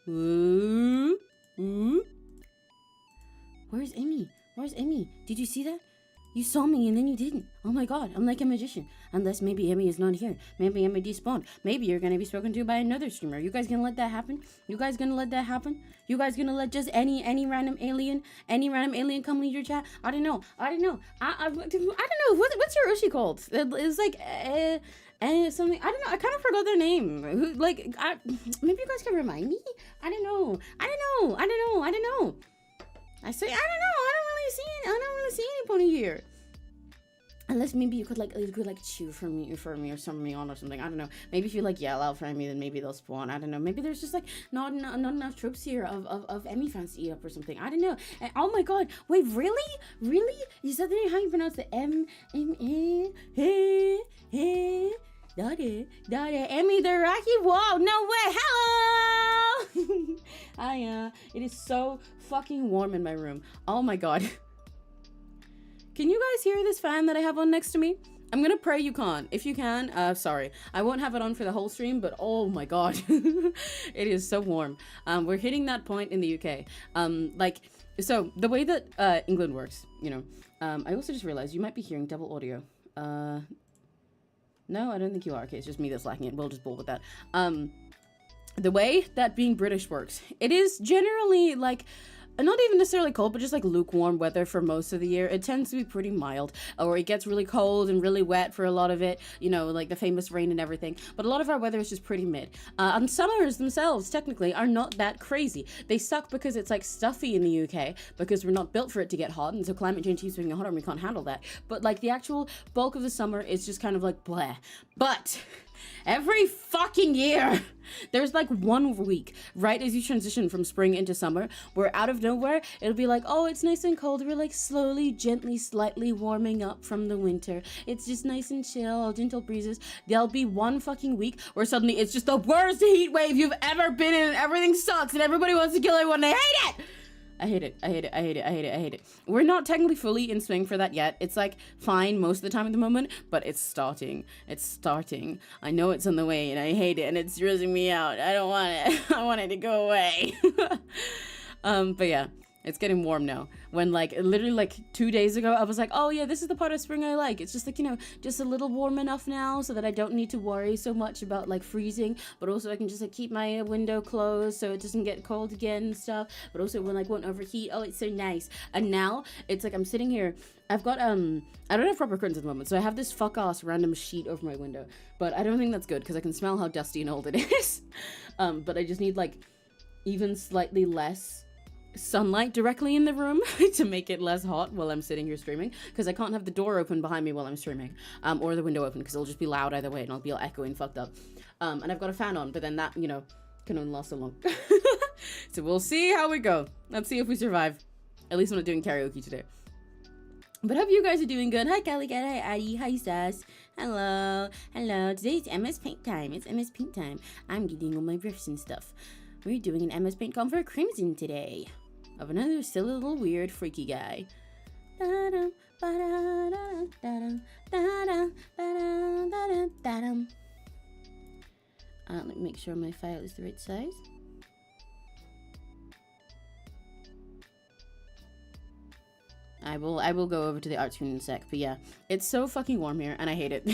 Ooh. Ooh. Where's Emmy? Where's Emmy? Did you see that? You saw me and then you didn't. Oh my god, I'm like a magician. Unless maybe Emmy is not here. Maybe Emmy despawned. Maybe you're gonna be spoken to by another streamer. You guys gonna let that happen? You guys gonna let that happen? You guys gonna let just any random alien come lead your chat? I don't know. I don't know. I don't know. What's your 𝘆cie 𝘂𝗿? It's like something. I don't know. I kind of forgot their name. Maybe you guys can remind me. I don't know. I don't know. I don't know. I don't know. I say, I don't know. I don't really see any pony here. Unless maybe you could chew for me or summon me on or something. I don't know. Maybe if you like yell out for Emmy, then maybe they'll spawn. I don't know. Maybe there's just like not enough tropes here of Emmy fans to eat up or something. I don't know. And, oh my god. Wait, really? Really? You said the name, how you pronounce the Daddy, Emmy the Rocky. Whoa, no way. Hello. It is so fucking warm in my room. Oh my god. Can you guys hear this fan that I have on next to me? I'm gonna pray you can't. If you can, sorry. I won't have it on for the whole stream, but oh my god. It is so warm. We're hitting that point in the UK. So the way that England works, you know, I also just realized you might be hearing double audio. No, I don't think you are. Okay, it's just me that's lacking it. We'll just bull with that. The way that being British works, it is generally like not even necessarily cold, but just like lukewarm weather for most of the year. It tends to be pretty mild, or it gets really cold and really wet for a lot of it, you know, like the famous rain and everything. But a lot of our weather is just pretty mid. And summers themselves, technically, are not that crazy. They suck because it's like stuffy in the UK, because we're not built for it to get hot, and so climate change keeps making it hotter and we can't handle that. But like the actual bulk of the summer is just kind of like bleh. But every fucking year, there's like 1 week, right as you transition from spring into summer, where out of nowhere, it'll be like, oh, it's nice and cold. We're like slowly, gently, slightly warming up from the winter. It's just nice and chill, gentle breezes. There'll be 1 fucking week where suddenly it's just the worst heat wave you've ever been in and everything sucks and everybody wants to kill everyone. I hate it! I hate it. I hate it. I hate it. I hate it. I hate it. We're not technically fully in swing for that yet. It's like fine most of the time at the moment, but it's starting. It's starting. I know it's on the way and I hate it and it's stressing me out. I don't want it. I want it to go away. But yeah, it's getting warm now. When like literally like 2 days ago, I was like, oh yeah, this is the part of spring I like. It's just like, you know, just a little warm enough now so that I don't need to worry so much about like freezing, but also I can just like keep my window closed so it doesn't get cold again and stuff, but also when like won't overheat. Oh, it's so nice. And now it's like I'm sitting here, I've got I don't have proper curtains at the moment, so I have this fuck ass random sheet over my window, but I don't think that's good because I can smell how dusty and old it is. But I just need like even slightly less sunlight directly in the room to make it less hot while I'm sitting here streaming, because I can't have the door open behind me while I'm streaming, or the window open, because it'll just be loud either way and I'll be all echoing fucked up. And I've got a fan on, but then that, you know, can only last so long. So we'll see how we go. Let's see if we survive. At least I'm not doing karaoke today. But hope you guys are doing good. Hi Callie, hi Addie, hi Sass. Hello, hello. Today it's MS Paint time. It's MS Paint time. I'm getting all my riffs and stuff. We're doing an MS Paint con for Crimson today. Of another silly little weird freaky guy. Let me make sure my file is the right size. I will go over to the art screen in a sec, but yeah, it's so fucking warm here and I hate it.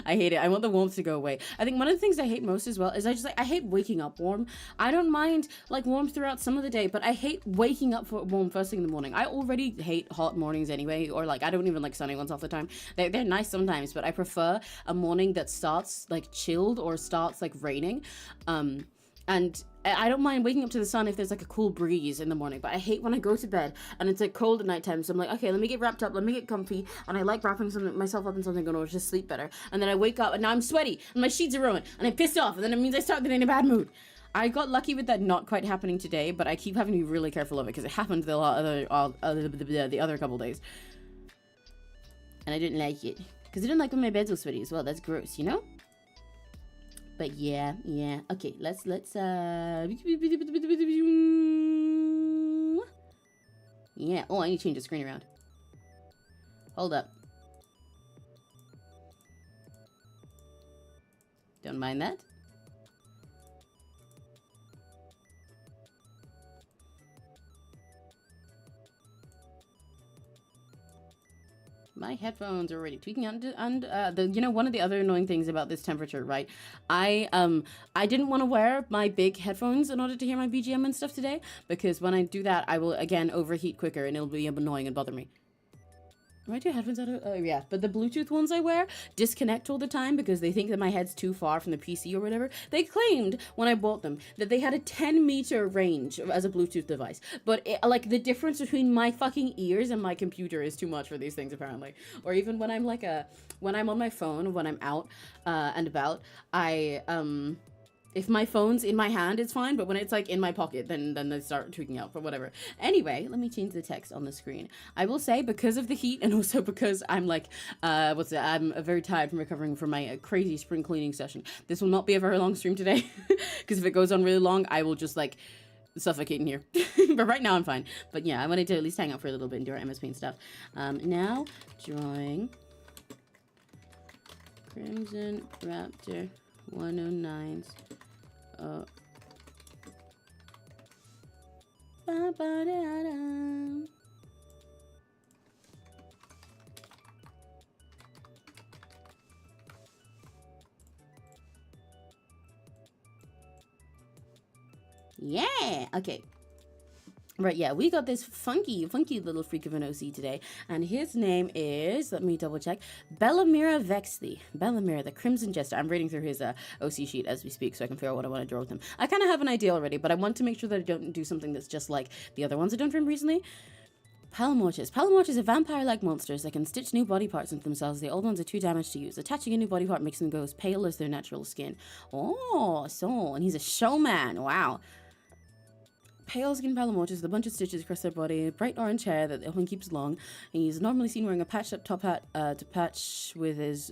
I hate it. I want the warmth to go away. I think one of the things I hate most as well is I hate waking up warm. I don't mind like warm throughout some of the day, but I hate waking up for warm first thing in the morning. I already hate hot mornings anyway, or like I don't even like sunny ones half the time. They're nice sometimes, but I prefer a morning that starts like chilled or starts like raining. And I don't mind waking up to the sun if there's like a cool breeze in the morning, but I hate when I go to bed and it's like cold at nighttime. So I'm like, okay, let me get wrapped up, let me get comfy, and I like wrapping myself up in something in order to just sleep better. And then I wake up and now I'm sweaty and my sheets are ruined and I'm pissed off, and then it means I start the day in a bad mood. I got lucky with that not quite happening today, but I keep having to be really careful of it because it happened the other couple days, and I didn't like it because I didn't like when my bed was sweaty as well. That's gross, you know. But yeah. Okay, let's yeah. Oh, I need to change the screen around. Hold up. Don't mind that. My headphones are already tweaking out. And one of the other annoying things about this temperature, right? I didn't want to wear my big headphones in order to hear my BGM and stuff today, because when I do that, I will again overheat quicker and it'll be annoying and bother me. Am I do headphones out of? Oh yeah, but the Bluetooth ones I wear disconnect all the time because they think that my head's too far from the PC or whatever. They claimed when I bought them that they had a 10-meter range as a Bluetooth device, but like the difference between my fucking ears and my computer is too much for these things apparently. Or even when I'm when I'm on my phone, when I'm out and about, if my phone's in my hand, it's fine, but when it's like in my pocket, then they start tweaking out, but whatever. Anyway, let me change the text on the screen. I will say, because of the heat and also because I'm like, I'm very tired from recovering from my crazy spring cleaning session. This will not be a very long stream today, because if it goes on really long, I will just like suffocate in here. But right now I'm fine. But yeah, I wanted to at least hang out for a little bit and do our MS Paint stuff. Now, drawing Crimson Raptor 109's yeah, okay. Right, yeah, we got this funky little freak of an OC today, and his name is, let me double check, 𝘆cie𝗂𝗿. Bellamira, the Crimson Jester. I'm reading through his OC sheet as we speak, so I can figure out what I want to draw with him. I kind of have an idea already, but I want to make sure that I don't do something that's just like the other ones I've done for him recently. Palomorches. Palomorches are vampire-like monsters that can stitch new body parts into themselves. The old ones are too damaged to use. Attaching a new body part makes them go as pale as their natural skin. Oh, so, and he's a showman. Wow. Pale skin palomorches with a bunch of stitches across their body, bright orange hair that often keeps long. He's normally seen wearing a patched-up top hat to match with his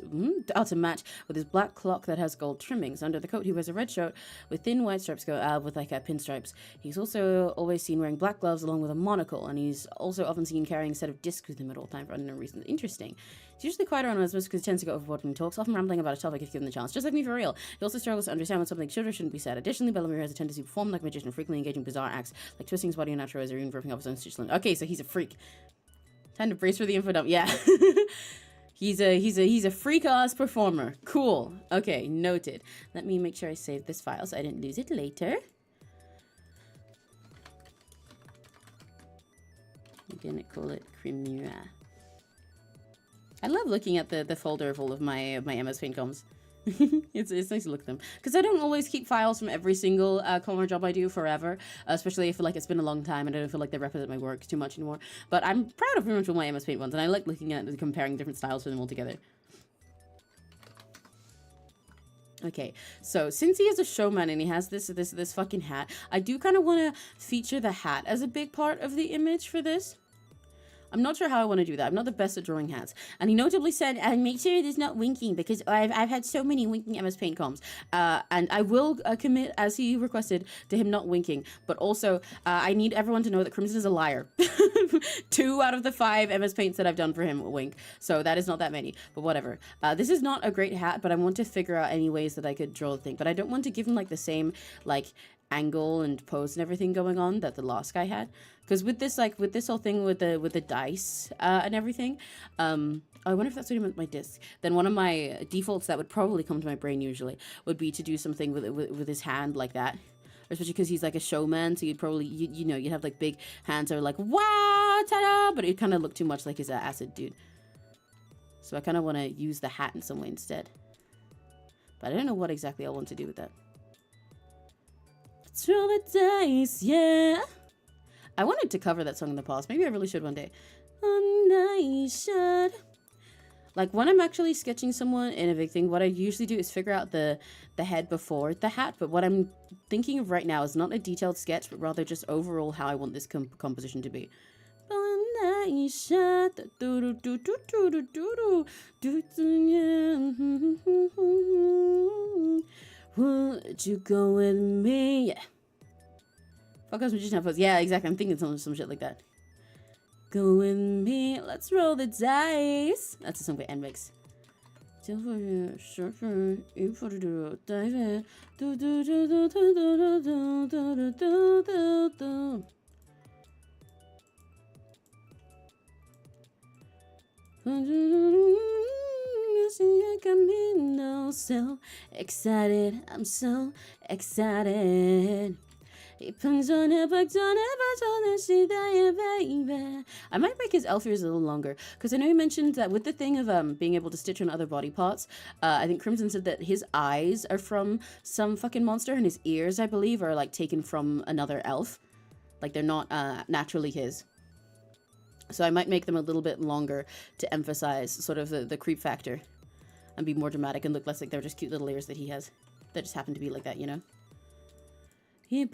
black cloak that has gold trimmings. Under the coat, he wears a red shirt with thin white stripes with like pinstripes. He's also always seen wearing black gloves along with a monocle, and he's also often seen carrying a set of discs with him at all times for unknown reasons. Interesting. He's usually quieter on his because he tends to go overboard when he talks, often rambling about a topic if given the chance. Just like me for real. He also struggles to understand when something should or shouldn't be said. Additionally, Bellamira has a tendency to perform like a magician, frequently engaging bizarre acts, like twisting his body in natural ways or even ripping off his own stitch limb. Okay, so he's a freak. Time to brace for the info dump. Yeah. He's a freak-ass performer. Cool. Okay, noted. Let me make sure I save this file so I didn't lose it later. I'm gonna call it Crimura. I love looking at the folder of all of my MS Paint comms. it's nice to look at them, because I don't always keep files from every single color job I do forever, especially if like it's been a long time and I don't feel like they represent my work too much anymore. But I'm proud of pretty much all my MS Paint ones, and I like looking at and comparing different styles for them all together. Okay, so since he is a showman and he has this fucking hat, I do kind of want to feature the hat as a big part of the image for this. I'm not sure how I want to do that. I'm not the best at drawing hats. And he notably said, make sure there's not winking, because I've had so many winking MS Paint comms. And I will commit, as he requested, to him not winking. But also, I need everyone to know that Crimson is a liar. 2 out of the 5 MS Paints that I've done for him wink. So that is not that many, but whatever. This is not a great hat, but I want to figure out any ways that I could draw the thing. But I don't want to give him like the same, like, angle and pose and everything going on that the last guy had, because with this whole thing with the dice and everything, I wonder if that's what he meant by disc. Then one of my defaults that would probably come to my brain usually would be to do something with his hand like that, especially because he's like a showman, so you'd probably you'd have like big hands that are like wow ta-da, but it kind of looked too much like his acid dude. So I kind of want to use the hat in some way instead, but I don't know what exactly I want to do with that. Throw the dice, yeah. I wanted to cover that song in the past. Maybe I really should one day. I should. Like when I'm actually sketching someone in a big thing, what I usually do is figure out the head before the hat. But what I'm thinking of right now is not a detailed sketch, but rather just overall how I want this composition to be. Would you go with me? Yeah. Fuck us, magician pose. Yeah, exactly. I'm thinking some shit like that. Go with me. Let's roll the dice. That's a song by NMix. So excited, I'm so excited. I might make his elf ears a little longer, because I know you mentioned that with the thing of being able to stitch on other body parts. I think Crimson said that his eyes are from some fucking monster, and his ears, I believe, are like taken from another elf. Like they're not naturally his. So I might make them a little bit longer to emphasize sort of the creep factor and be more dramatic and look less like they're just cute little ears that he has that just happen to be like that, you know? Baby.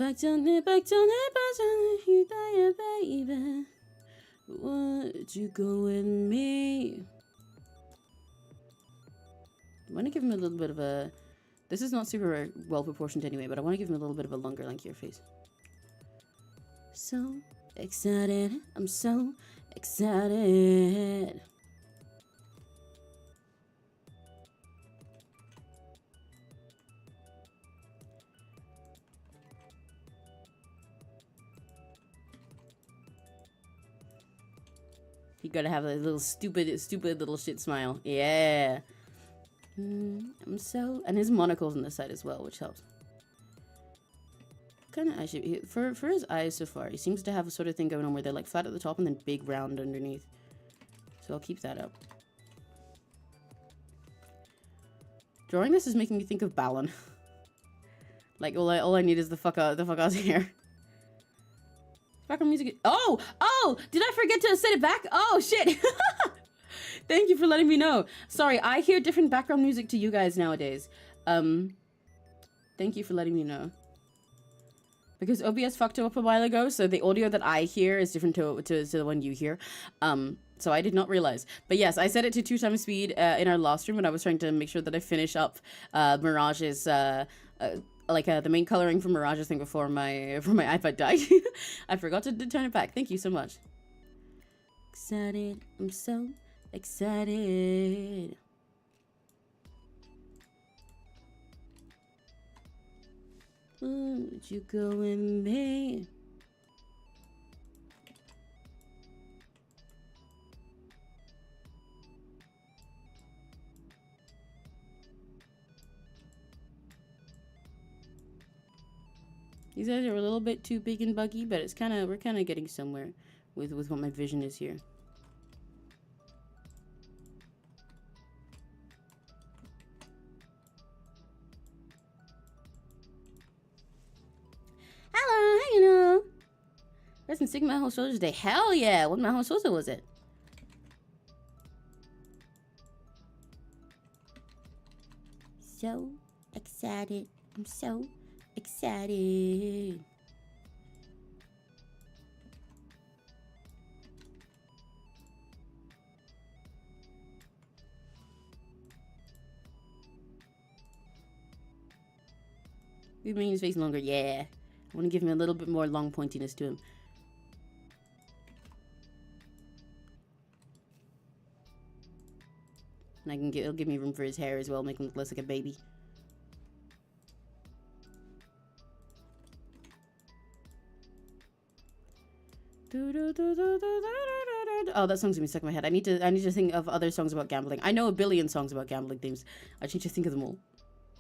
Would you go with me? I want to give him a little bit of a... This is not super well proportioned anyway, but I want to give him a little bit of a longer, lankier face. So excited. I'm so excited. You gotta have a little stupid little shit smile. Yeah. I'm so... And his monocle's on the side as well, which helps. Kind of actually... For his eyes so far, he seems to have a sort of thing going on where they're like flat at the top and then big round underneath. So I'll keep that up. Drawing this is making me think of Balin. Like, all I need is the fuck out here. Background music. Oh! Did I forget to set it back? Oh, shit! Thank you for letting me know. Sorry, I hear different background music to you guys nowadays. Thank you for letting me know. Because OBS fucked up a while ago, so the audio that I hear is different to the one you hear. So I did not realize. But yes, I set it to 2 times speed in our last stream when I was trying to make sure that I finish up Mirage's... the main coloring for Mirage's thing before my iPad died. I forgot to turn it back. Thank you so much. Excited. I'm so excited. Would you go with me? These guys are a little bit too big and buggy, but it's we're kind of getting somewhere with what my vision is here. Hello, how you know? Let's sing my whole shoulders day. Hell yeah! What my whole shoulder was it? So excited. I'm so excited. We've made his face longer. Yeah. I want to give him a little bit more long pointiness to him. And it'll give me room for his hair as well, make him look less like a baby. Oh, that song's gonna be stuck in my head. I need to think of other songs about gambling. I know a billion songs about gambling themes. I just need to think of them all.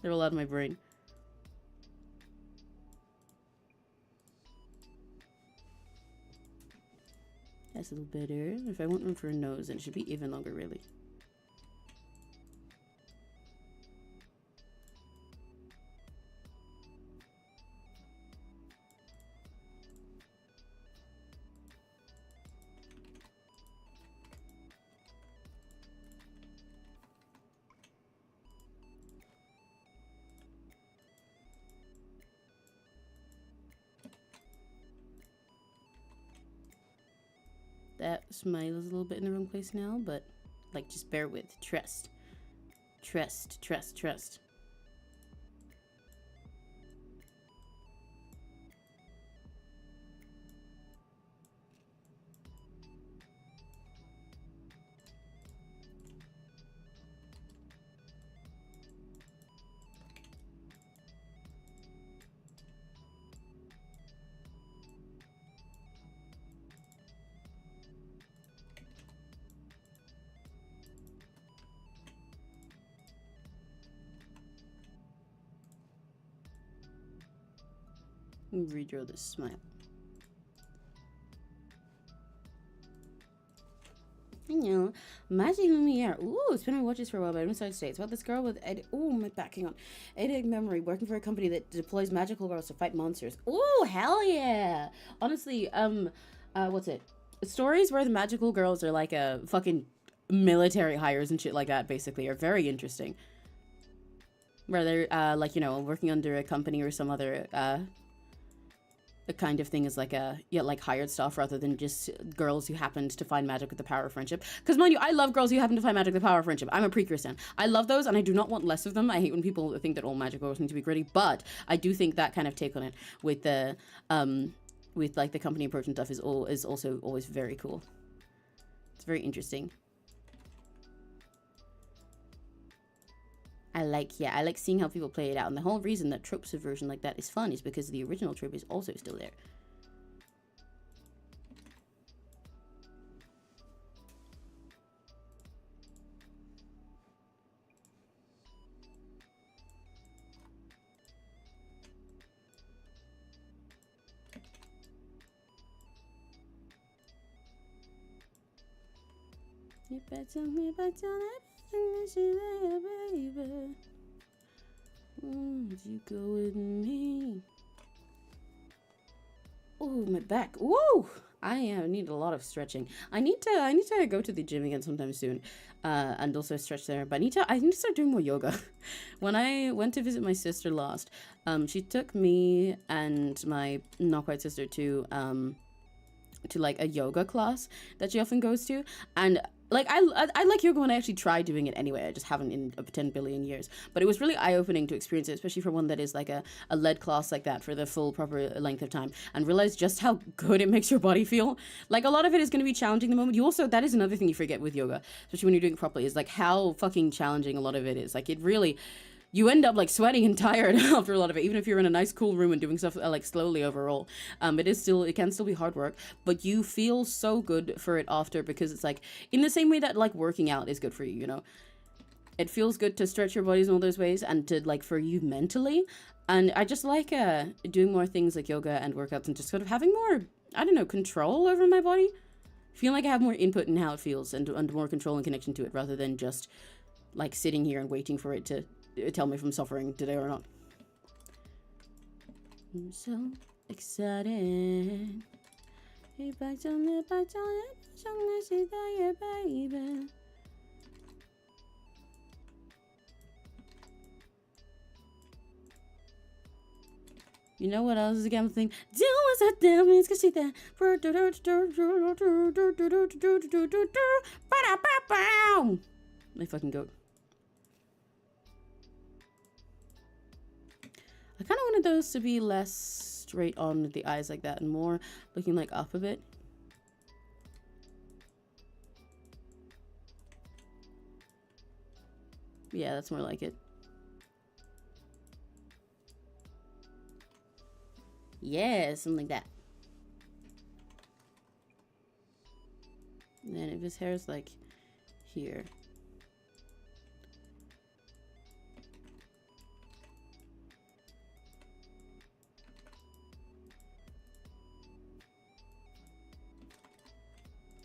They're all out of my brain. That's a little better. If I want room for a nose, then it should be even longer, really. That smile is a little bit in the wrong place now, but like just bear with. Trust. Trust, trust, trust. Redraw this smile. You know, Magic Lumiere. Ooh, it's been on watches for a while, but I'm excited to say it's about this girl with my back, hang on. Eidetic memory, working for a company that deploys magical girls to fight monsters. Ooh, hell yeah! Honestly, what's it? Stories where the magical girls are like a fucking military hires and shit like that, basically, are very interesting. Where they're, like, you know, working under a company or some other, the kind of thing is like like hired staff rather than just girls who happened to find magic with the power of friendship. Because mind you, I love girls who happen to find magic with the power of friendship. I'm a pre-Christian. I love those and I do not want less of them. I hate when people think that all magic girls need to be gritty, but I do think that kind of take on it with the with like the company approach and stuff is also always very cool. It's very interesting. I like seeing how people play it out, and the whole reason that tropes of version like that is fun is because the original trope is also still there. Baby. Would you go with me? Oh, my back. Whoa! I need a lot of stretching. I need to go to the gym again sometime soon, and also stretch there. But I need to start doing more yoga. When I went to visit my sister last, she took me and my not quite sister to like a yoga class that she often goes to, and like I like yoga when I actually try doing it anyway. I just haven't in 10 billion years, but it was really eye-opening to experience it, especially for one that is like a lead class like that for the full proper length of time, and realize just how good it makes your body feel. Like a lot of it is going to be challenging the moment. You also, that is another thing you forget with yoga, especially when you're doing it properly, is like how fucking challenging a lot of it is. Like it really, you end up like sweating and tired after a lot of it, even if you're in a nice cool room and doing stuff like slowly overall. It can still be hard work, but you feel so good for it after, because it's like in the same way that like working out is good for you, you know, it feels good to stretch your bodies in all those ways and to like for you mentally. And I just like doing more things like yoga and workouts and just sort of having more, I don't know, control over my body. Feel like I have more input in how it feels and more control and connection to it, rather than just like sitting here and waiting for it to tell me if I'm suffering today or not. I'm so excited. Hey, back on it, baby. You know what else is a gamble thing? Do what's that damn means, cause she that. My fucking goat. I kind of wanted those to be less straight on with the eyes like that and more looking like up a bit. Yeah, that's more like it. Yeah, something like that. And then if his hair is like here.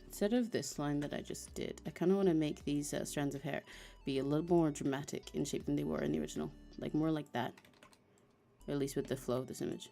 Instead of this line that I just did, I kind of want to make these strands of hair be a little more dramatic in shape than they were in the original. Like more like that. Or at least with the flow of this image.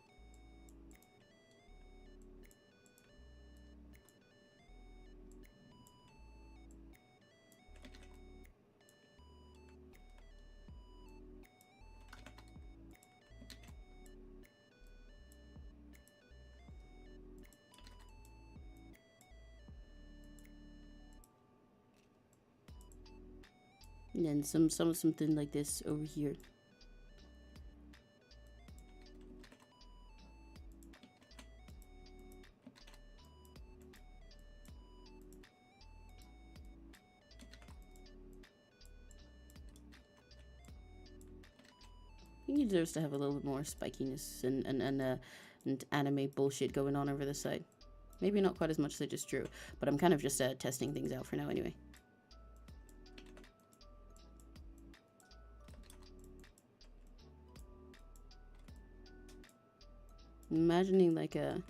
And then something like this over here. I think he deserves to have a little bit more spikiness and anime bullshit going on over this side. Maybe not quite as much as I just drew, but I'm kind of just testing things out for now anyway. imagining like a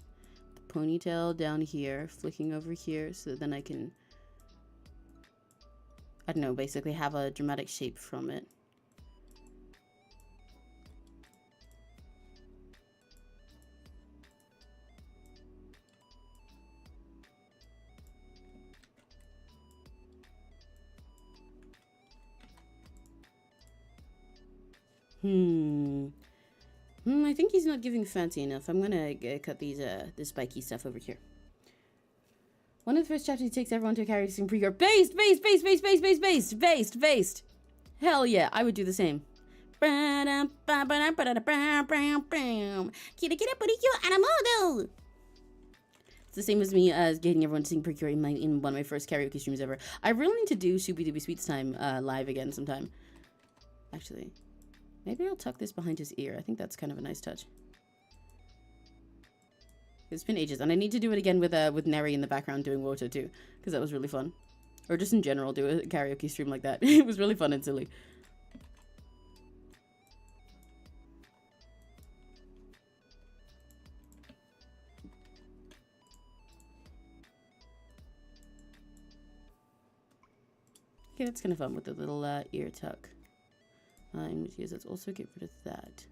ponytail down here, flicking over here, so then I can, I don't know, basically have a dramatic shape from it. I think he's not giving fancy enough. I'm gonna cut these this spiky stuff over here. One of the first chapters he takes everyone to a karaoke sing pre-chorus. Based. Hell yeah, I would do the same. It's the same as me as getting everyone to sing pre-chorus in one of my first karaoke streams ever. I really need to do Shooby Dooby Sweets Time live again sometime. Actually, maybe I'll tuck this behind his ear. I think that's kind of a nice touch. It's been ages, and I need to do it again with Neri in the background doing Wota too, because that was really fun. Or just in general, do a karaoke stream like that. It was really fun and silly. Okay, that's kind of fun with the little ear tuck. In which case, let's also get rid of that.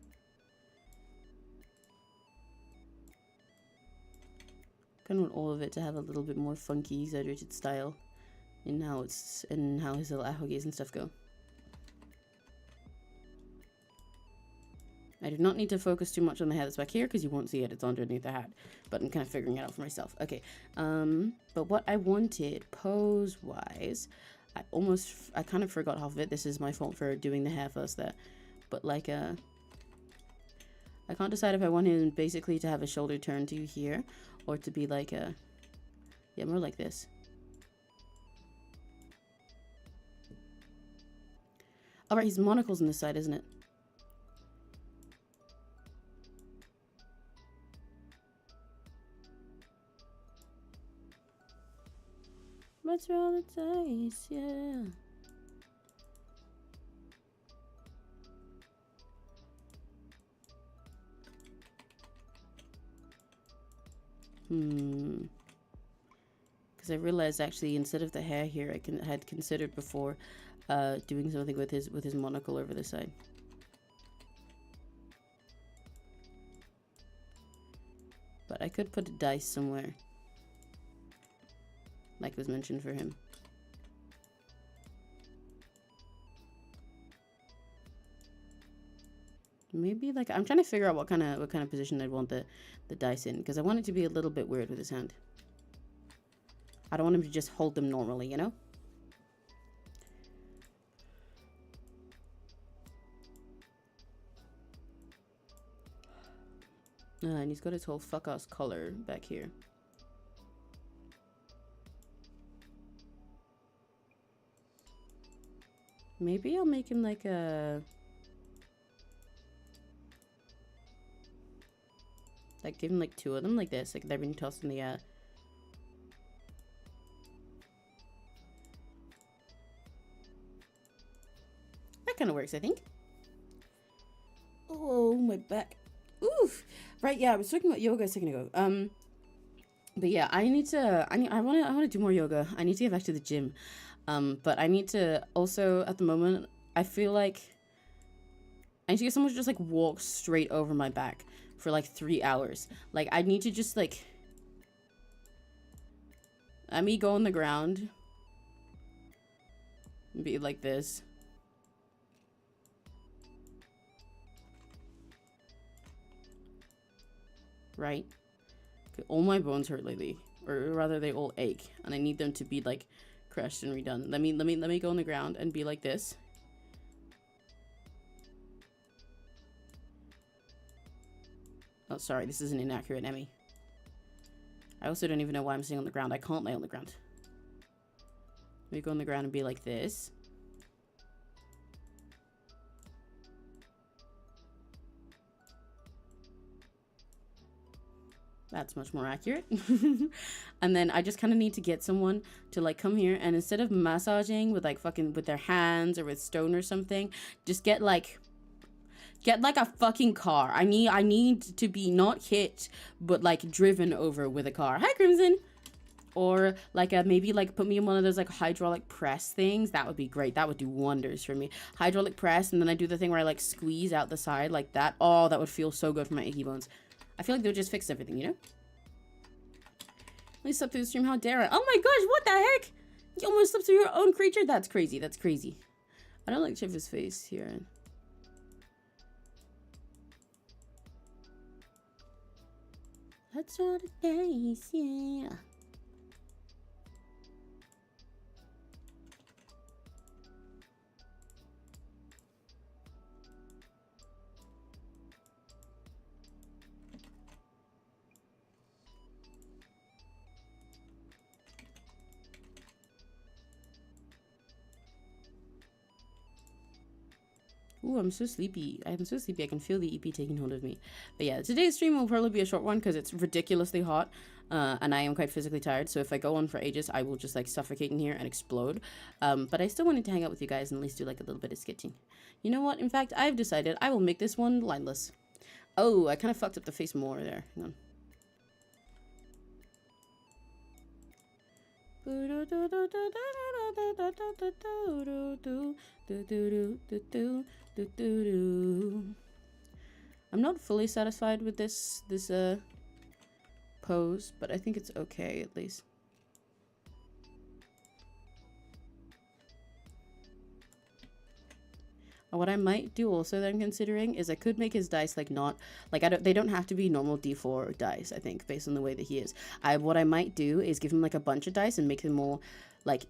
Kind of want all of it to have a little bit more funky, exaggerated style in how his little ahoges and stuff go. I do not need to focus too much on the hair that's back here because you won't see it. It's underneath the hat, but I'm kind of figuring it out for myself. Okay, but what I wanted pose-wise, I kind of forgot half of it. This is my fault for doing the hair first there, but like I can't decide if I want him basically to have a shoulder turn to here, or to be like yeah, more like this. All right, his monocle's on this side, isn't it? Let's roll the dice, yeah. Because I realized actually instead of the hair here, I had considered before doing something with his monocle over the side. But I could put a dice somewhere, like was mentioned for him. Maybe like I'm trying to figure out what kind of position I'd want the dice in, because I want it to be a little bit weird with his hand. I don't want him to just hold them normally, you know? And he's got his whole fuck ass collar back here. Maybe I'll make him like a... like give him like two of them like this, like they're being tossed in the that kind of works, I think. Oh, my back. Oof. Right, yeah, I was talking about yoga a second ago. But yeah, I want to do more yoga. I need to get back to the gym. But I need to also, at the moment, I feel like I need to get someone to just like walk straight over my back for like 3 hours. Like I need to just like let me go on the ground and be like this. Right? Okay, all my bones hurt lately, or rather they all ache, and I need them to be like crushed and redone. Let me go on the ground and be like this. Oh, sorry, this is an inaccurate Emmy. I also don't even know why I'm sitting on the ground. I can't lay on the ground. Let me go on the ground and be like this. That's much more accurate. And then I just kind of need to get someone to like come here, and instead of massaging with like fucking with their hands or with stone or something, just get like Get like a fucking car. I need to be not hit, but like driven over with a car. Hi, Crimson. Or like maybe like put me in one of those like hydraulic press things. That would be great. That would do wonders for me. Hydraulic press, and then I do the thing where I like squeeze out the side like that. Oh, that would feel so good for my achy bones. I feel like they would just fix everything, you know? At least slept through the stream. How dare I? Oh my gosh, what the heck? You almost slept through your own creature? That's crazy. That's crazy. I don't like Chiv's face here. Let's roll the dice, yeah. Ooh, I'm so sleepy. I'm so sleepy. I can feel the EP taking hold of me. But yeah, today's stream will probably be a short one because it's ridiculously hot. And I am quite physically tired. So if I go on for ages, I will just like suffocate in here and explode. But I still wanted to hang out with you guys and at least do like a little bit of sketching. You know what? In fact, I've decided I will make this one lineless. Oh, I kind of fucked up the face more there. Hang on. I'm not fully satisfied with this pose, but I think it's okay at least. What I might do also that I'm considering is I could make his dice like not like they don't have to be normal D4 dice, I think, based on the way that he is. What I might do is give him like a bunch of dice and make him more like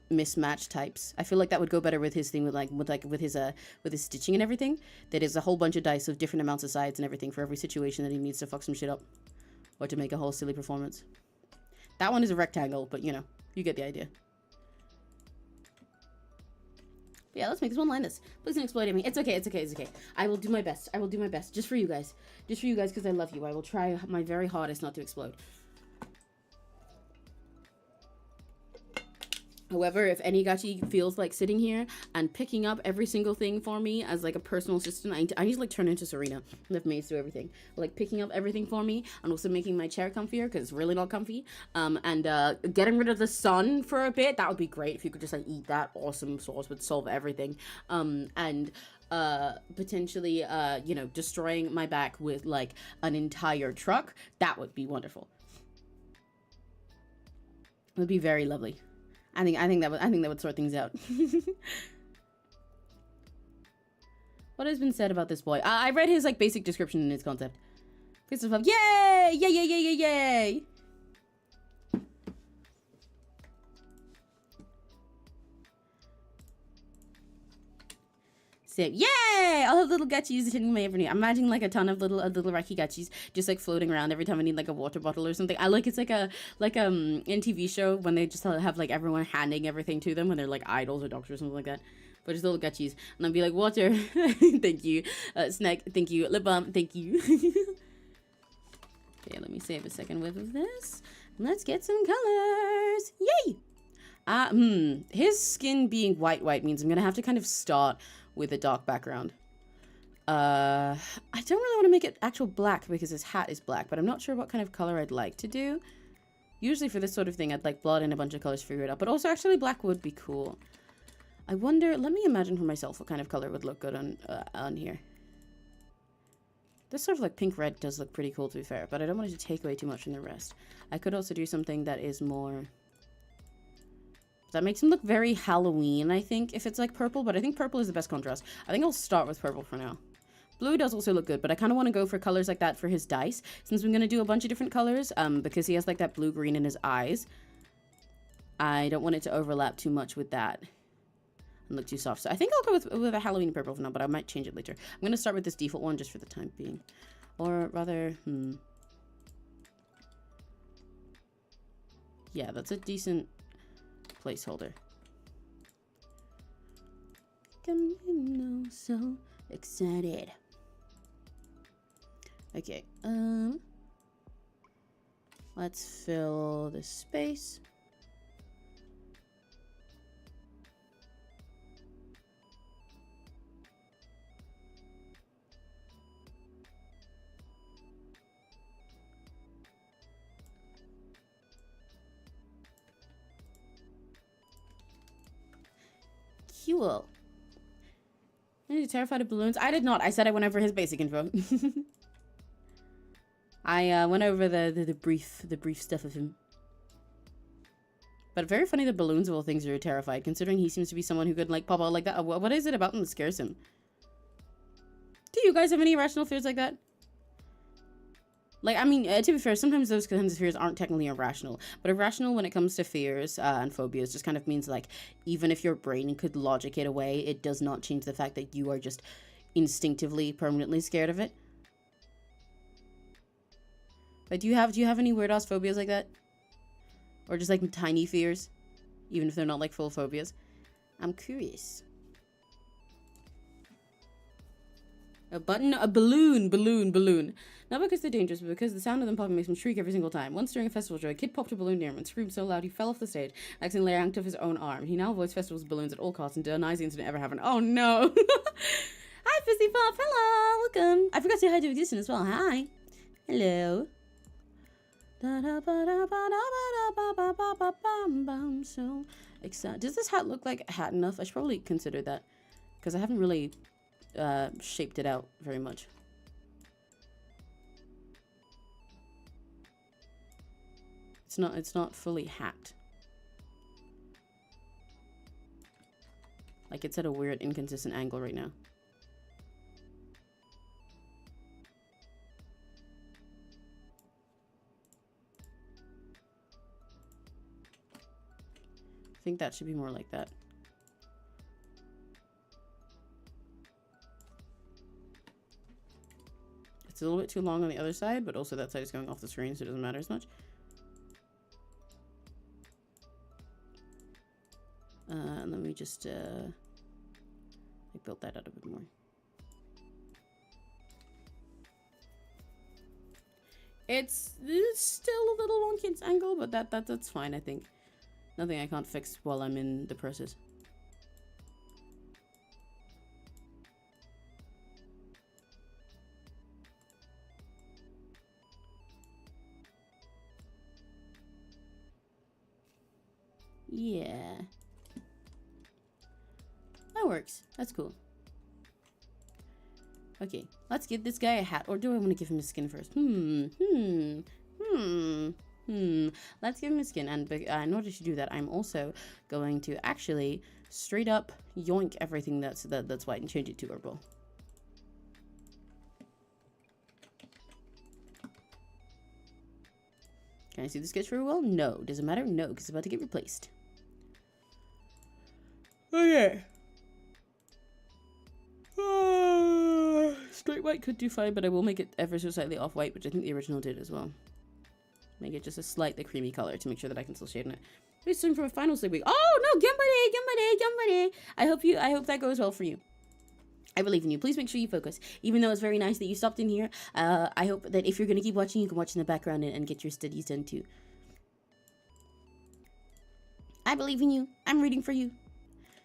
mismatched types. I feel like that would go better with his thing with his stitching and everything. That is a whole bunch of dice of different amounts of sides and everything for every situation that he needs to fuck some shit up or to make a whole silly performance. That one is a rectangle, but you know, you get the idea. But yeah, let's make this one lineless. Please don't exploit me. It's okay, it's okay, it's okay. I will do my best. I will do my best. Just for you guys. Just for you guys, because I love you. I will try my very hardest not to explode. However, if any gachi feels like sitting here and picking up every single thing for me as like a personal assistant, I need to like turn into Serena. Lift maids do everything. Like picking up everything for me and also making my chair comfier because it's really not comfy. And getting rid of the sun for a bit. That would be great if you could just like eat that awesome sauce would solve everything. And potentially, you know, destroying my back with like an entire truck. That would be wonderful. It would be very lovely. I think that would sort things out. What has been said about this boy? I read his like basic description in his concept. Fist of love. Yay! Yay! Yay! Yay! Yay! Yay! So, yay! All the little gachis attending my every need. I'm imagining like a ton of little Raki gachis just like floating around every time I need like a water bottle or something. I like it's like a in TV show when they just have like everyone handing everything to them when they're like idols or doctors or something like that. But just little gachis. And I'll be like, water, thank you. Snack, thank you. Lip balm, thank you. Okay, let me save a second whiff of this. Let's get some colors. Yay! His skin being white means I'm gonna have to kind of start with a dark background. I don't really want to make it actual black because his hat is black, but I'm not sure what kind of color I'd like to do. Usually for this sort of thing, I'd like blot in a bunch of colors, figure it out. But also actually black would be cool. I wonder, let me imagine for myself what kind of color would look good on here. This sort of like pink red does look pretty cool to be fair, but I don't want it to take away too much from the rest. I could also do something that is more... That makes him look very Halloween, I think, if it's like purple, but I think purple is the best contrast. I think I'll start with purple for now. Blue does also look good, but I kind of want to go for colors like that for his dice, since I'm going to do a bunch of different colors, because he has like that blue-green in his eyes. I don't want it to overlap too much with that and look too soft. So I think I'll go with a Halloween purple for now, but I might change it later. I'm going to start with this default one just for the time being. Or rather, yeah, that's a decent placeholder. I'm so excited. Okay, let's fill the space. 𝘆cie𝘂𝗿. Are you terrified of balloons? I did not. I said I went over his basic info. I went over the brief stuff of him. But very funny that balloons of all things are terrified, considering he seems to be someone who could like pop out like that. What is it about them that scares him? Do you guys have any irrational fears like that? Like, I mean, to be fair, sometimes those kinds of fears aren't technically irrational, but irrational when it comes to fears and phobias just kind of means like, even if your brain could logic it away, it does not change the fact that you are just instinctively, permanently scared of it. Like, do you have any weird ass phobias like that? Or just like tiny fears, even if they're not like full phobias? I'm curious. A balloon. Not because they're dangerous, but because the sound of them popping makes him shriek every single time. Once during a festival show, a kid popped a balloon near him and screamed so loud he fell off the stage, accidentally yanked off his own arm. He now avoids festivals with balloons at all costs and denies the incident ever happened. Oh no! Hi, Fizzy Pop. Hello, welcome. I forgot to say hi to Existence as well. Hi. Hello. So excited. Does this hat look like a hat enough? I should probably consider that, because I haven't really shaped it out very much. It's not fully hat. Like, it's at a weird inconsistent angle right now. I think that should be more like that. It's a little bit too long on the other side, but also that side is going off the screen, so it doesn't matter as much. Let me just build that out a bit more. It's still a little wonky in its angle, but that's fine, I think. Nothing I can't fix while I'm in the process. Yeah. That works. That's cool. Okay, let's give this guy a hat. Or do I want to give him a skin first? Let's give him a skin. And in order to do that, I'm also going to actually straight up yoink everything that's white and change it to purple. Can I see the sketch very well? No. Does it matter? No, because it's about to get replaced. Okay. Straight white could do fine, but I will make it ever so slightly off white, which I think the original did as well. Make it just a slightly creamy color to make sure that I can still shade on it. It's time for a final sleep week. Oh no, Gambare. I hope that goes well for you. I believe in you. Please make sure you focus. Even though it's very nice that you stopped in here, I hope that if you're going to keep watching, you can watch in the background and get your studies done too. I believe in you. I'm rooting for you.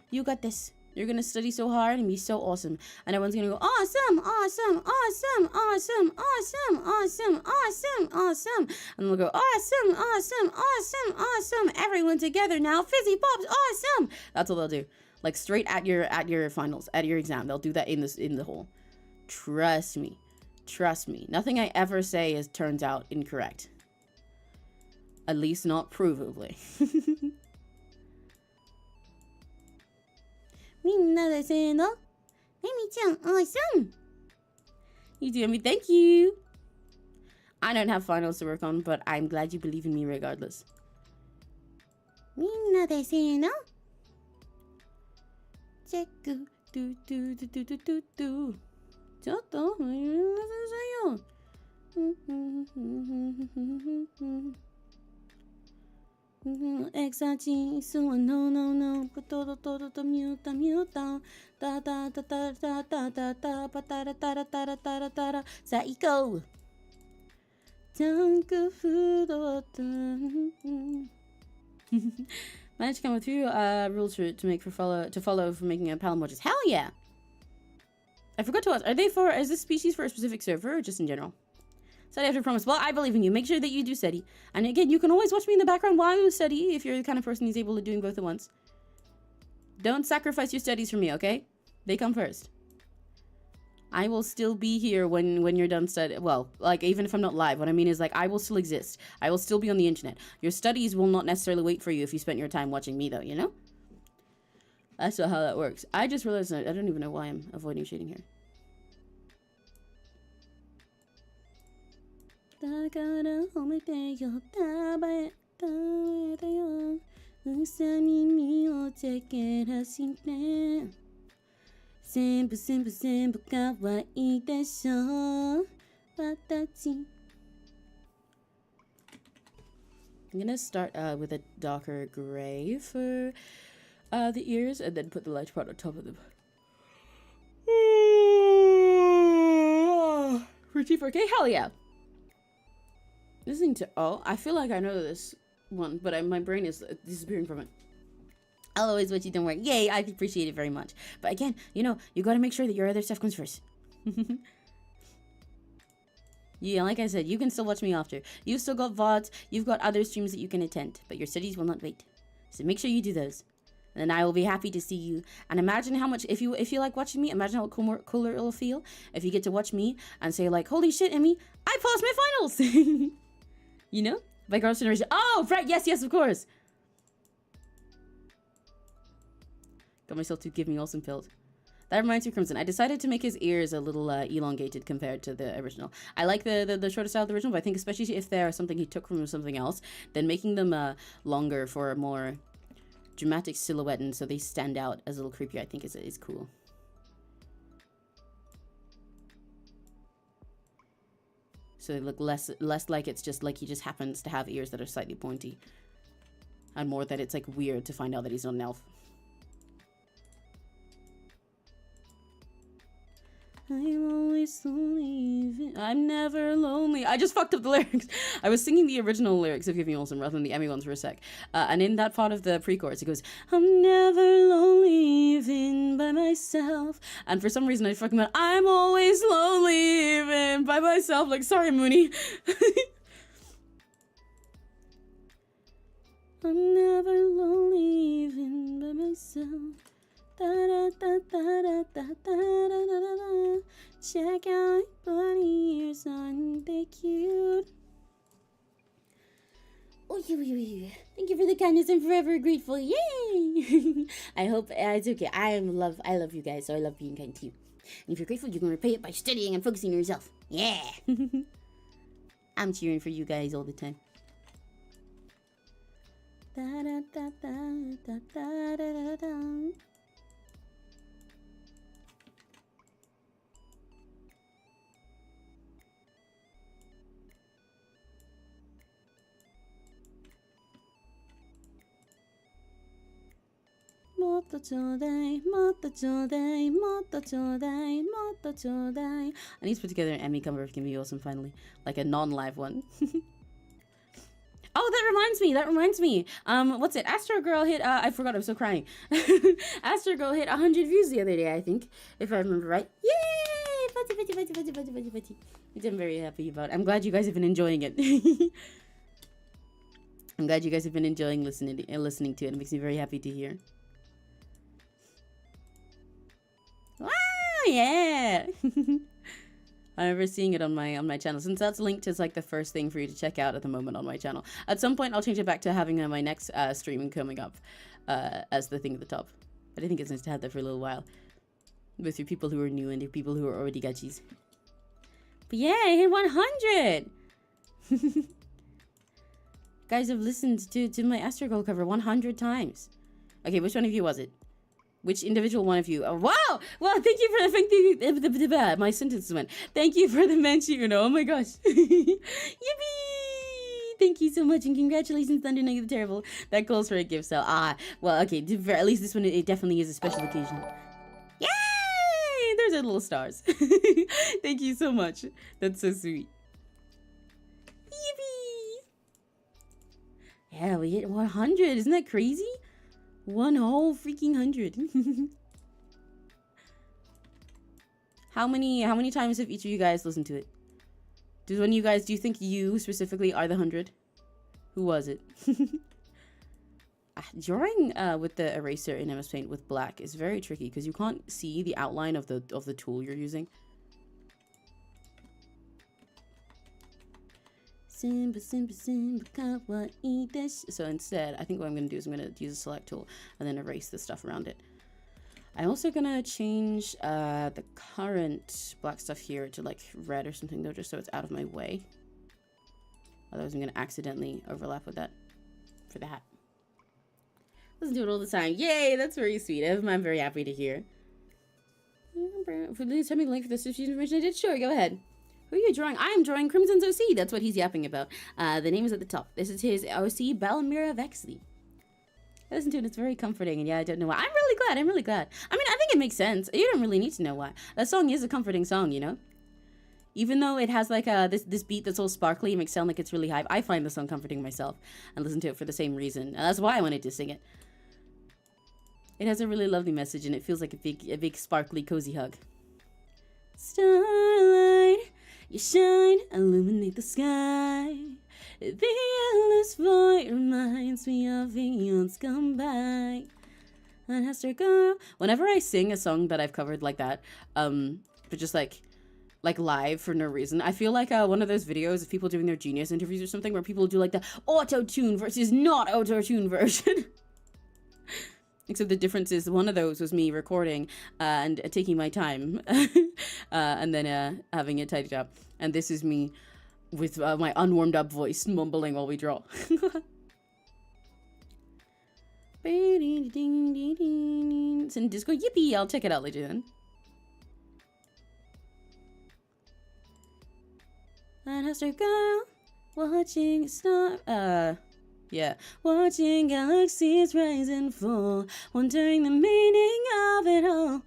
You got this. You're going to study so hard and be so awesome. And everyone's going to go, awesome, awesome, awesome, awesome, awesome, awesome, awesome, awesome. And they'll go, awesome, awesome, awesome, awesome. Everyone together now. Fizzy Pops, awesome. That's what they'll do. Like straight at your finals, at your exam. They'll do that in the hole. Trust me. Trust me. Nothing I ever say turns out incorrect. At least not provably. Awesome. You do me, thank you. I don't have finals to work on, but I'm glad you believe in me regardless. Check do do do do do do do. Exactly. So no. Todo muta. Da da da da da da da da. Ba da da da da da da da da. Psycho. Managed to come with few rules to follow for making a palm emojis. Hell yeah! I forgot to ask. Is this species for a specific server or just in general? Study after promise. Well, I believe in you. Make sure that you do study. And again, you can always watch me in the background while you study if you're the kind of person who's able to doing both at once. Don't sacrifice your studies for me, okay? They come first. I will still be here when you're done studying. Well, like, even if I'm not live, what I mean is, like, I will still exist. I will still be on the internet. Your studies will not necessarily wait for you if you spent your time watching me, though, you know? That's not how that works. I just realized I don't even know why I'm avoiding shading here. I'm gonna start with a darker gray for the ears, and then put the light part on top of them. For T4K, hell yeah! Listening to I feel like I know this one, but my brain is disappearing from it. I'll always watch you, don't worry. Yay, I appreciate it very much. But again, you know, you gotta make sure that your other stuff comes first. Yeah, like I said, you can still watch me after. You've still got VODs, you've got other streams that you can attend, but your studies will not wait. So make sure you do those. And I will be happy to see you. And imagine how much, if you like watching me, imagine how cooler it'll feel if you get to watch me and say like, holy shit, Emmy, I passed my finals! You know? By Girls' Generation. Oh, right, yes, of course! Got myself to give me awesome pills. That reminds me, Crimson. I decided to make his ears a little elongated compared to the original. I like the shorter style of the original, but I think especially if they're something he took from something else, then making them longer for a more dramatic silhouette and so they stand out as a little creepier, I think is cool. So they look less like it's just like he just happens to have ears that are slightly pointy. And more that it's like weird to find out that he's not an elf. I'm always lonely. I'm never lonely. I just fucked up the lyrics. I was singing the original lyrics of Give Me Olsen rather than the Emmy ones for a sec. And in that part of the pre-chorus, it goes, I'm never lonely even by myself. And for some reason, I fucking went, I'm always lonely even by myself. Like, sorry, Mooney. I'm never lonely even by myself. Da, da, da, da, da, da, da, da, da, da. Check out bunny ears, aren't they cute? Oh, thank you for the kindness. I'm forever grateful. Yay! I hope it's okay. I love you guys, so I love being kind to you. And if you're grateful, you can repay it by studying and focusing on yourself. Yeah! I'm cheering for you guys all the time. Da da da da da da da da. I need to put together an Emmy cover of Give Me Awesome finally, like a non-live one. Oh, that reminds me. What's it? Astro Girl hit, I forgot, I'm still crying. Astro Girl hit 100 views the other day, I think, if I remember right. Yay! Putty. Which I'm very happy about. I'm glad you guys have been enjoying it. I'm glad you guys have been enjoying listening to it. It makes me very happy to hear. Wow, yeah! I remember seeing it on my channel, since that's linked as like the first thing for you to check out at the moment on my channel. At some point, I'll change it back to having my next streaming coming up as the thing at the top. But I think it's nice to have that for a little while with your people who are new and your people who are already gachis. But yeah, I hit 100. Guys have listened to my Astro Girl cover 100 times. Okay, which one of you was it? Which individual one of you? Oh, wow! Well, thank you for the... My sentences went. Thank you for the mention, you know. Oh my gosh. Yippee! Thank you so much, and congratulations, Thunder Knight the Terrible. That calls for a gift, so... well, okay. At least this one, it definitely is a special occasion. Yay! There's our little stars. Thank you so much. That's so sweet. Yippee! Yeah, we hit 100. Isn't that crazy? One whole freaking 100. How many times have each of you guys listened to it? Do you think you specifically are the 100? Who was it? Drawing with the eraser in MS Paint with black is very tricky because you can't see the outline of the tool you're using. Simba, simba, simba, kawaii desu. So instead, I think what I'm going to do is I'm going to use a select tool and then erase the stuff around it. I'm also going to change the current black stuff here to like red or something though, just so it's out of my way. Otherwise, I'm going to accidentally overlap with that for the hat. Listen to it all the time. Yay, that's very sweet. I'm very happy to hear. Please tell me the link for this information I did. Sure, go ahead. Who are you drawing? I am drawing Crimson's OC. That's what he's yapping about. The name is at the top. This is his OC, 𝘆cie𝘂𝗿. Listen to it. It's very comforting. And yeah, I don't know why. I'm really glad. I'm really glad. I mean, I think it makes sense. You don't really need to know why. That song is a comforting song, you know? Even though it has like this beat that's all sparkly, it makes it sound like it's really high. I find the song comforting myself and listen to it for the same reason. And that's why I wanted to sing it. It has a really lovely message and it feels like a big sparkly cozy hug. Starlight, you shine, illuminate the sky. The endless void reminds me of eons gone by. And Hester girl. Whenever I sing a song that I've covered like that, but just like live for no reason, I feel like one of those videos of people doing their Genius interviews or something where people do like the auto-tune versus not auto-tune version. Except the difference is one of those was me recording and taking my time and then having it tidied up. And this is me with my unwarmed up voice mumbling while we draw. It's in Discord. Yippee! I'll check it out later then. And Hester girl watching star. Yeah, watching galaxies rise and fall, wondering the meaning of it all.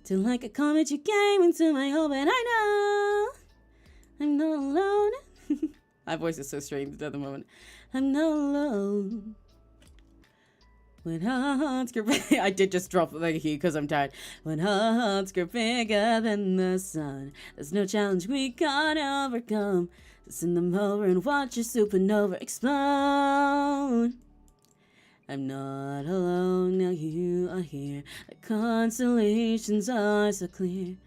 Till like a comet you came into my home, and I know I'm not alone. My voice is so strange at the moment. I'm not alone. When hearts grow big, I did just drop the key because I'm tired. When hearts grow bigger than the sun, there's no challenge we can't overcome. Send them over and watch a supernova explode. I'm not alone, now you are here. The constellations are so clear.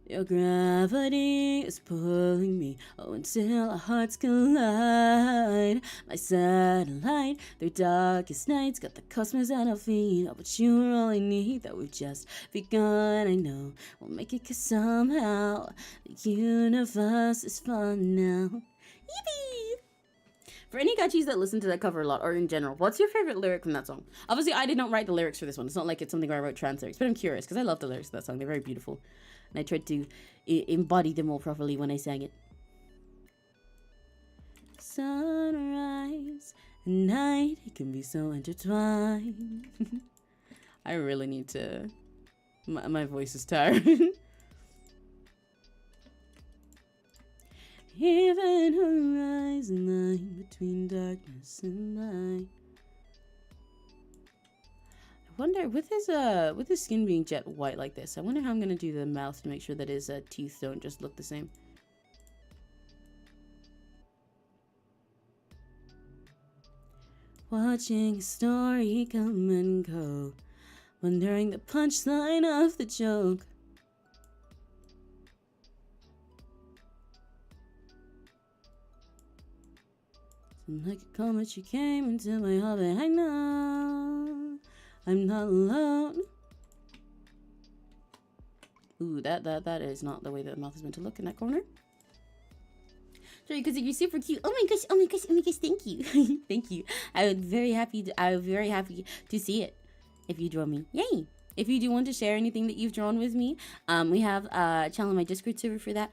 Your gravity is pulling me, oh, until our hearts collide. My satellite, through darkest nights, got the cosmos at our feet. Oh, but you are all I need, that we've just begun. I know we'll make it 'cause somehow the universe is fun now. Yippee! For any gachis that listen to that cover a lot, or in general, what's your favorite lyric from that song? Obviously, I did not write the lyrics for this one. It's not like it's something where I wrote trans lyrics, but I'm curious, because I love the lyrics of that song. They're very beautiful. And I tried to embody them all properly when I sang it. Sunrise and night, it can be so intertwined. I really need to... My voice is tired. Even horizon line between darkness and light. I wonder, with his skin being jet white like this, I wonder how I'm gonna do the mouth to make sure that his teeth don't just look the same. Watching a story come and go, wondering the punchline of the joke. Like a comet, you came into my heart, and I know I'm not alone. Ooh, that is not the way that the mouth is meant to look in that corner. Sorry, because you're super cute. Oh my gosh, oh my gosh, oh my gosh, thank you. Thank you. I would very happy to see it if you draw me. Yay! If you do want to share anything that you've drawn with me, we have a channel on my Discord server for that.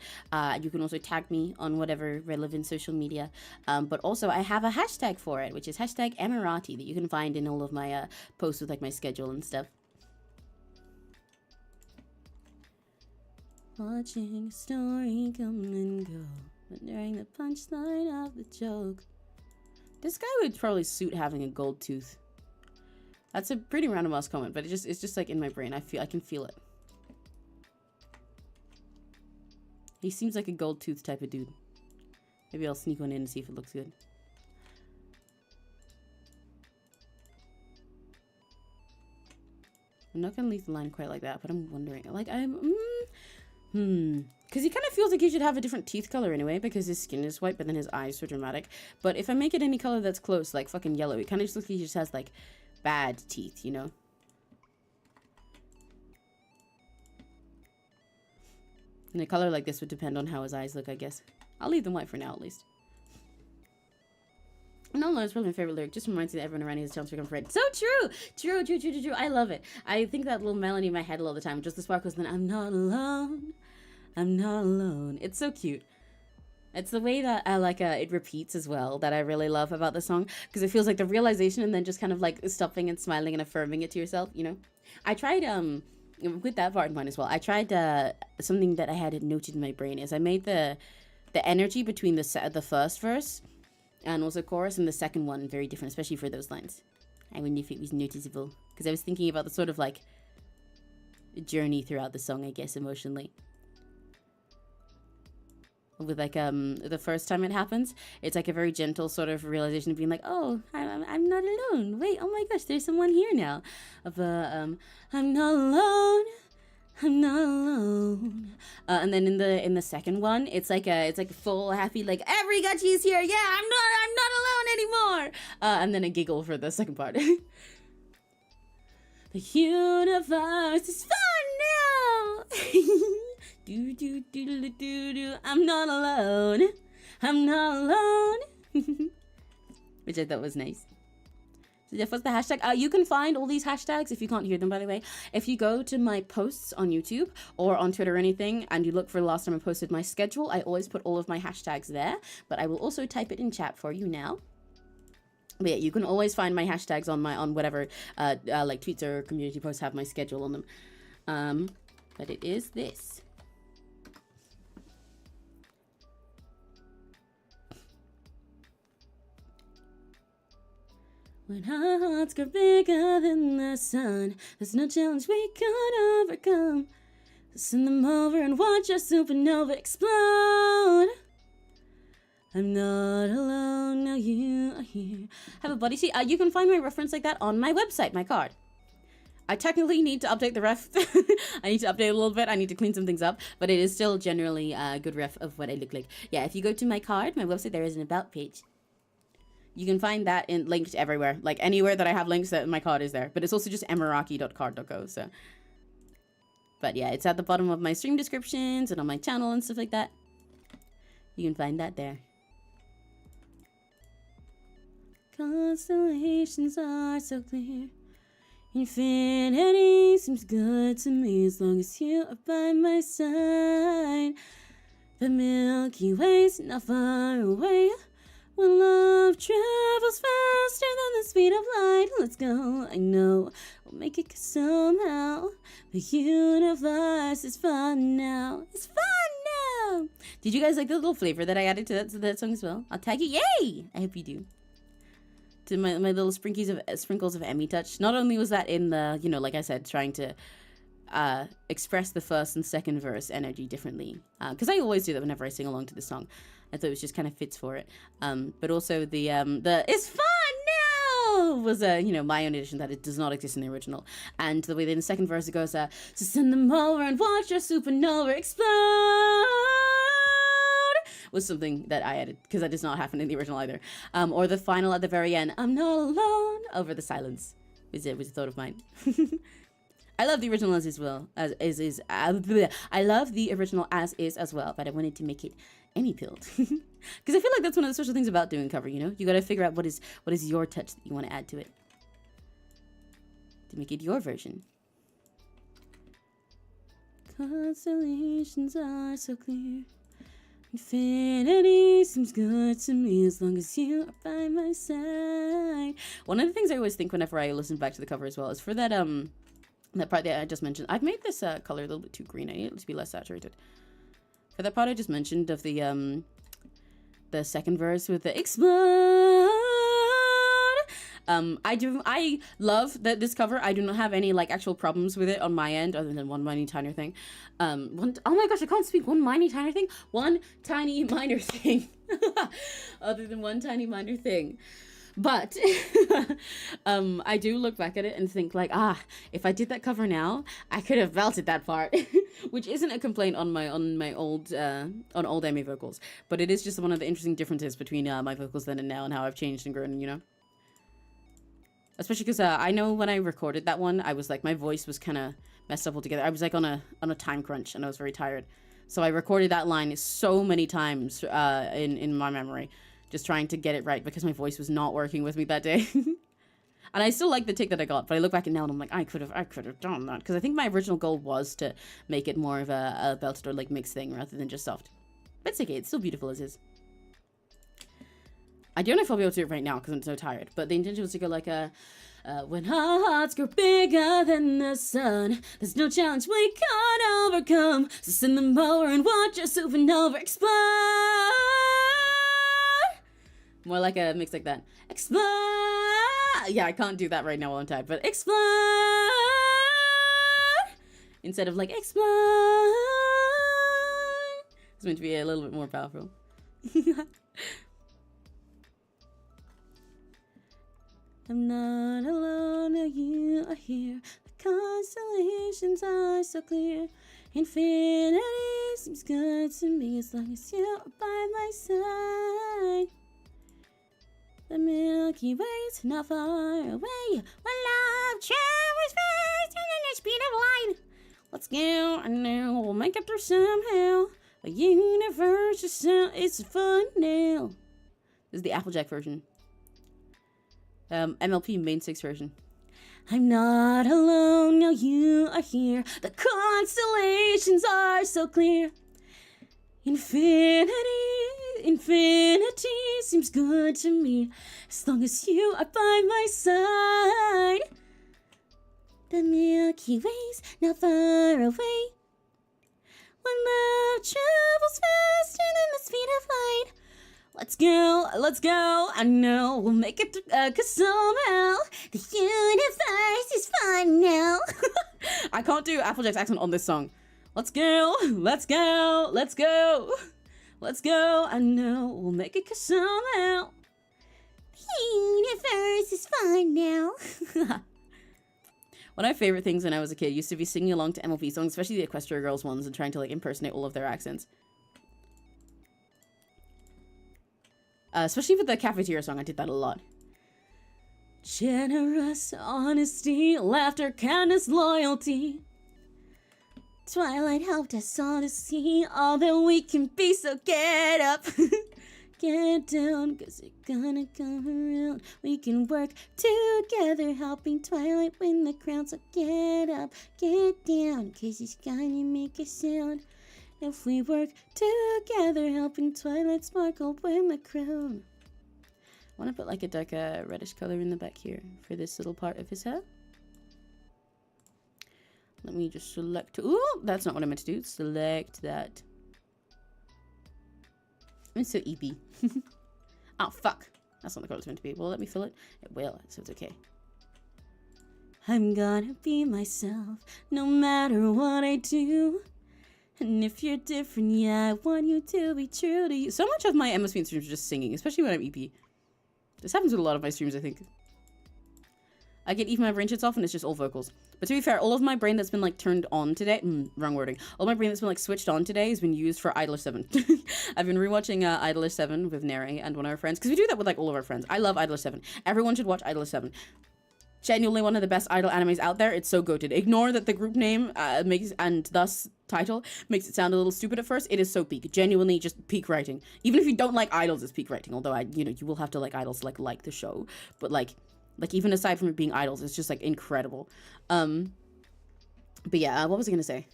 You can also tag me on whatever relevant social media. But also, I have a hashtag for it, which is hashtag Emirati, that you can find in all of my posts with like my schedule and stuff. Watching a story come and go, wondering the punchline of the joke. This guy would probably suit having a gold tooth. That's a pretty random ass comment, but it's just like in my brain. I can feel it. He seems like a gold tooth type of dude. Maybe I'll sneak one in and see if it looks good. I'm not gonna leave the line quite like that, but I'm wondering, like, because he kind of feels like he should have a different teeth color anyway, because his skin is white, but then his eyes are so dramatic. But if I make it any color that's close, like fucking yellow, it kind of just looks like he just has, like, bad teeth, you know? And a color like this would depend on how his eyes look, I guess. I'll leave them white for now, at least. No, it's probably my favorite lyric. Just reminds me that everyone around here is chance to become afraid. So true! True. I love it. I think that little melody in my head all the time. Just the sparkles, then I'm not alone. I'm not alone. It's so cute. It's the way that it repeats as well that I really love about the song, because it feels like the realization and then just kind of like stopping and smiling and affirming it to yourself, you know? I tried with that part in mind as well. I tried something that I had noted in my brain is I made the energy between the first verse and also chorus and the second one very different, especially for those lines. I wonder if it was noticeable, because I was thinking about the sort of like journey throughout the song, I guess, emotionally. With like the first time it happens, it's like a very gentle sort of realization of being like, oh, I'm not alone. Wait, oh my gosh, there's someone here now. I'm not alone. I'm not alone. And then in the second one, it's like full happy, like everybody's here. Yeah, I'm not alone anymore. And then a giggle for the second part. The universe is fun now. Do. I'm not alone. I'm not alone. Which I thought was nice. So Jeff, what's the hashtag? You can find all these hashtags if you can't hear them, by the way. If you go to my posts on YouTube or on Twitter or anything, and you look for the last time I posted my schedule, I always put all of my hashtags there. But I will also type it in chat for you now. But yeah, you can always find my hashtags on whatever like tweets or community posts have my schedule on them. But it is this. When our hearts grow bigger than the sun, there's no challenge we can't overcome. So send them over and watch our supernova explode. I'm not alone, now you are here. Have a buddy. See, you can find my reference like that on my website, my card. I technically need to update the ref. I need to update a little bit. I need to clean some things up, but it is still generally a good ref of what I look like. Yeah, if you go to my card, my website, there is an about page. You can find that linked everywhere. Like anywhere that I have links, that my card is there. But it's also just emiraki.card.co. So, but yeah, it's at the bottom of my stream descriptions and on my channel and stuff like that. You can find that there. Constellations are so clear. Infinity seems good to me as long as you are by my side. The Milky Way's not far away. When love travels faster than the speed of light, let's go. I know we'll make it somehow. The universe is fun now. It's fun now. Did you guys like the little flavor that I added to that song as well? I'll tag you. Yay! I hope you do. To my little sprinkles of Emmy touch. Not only was that in the, you know, like I said, trying to express the first and second verse energy differently, because I always do that whenever I sing along to the song. I thought it was just kind of fits for it. But also the it's fun now was you know, my own edition that it does not exist in the original. And the way in the second verse it goes so send them over and watch your supernova explode was something that I added, because that does not happen in the original either. Or the final at the very end, I'm not alone, over the silence was a thought of mine. I love the original as well, I love the original as is as well, but I wanted to make it Emmy-pilled. Because I feel like that's one of the special things about doing cover, you know? You gotta figure out what is your touch that you want to add to it. To make it your version. Constellations are so clear. Infinity seems good to me as long as you are by my side. One of the things I always think whenever I listen back to the cover as well is for that that part that I just mentioned. I've made this color a little bit too green. I need it to be less saturated. For that part I just mentioned of the second verse with the explode. I love that this cover. I do not have any like actual problems with it on my end, other than one minor tiny thing. Oh my gosh, I can't speak. One tiny minor thing. Other than one tiny minor thing. But I do look back at it and think like, if I did that cover now, I could have belted that part, which isn't a complaint on my old Emmy vocals, but it is just one of the interesting differences between my vocals then and now, and how I've changed and grown, you know. Especially because I know when I recorded that one, I was like, my voice was kind of messed up altogether. I was like on a time crunch, and I was very tired, so I recorded that line so many times in my memory, just trying to get it right because my voice was not working with me that day. And I still like the take that I got, but I look back at it now and I'm like, I could have done that, because I think my original goal was to make it more of a belted or like mixed thing rather than just soft. But it's okay, it's still beautiful as is. I don't know if I'll be able to do it right now because I'm so tired, but the intention was to go like a when our hearts grow bigger than the sun, there's no challenge we can't overcome, so send them over and watch your supernova explode. More like a mix like that. Explode! Yeah, I can't do that right now while I'm tired, but explode! Instead of like explode! It's meant to be a little bit more powerful. I'm not alone, now you are here. The constellations are so clear. Infinity seems good to me as long as you are by my side. The Milky Way's not far away. When love travels faster than the speed of light. Let's go, I know we'll make it through somehow. The universe is fun now. This is the Applejack version. MLP main 6 version. I'm not alone, now you are here. The constellations are so clear. Infinity seems good to me as long as you are by my side. The Milky Way's not far away. When love travels faster than the speed of light. Let's go, I know we'll make it through, 'cause somehow the universe is fun now. I can't do Applejack's accent on this song. Let's go, I know we'll make it 'cause somehow the universe is fun now. One of my favorite things when I was a kid used to be singing along to MLP songs, especially the Equestria Girls ones, and trying to like impersonate all of their accents. Especially with the cafeteria song, I did that a lot. Generous honesty, laughter, kindness, loyalty. Twilight helped us all to see all that we can be, so get up. Get down, 'cause it's gonna come around. We can work together, helping Twilight win the crown. So get up, get down, 'cause it's gonna make a sound. If we work together, helping Twilight Sparkle win the crown. I want to put like a darker reddish color in the back here for this little part of his hair. Let me just select. Ooh, that's not what I meant to do. Select that. I'm so EP. Oh, fuck. That's not the color it's meant to be. Will it let me fill it? It will, so it's okay. I'm gonna be myself, no matter what I do. And if you're different, yeah, I want you to be true to you. So much of my MSP streams are just singing, especially when I'm EP. This happens with a lot of my streams, I think. I get even my brain shits off and it's just all vocals. But to be fair, all of my brain that's been like turned on today, wrong wording. All my brain that's been like switched on today has been used for Idler 7. I've been rewatching Idler 7 with Neri and one of our friends, because we do that with like all of our friends. I love Idler 7. Everyone should watch Idler 7. Genuinely one of the best idol animes out there. It's so goated. Ignore that the group name makes, and thus title, makes it sound a little stupid at first. It is so peak. Genuinely just peak writing. Even if you don't like idols, it's peak writing. Although you will have to like idols to like the show. But like even aside from it being idols, it's just like incredible. But yeah, what was I gonna say?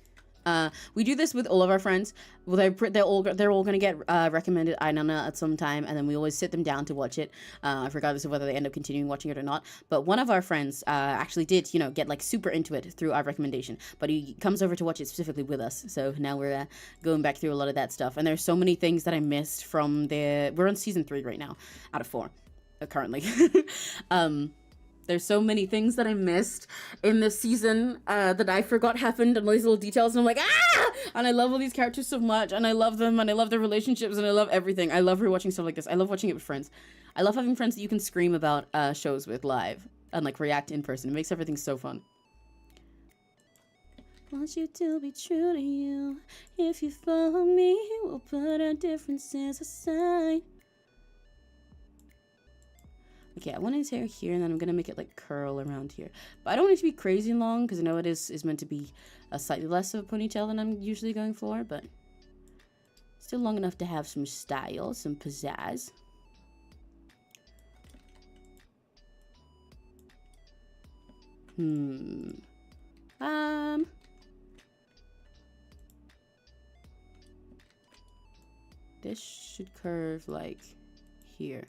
We do this with all of our friends. Well, they're all gonna get recommended Ainana at some time, and then we always sit them down to watch it, regardless of whether they end up continuing watching it or not. But one of our friends actually did, get like super into it through our recommendation. But he comes over to watch it specifically with us. So now we're going back through a lot of that stuff. And there's so many things that I missed from we're on season 3 right now, out of 4, currently. There's so many things that I missed in this season that I forgot happened, and all these little details, and I'm like, And I love all these characters so much, and I love them, and I love their relationships, and I love everything. I love rewatching stuff like this. I love watching it with friends. I love having friends that you can scream about shows with live and like react in person. It makes everything so fun. Want you to be true to you. If you follow me, we'll put our differences aside. Okay, I want his hair here, and then I'm gonna make it like curl around here. But I don't want it to be crazy long, because I know it is meant to be a slightly less of a ponytail than I'm usually going for, but still long enough to have some style, some pizzazz. This should curve like here.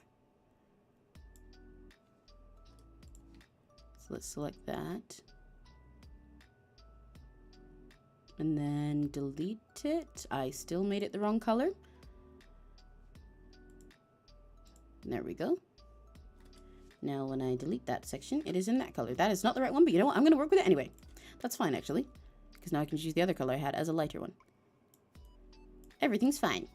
So let's select that. And then delete it. I still made it the wrong color. There we go. Now when I delete that section, it is in that color. That is not the right one, but you know what? I'm going to work with it anyway. That's fine, actually. Because now I can use the other color I had as a lighter one. Everything's fine.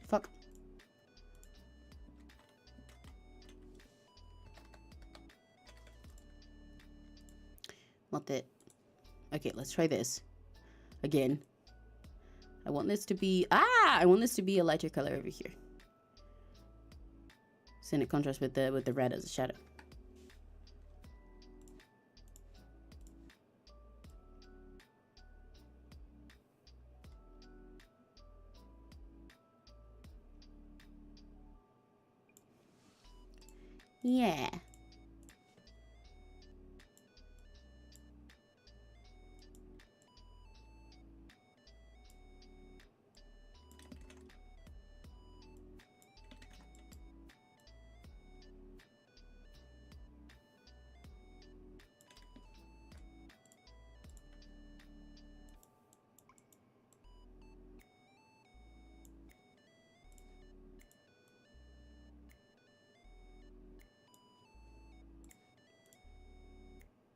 Fuck. Want it. Okay, let's try this again. I want this to be I want this to be a lighter color over here. So in it contrasts with the red as a shadow. Yeah.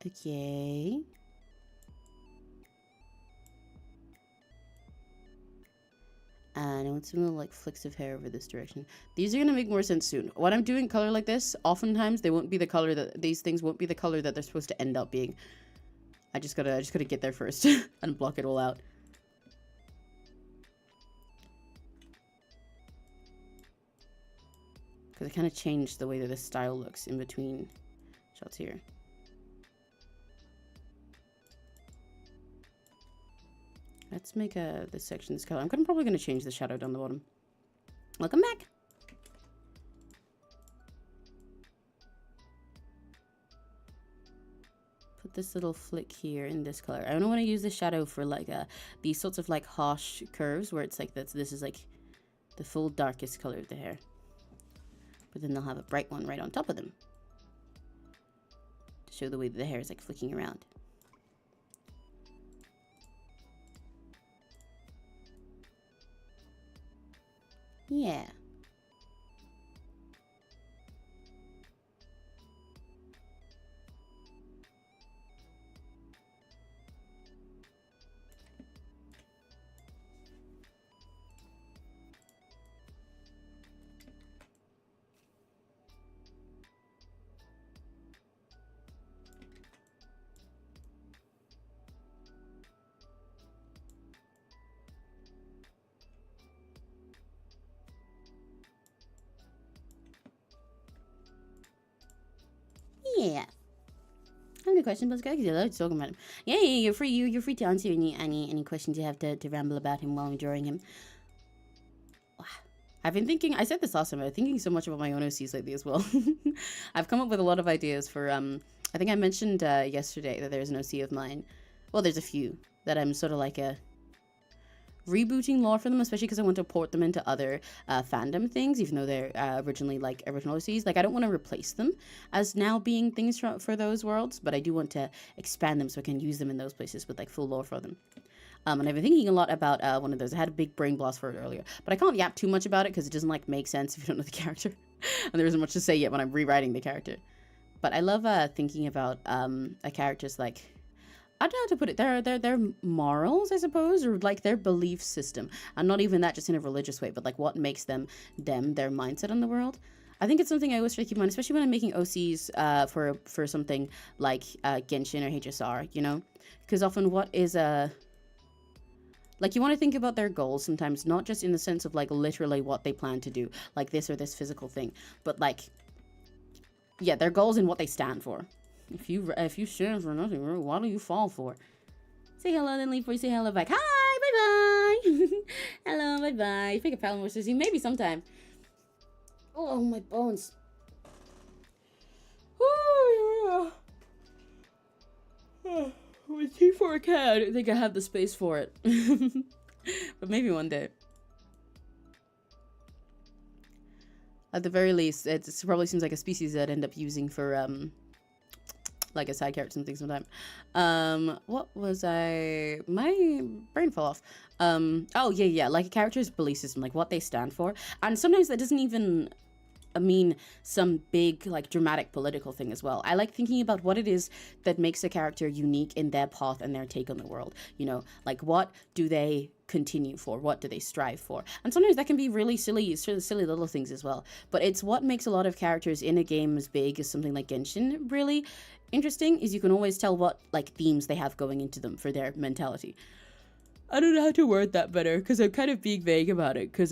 Okay. And I want some little like flicks of hair over this direction. These are gonna make more sense soon. When I'm doing color like this, oftentimes they won't be the color that these things won't be the color that they're supposed to end up being. I just gotta get there first and block it all out. Because I kind of changed the way that this style looks in between shots here. Let's make this section this color. I'm probably going to change the shadow down the bottom. Welcome back. Put this little flick here in this color. I don't want to use the shadow for like these sorts of like harsh curves where it's like this is like the full darkest color of the hair. But then they'll have a bright one right on top of them to show the way that the hair is like flicking around. Yeah. Yeah. I have a question about this guy because I love talking about him. Yeah, you're free. You're free to answer any questions you have to ramble about him while I'm drawing him. I've been thinking. I said this last time. I'm thinking so much about my own OCs lately as well. I've come up with a lot of ideas for. I think I mentioned yesterday that there's an OC of mine. Well, there's a few that I'm sort of like rebooting lore for them, especially because I want to port them into other fandom things, even though they're originally like original OCs. Like I don't want to replace them as now being things for those worlds, but I do want to expand them so I can use them in those places with like full lore for them. And I've been thinking a lot about one of those. I had a big brain blast for it earlier, but I can't yap too much about it because it doesn't like make sense if you don't know the character. And there isn't much to say yet when I'm rewriting the character. But I love thinking about a character's like, I don't know how to put it, their morals, I suppose, or like their belief system. And not even that just in a religious way, but like what makes them, their mindset on the world. I think it's something I always try to keep in mind, especially when I'm making OCs for something like Genshin or HSR, you know? Because often what is like, you want to think about their goals sometimes, not just in the sense of like literally what they plan to do, like this or this physical thing, but like, yeah, their goals and what they stand for. If you stand for nothing, what do you fall for? Say hello, then leave before you say hello back. Hi, bye-bye. Hello, bye-bye. I think a Palomar says maybe sometime. Oh, my bones. Oh, yeah. With T4K, I don't think I have the space for it. But maybe one day. At the very least, it probably seems like a species that I'd end up using for, like a side character something sometime. What was I? My brain fell off. Oh, yeah, like a character's belief system, like what they stand for. And sometimes that doesn't even mean some big like dramatic political thing as well. I like thinking about what it is that makes a character unique in their path and their take on the world, you know, like what do they continue for, what do they strive for. And sometimes that can be really silly little things as well, but it's what makes a lot of characters in a game as big as something like Genshin really interesting, is you can always tell what like themes they have going into them for their mentality. I don't know how to word that better because I'm kind of being vague about it because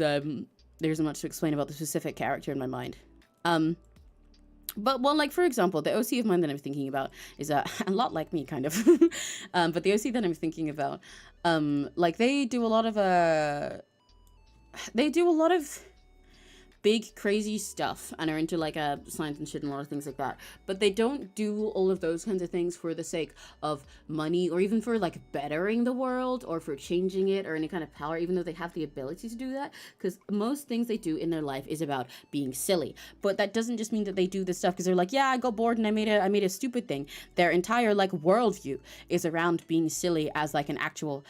there isn't much to explain about the specific character in my mind. But well, like for example, the OC of mine that I'm thinking about is a lot like me, kind of. But the OC that I'm thinking about, like they do a lot of big crazy stuff and are into like science and shit and a lot of things like that, but they don't do all of those kinds of things for the sake of money or even for like bettering the world or for changing it or any kind of power, even though they have the ability to do that, because most things they do in their life is about being silly. But that doesn't just mean that they do this stuff because they're like, yeah, I got bored and I made a stupid thing. Their entire like worldview is around being silly as like an actual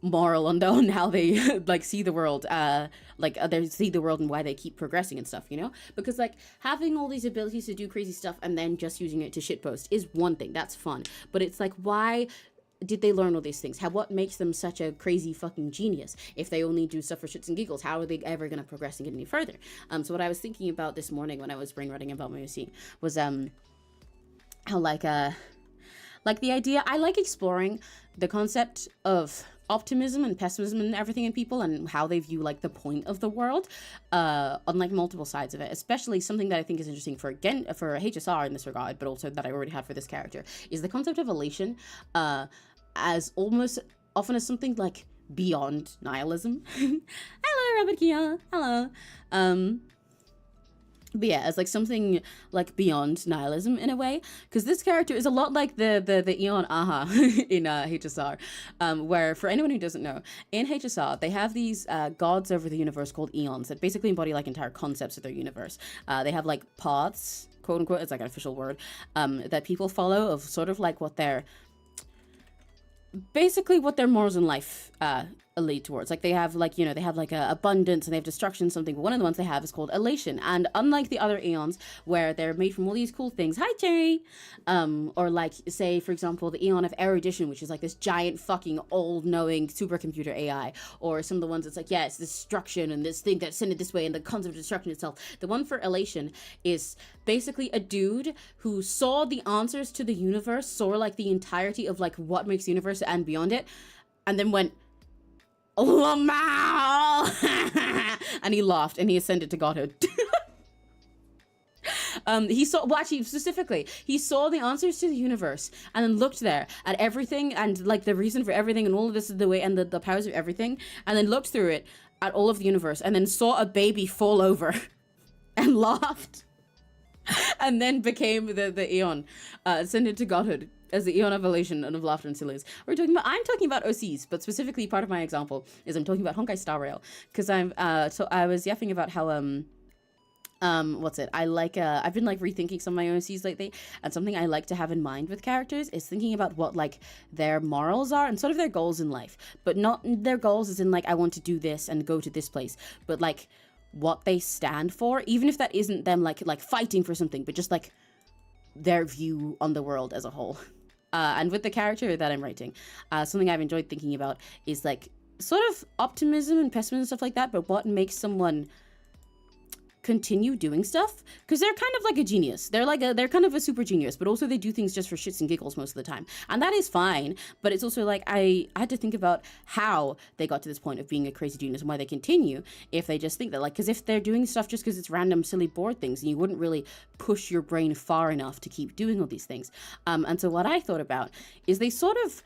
moral on how they like see the world, they see the world and why they keep progressing and stuff, you know? Because like having all these abilities to do crazy stuff and then just using it to shitpost is one thing, that's fun, but it's like, why did they learn all these things? What makes them such a crazy fucking genius? If they only do stuff for shits and giggles, how are they ever gonna progress and get any further? So what I was thinking about this morning when I was brainwriting about my OC was how like the idea, I like exploring the concept of optimism and pessimism and everything in people and how they view like the point of the world on like multiple sides of it. Especially something that I think is interesting for HSR in this regard, but also that I already had for this character, is the concept of elation as almost often as something like beyond nihilism. Hello, Robert Kia. Hello. But yeah, as like something like beyond nihilism in a way, because this character is a lot like the Eon Aha in HSR, where for anyone who doesn't know, in HSR they have these gods over the universe called eons that basically embody like entire concepts of their universe. They have like paths, quote unquote, it's like an official word, that people follow of sort of like what their morals in life lead towards. Like they have like, you know, they have like abundance and they have destruction, something, but one of the ones they have is called elation. And unlike the other eons where they're made from all these cool things, hi Cherry, or like say for example the eon of erudition, which is like this giant fucking all-knowing supercomputer AI, or some of the ones that's like, yeah, it's destruction and this thing that sent it this way and the concept of destruction itself. The one for elation is basically a dude who saw the answers to the universe, saw like the entirety of like what makes the universe and beyond it, and then went Lamau and he laughed and he ascended to godhood. He saw, well actually specifically, he saw the answers to the universe and then looked there at everything and like the reason for everything and all of this is the way and the powers of everything, and then looked through it at all of the universe and then saw a baby fall over and laughed and then became the Eon, ascended to godhood as the Eon of elation and of laughter and silliness. I'm talking about OCs, but specifically part of my example is I'm talking about Honkai Star Rail, because so I was yapping about how What's it? I've been like rethinking some of my OCs lately, and something I like to have in mind with characters is thinking about what like their morals are and sort of their goals in life, but not their goals as in like I want to do this and go to this place, but like what they stand for, even if that isn't them like fighting for something, but just like their view on the world as a whole. And with the character that I'm writing, something I've enjoyed thinking about is like sort of optimism and pessimism and stuff like that, but what makes someone continue doing stuff, because they're kind of like a genius. They're kind of a super genius, but also they do things just for shits and giggles most of the time, and that is fine. But it's also like I had to think about how they got to this point of being a crazy genius and why they continue if they just think that, like, because if they're doing stuff just because it's random silly bored things, and you wouldn't really push your brain far enough to keep doing all these things. And so what I thought about is they sort of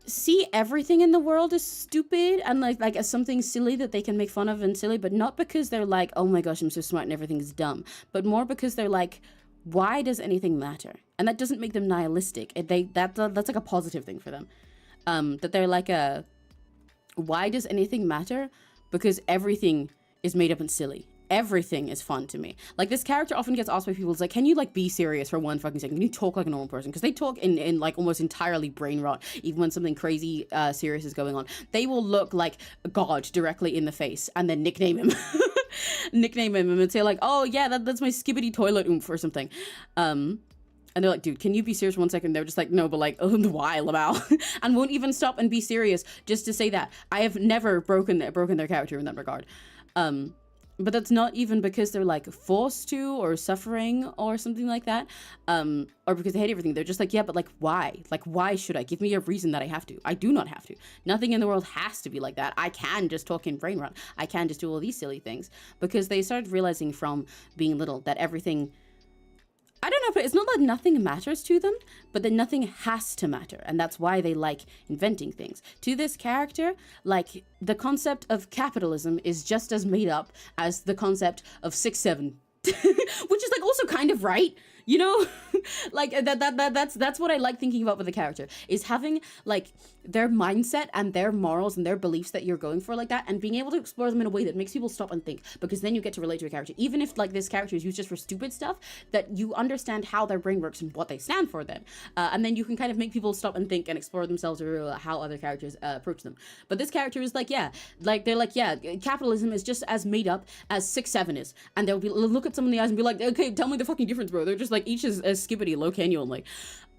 see everything in the world as stupid and like as something silly that they can make fun of and silly, but not because they're like, oh my gosh, I'm so smart and everything's dumb, but more because they're like, why does anything matter? And that doesn't make them nihilistic. That's like a positive thing for them. That they're like why does anything matter? Because everything is made up and silly. Everything is fun to me. Like, this character often gets asked by people, it's like, can you like be serious for one fucking second? Can you talk like a normal person? Because they talk in like almost entirely brain rot, even when something crazy serious is going on. They will look like God directly in the face and then nickname him. Nickname him and say like, oh yeah, that's my skibbity toilet oomph or something. And they're like, dude, can you be serious for 1 second? They're just like, no, but like, oh, why, Lamau? And won't even stop and be serious just to say that. I have never broken their character in that regard. But that's not even because they're like forced to or suffering or something like that, or because they hate everything. They're just like, yeah, but like, why? Like, why should I? Give me a reason that I have to. I do not have to. Nothing in the world has to be like that. I can just talk in brain rot. I can just do all these silly things, because they started realizing from being little that everything, I don't know, but it's not that nothing matters to them, but that nothing has to matter. And that's why they like inventing things. To this character, like, the concept of capitalism is just as made up as the concept of 6'7", which is like also kind of right, you know? Like, that's what I like thinking about with the character, is having like their mindset and their morals and their beliefs that you're going for like that, and being able to explore them in a way that makes people stop and think, because then you get to relate to a character, even if like this character is used just for stupid stuff, that you understand how their brain works and what they stand for then, and then you can kind of make people stop and think and explore themselves, or how other characters approach them. But this character is like, yeah, like they're like, yeah, capitalism is just as made up as 6'7" is, and they'll look at someone in the eyes and be like, okay, tell me the fucking difference, bro. They're just like, each is skibbity low canyon,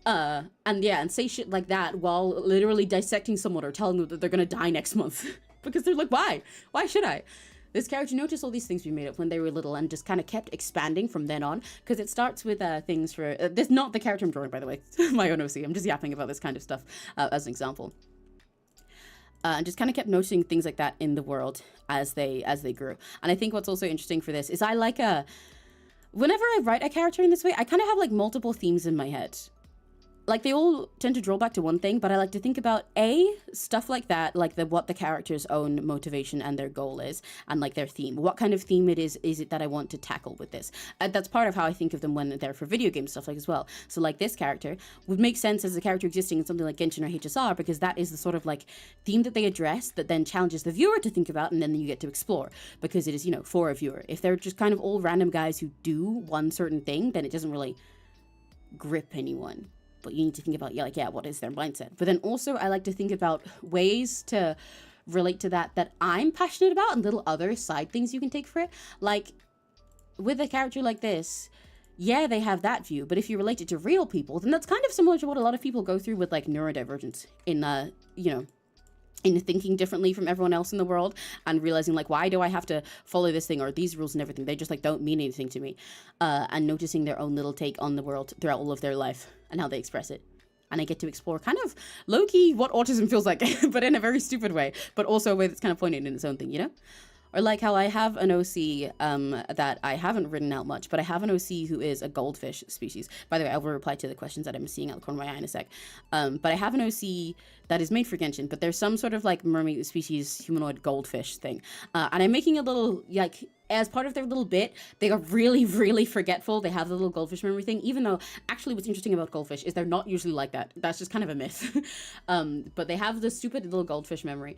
and say shit like that while literally dissecting someone or telling them that they're gonna die next month. Because they're like, why should I? This character noticed all these things we made up when they were little, and just kind of kept expanding from then on, because it starts with things for this, not the character I'm drawing, by the way. My own OC. I'm just yapping about this kind of stuff as an example. And just kind of kept noticing things like that in the world as they grew. And I think what's also interesting for this is I like whenever I write a character in this way, I kind of have like multiple themes in my head. Like, they all tend to draw back to one thing, but I like to think about stuff like that, like what the character's own motivation and their goal is, and like their theme. What kind of theme is it that I want to tackle with this? That's part of how I think of them when they're for video game stuff like as well. So like, this character would make sense as a character existing in something like Genshin or HSR, because that is the sort of like theme that they address that then challenges the viewer to think about, and then you get to explore, because it is, you know, for a viewer. If they're just kind of all random guys who do one certain thing, then it doesn't really grip anyone. But you need to think about, what is their mindset? But then also I like to think about ways to relate to that I'm passionate about, and little other side things you can take for it. Like, with a character like this, yeah, they have that view, but if you relate it to real people, then that's kind of similar to what a lot of people go through with like neurodivergence in, in thinking differently from everyone else in the world, and realizing like, why do I have to follow this thing or these rules and everything? They just like don't mean anything to me. And noticing their own little take on the world throughout all of their life and how they express it. And I get to explore kind of low-key what autism feels like, but in a very stupid way, but also a way that's kind of poignant in its own thing, you know? Or like how I have an OC that I haven't written out much, but I have an OC who is a goldfish species. By the way, I will reply to the questions that I'm seeing out the corner of my eye in a sec. But I have an OC that is made for Genshin, but there's some sort of like mermaid species humanoid goldfish thing. And I'm making a little, like, as part of their little bit, they are really, really forgetful. They have the little goldfish memory thing, even though actually what's interesting about goldfish is they're not usually like that. That's just kind of a myth. But they have this stupid little goldfish memory.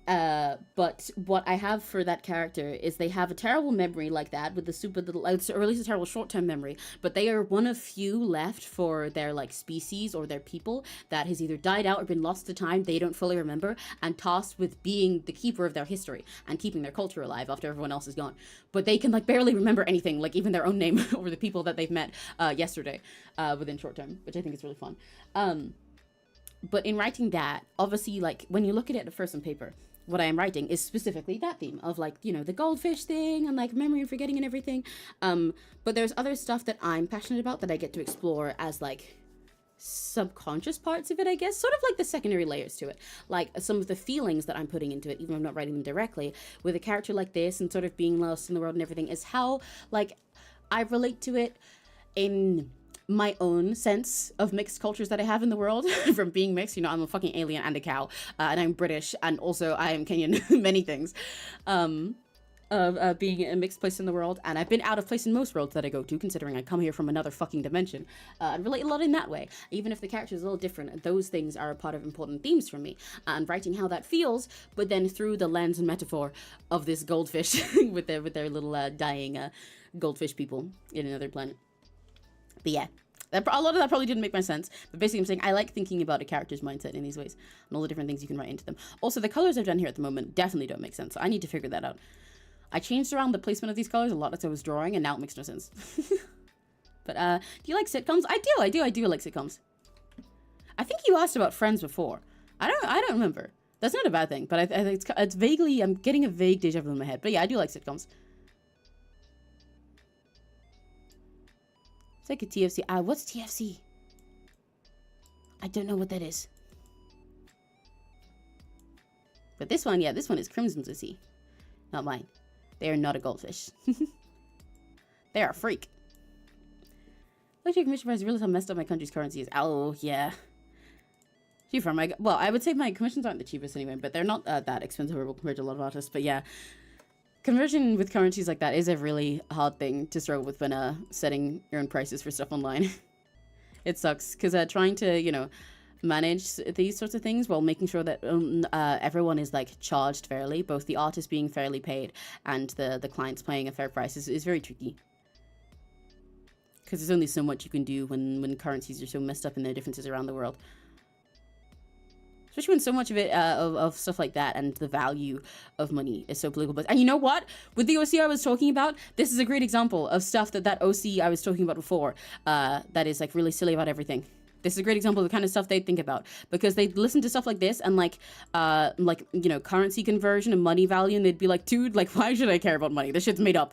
But what I have for that character is they have a terrible memory like that with the super little, or at least a terrible short-term memory, but they are one of few left for their like species or their people that has either died out or been lost to time, they don't fully remember, and tasked with being the keeper of their history and keeping their culture alive after everyone else is gone. But they can like barely remember anything, like even their own name or the people that they've met yesterday within short term, which I think is really fun. But in writing that, obviously, like when you look at it at first on paper, what I am writing is specifically that theme of like, you know, the goldfish thing and like memory and forgetting and everything. But there's other stuff that I'm passionate about that I get to explore as like subconscious parts of it, I guess, sort of like the secondary layers to it, like some of the feelings that I'm putting into it, even though I'm not writing them directly. With a character like this and sort of being lost in the world and everything, is how like I relate to it in my own sense of mixed cultures that I have in the world from being mixed. You know, I'm a fucking alien and a cow, and I'm British, and also I am Kenyan, many things, of being a mixed place in the world. And I've been out of place in most worlds that I go to, considering I come here from another fucking dimension, and relate a lot in that way. Even if the character is a little different, those things are a part of important themes for me, and writing how that feels, but then through the lens and metaphor of this goldfish with their little dying goldfish people in another planet. But yeah, a lot of that probably didn't make much sense. But basically I'm saying I like thinking about a character's mindset in these ways and all the different things you can write into them. Also, the colors I've done here at the moment definitely don't make sense. So I need to figure that out. I changed around the placement of these colors a lot as I was drawing, and now it makes no sense. But do you like sitcoms? I do like sitcoms. I think you asked about Friends before. I don't remember. That's not a bad thing, but I think it's vaguely, I'm getting a vague deja vu in my head. But yeah, I do like sitcoms. It's like a TFC. What's TFC? I don't know what that is. But this one, yeah, this one is Crimson to See. Not mine. They are not a goldfish. They are a freak. Luxury commission price realized how messed up my country's currency is. Oh, yeah. Well, I would say my commissions aren't the cheapest anyway, but they're not that expensive compared to a lot of artists. But yeah. Conversion with currencies like that is a really hard thing to struggle with when setting your own prices for stuff online. It sucks because trying to, you know, manage these sorts of things while making sure that everyone is like charged fairly, both the artist being fairly paid and the clients paying a fair price is very tricky. Because there's only so much you can do when currencies are so messed up in their differences around the world. Especially when so much of it, of stuff like that and the value of money is so political. And you know what? With the OC I was talking about, this is a great example of stuff that OC I was talking about before, that is like really silly about everything. This is a great example of the kind of stuff they think about, because they listen to stuff like this and like, you know, currency conversion and money value, and they'd be like, dude, like, why should I care about money? This shit's made up.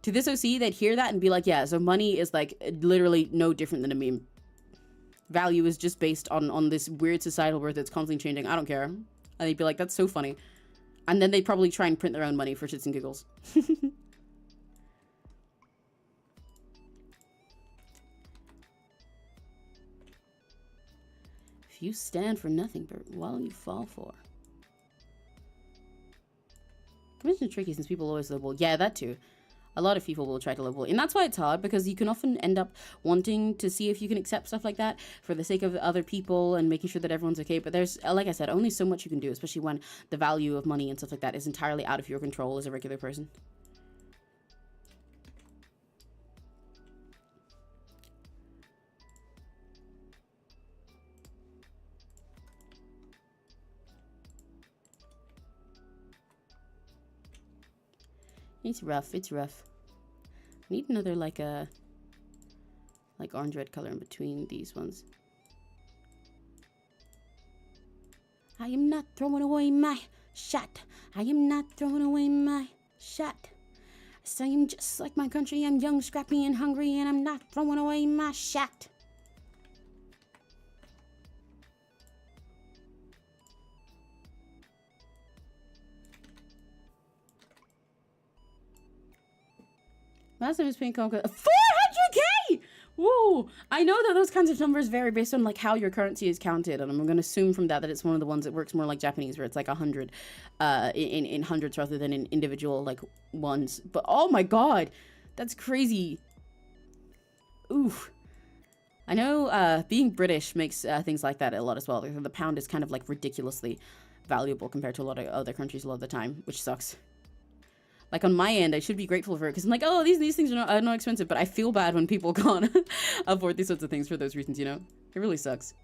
To this OC, they'd hear that and be like, yeah, so money is like literally no different than a meme. Value is just based on this weird societal worth that's constantly changing. I don't care. And they'd be like, that's so funny. And then they'd probably try and print their own money for shits and giggles. If you stand for nothing, but while you fall for. Convention tricky since people always lowball. Yeah, that too. A lot of people will try to lowball, and that's why it's hard, because you can often end up wanting to see if you can accept stuff like that for the sake of other people and making sure that everyone's okay. But there's, like I said, only so much you can do, especially when the value of money and stuff like that is entirely out of your control as a regular person. It's rough. It's rough. I need another like orange red color in between these ones. I am not throwing away my shot. I am not throwing away my shot. So I am just like my country. I'm young, scrappy, and hungry, and I'm not throwing away my shot. Massive is paying Conquer 400k. Woo! I know that those kinds of numbers vary based on like how your currency is counted, and I'm going to assume from that it's one of the ones that works more like Japanese, where it's like 100 in hundreds rather than in individual like ones. But oh my god, that's crazy. Oof. I know being British makes things like that a lot as well. The pound is kind of like ridiculously valuable compared to a lot of other countries a lot of the time, which sucks. Like on my end, I should be grateful for it because I'm like, oh, these things are not expensive, but I feel bad when people can't afford these sorts of things for those reasons, you know? It really sucks.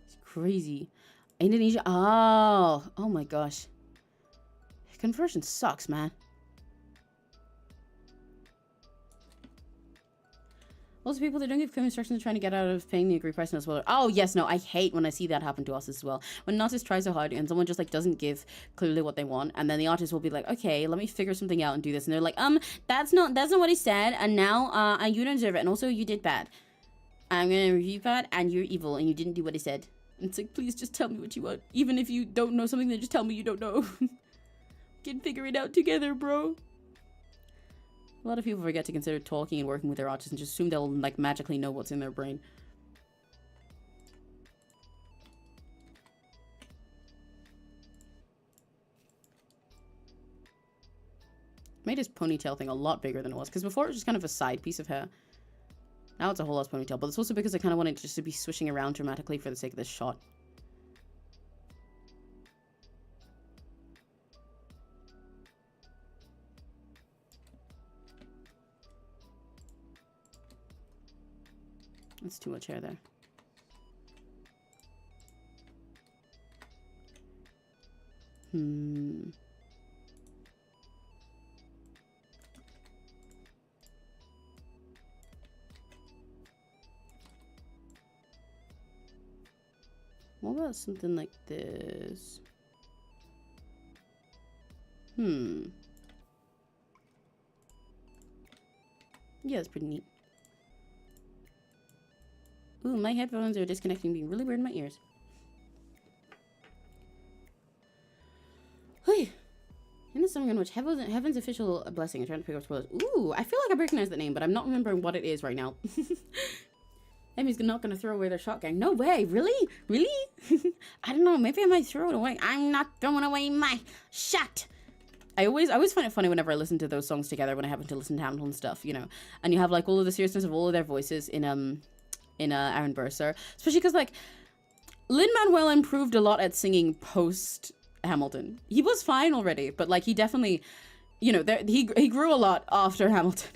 It's crazy. Indonesia. Oh my gosh. Conversion sucks, man. Also, people that don't give clear instructions are trying to get out of paying the agreed price as well. Oh, yes, no, I hate when I see that happen to us as well. When an artist tries so hard and someone just, like, doesn't give clearly what they want, and then the artist will be like, okay, let me figure something out and do this. And they're like, that's not what he said, and now, you don't deserve it, and also you did bad. I'm gonna review bad, and you're evil, and you didn't do what he said. And it's like, please just tell me what you want. Even if you don't know something, then just tell me you don't know. Can figure it out together, bro. A lot of people forget to consider talking and working with their artists and just assume they'll, like, magically know what's in their brain. Made his ponytail thing a lot bigger than it was, because before it was just kind of a side piece of hair. Now it's a whole ass ponytail, but it's also because I kind of wanted it just to be swishing around dramatically for the sake of this shot. That's too much hair there. What about something like this? Yeah, it's pretty neat. Ooh, my headphones are disconnecting, being really weird in my ears. Hey, in the song in which Heaven's official blessing. I'm trying to pick up spoilers. Ooh, I feel like I recognize the name, but I'm not remembering what it is right now. Emmy's not gonna throw away their shotgun. No way, really? Really? I don't know, maybe I might throw it away. I'm not throwing away my shot. I always find it funny whenever I listen to those songs together when I happen to listen to Hamilton stuff, you know. And you have like all of the seriousness of all of their voices in Aaron Burr, especially because like Lin-Manuel improved a lot at singing post Hamilton. He was fine already, but like he definitely, you know, he grew a lot after Hamilton.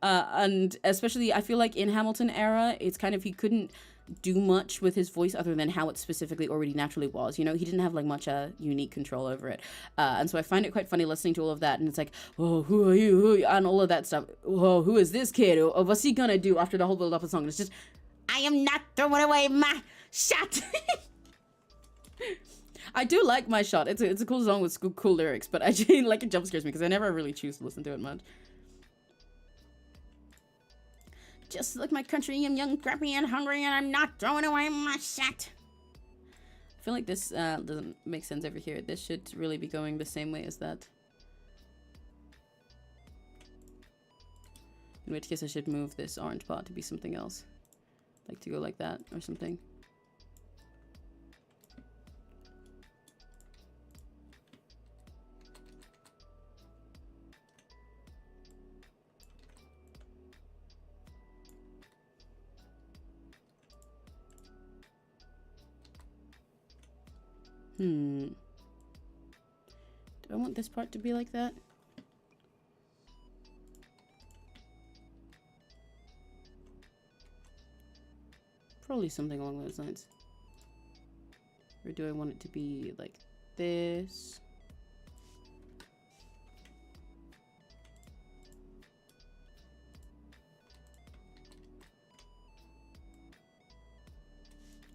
And especially I feel like in Hamilton era, it's kind of, he couldn't do much with his voice other than how it specifically already naturally was, you know. He didn't have like much unique control over it, and so I find it quite funny listening to all of that, and it's like, oh, who are you, and all of that stuff. Oh, who is this kid? Oh, what's he gonna do after the whole build up of the song? And it's just, I am not throwing away my shot. I do like My Shot. It's a cool song with cool lyrics, but I actually like, it jump scares me because I never really choose to listen to it much. Just like my country, I'm young, scrappy, and hungry, and I'm not throwing away my shot. I feel like this doesn't make sense over here. This should really be going the same way as that. In which case I should move this orange part to be something else. Like to go like that or something. Do I want this part to be like that? Probably something along those lines. Or do I want it to be like this?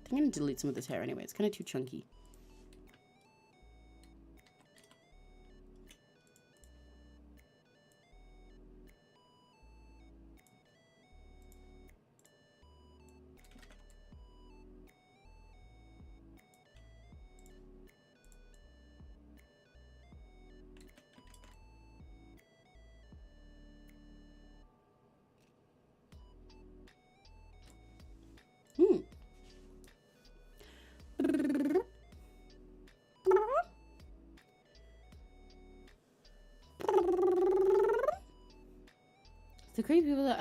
I think I'm gonna delete some of this hair anyway. It's kind of too chunky. The creepy people that,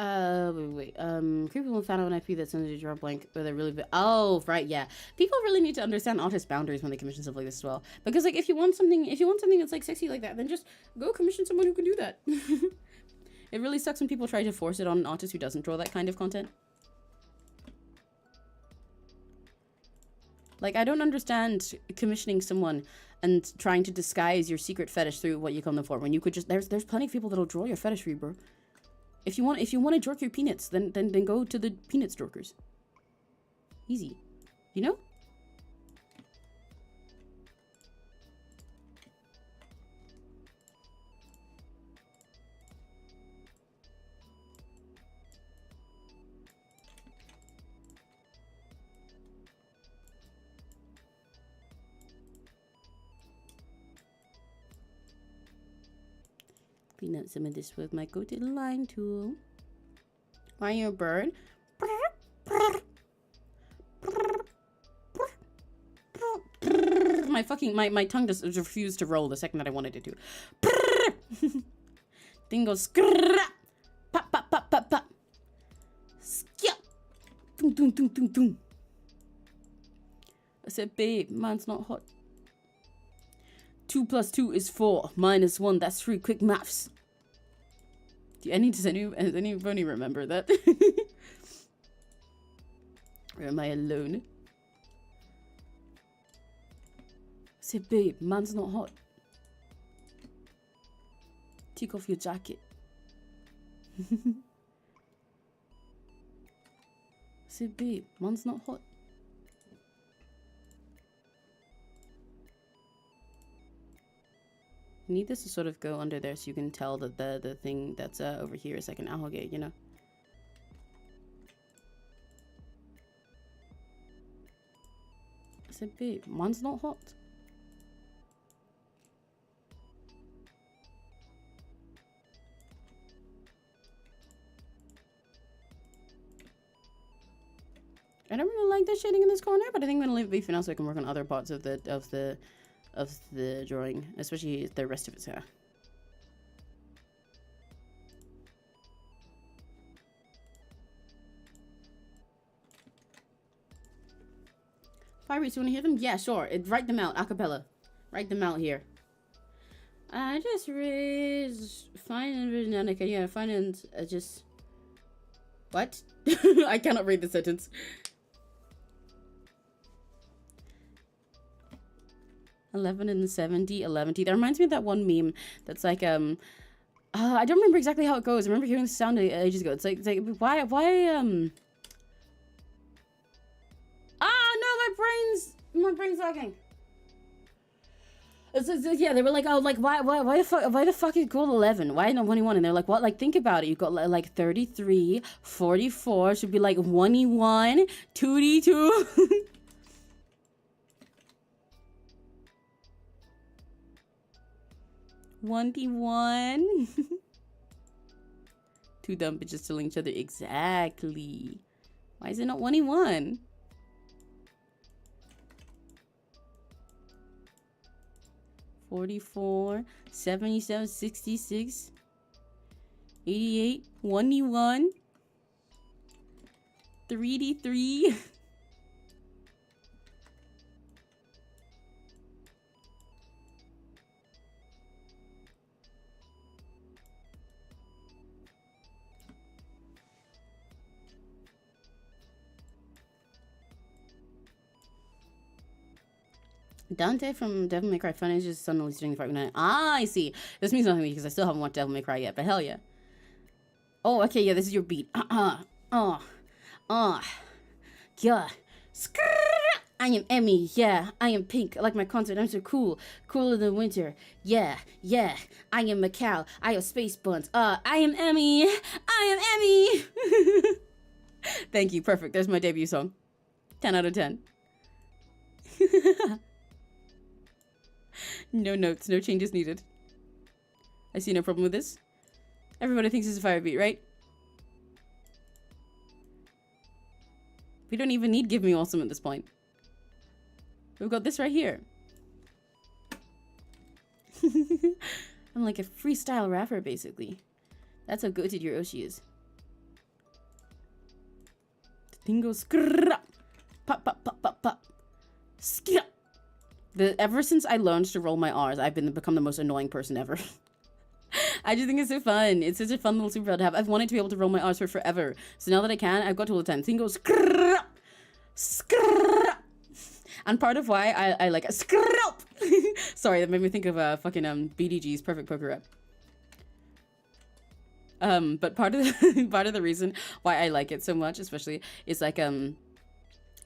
creepy people found out an IP that sends you to draw blank, but they're really, oh, right, yeah. People really need to understand artist boundaries when they commission stuff like this as well. Because, like, if you want something that's, like, sexy like that, then just go commission someone who can do that. It really sucks when people try to force it on an artist who doesn't draw that kind of content. Like, I don't understand commissioning someone and trying to disguise your secret fetish through what you come them for, when you could just, there's plenty of people that'll draw your fetish for you, bro. If you want to jerk your peanuts, then go to the peanuts jerkers. Easy. You know? Clean up some of this with my coated line tool. Are you a bird? My tongue just refused to roll the second that I wanted it to. Thing goes pop pop pop pop pop. Skip. Doom doom doom doom doom. I said, babe, mine's not hot. 2 + 2 is 4. -1, that's 3. Quick maths. Does anybody remember that? Or am I alone? I said, babe, mine's not hot. Take off your jacket. I said, babe, mine's not hot. I need this to sort of go under there so you can tell that the thing that's over here is like an alligator, you know? I said, babe, mine's not hot. I don't really like the shading in this corner, but I think I'm gonna leave it be for now so I can work on other parts of the drawing, especially the rest of its hair. Pirates, you wanna hear them? Yeah, sure. Write them out, a cappella. Write them out here. I just raised fine and Virginica. Yeah, fine and just what? I cannot read the sentence. $11.70, 11t. That reminds me of that one meme that's like I don't remember exactly how it goes. I remember hearing the sound ages ago. It's like why no, my brain's lagging. It's yeah, they were like, oh, like why the fuck is it called 11? Why not 21? And they're like, what? Like, think about it. You've got like 33, 44 should be like 1e1, 2d2. 1d1. Two dumb bitches telling each other exactly. Why is it not 1e1? $44, 77, 66, 88, 1d1, 3d3. Dante from Devil May Cry Fun is just suddenly doing the Friday Night. Ah, I see. This means nothing to me because I still haven't watched Devil May Cry yet, but hell yeah. Oh, okay, yeah, this is your beat. Yeah. I am Emmy, yeah. I am pink, like my concert. I'm so cool. Cooler than winter. Yeah. I am Macau. I have space buns. I am Emmy. I am Emmy. Thank you, perfect. There's my debut song. 10 out of 10. No notes, no changes needed. I see no problem with this. Everybody thinks it's a fire beat, right? We don't even need Give Me Awesome at this point. We've got this right here. I'm like a freestyle rapper, basically. That's how goated your 𝘆cie is. The thing goes skrrrrap. Pop, pop, pop, pop, pop. Skip. Ever since I learned to roll my R's, I've become the most annoying person ever. I just think it's so fun. It's such a fun little superpower to have. I've wanted to be able to roll my R's for forever. So now that I can, I've got to all the time. Thing goes skrrrrap. Skrrrrap. And part of why I like skrrrrap. Sorry, that made me think of fucking BDG's Perfect Poker Rap. But part of the reason why I like it so much, especially, is like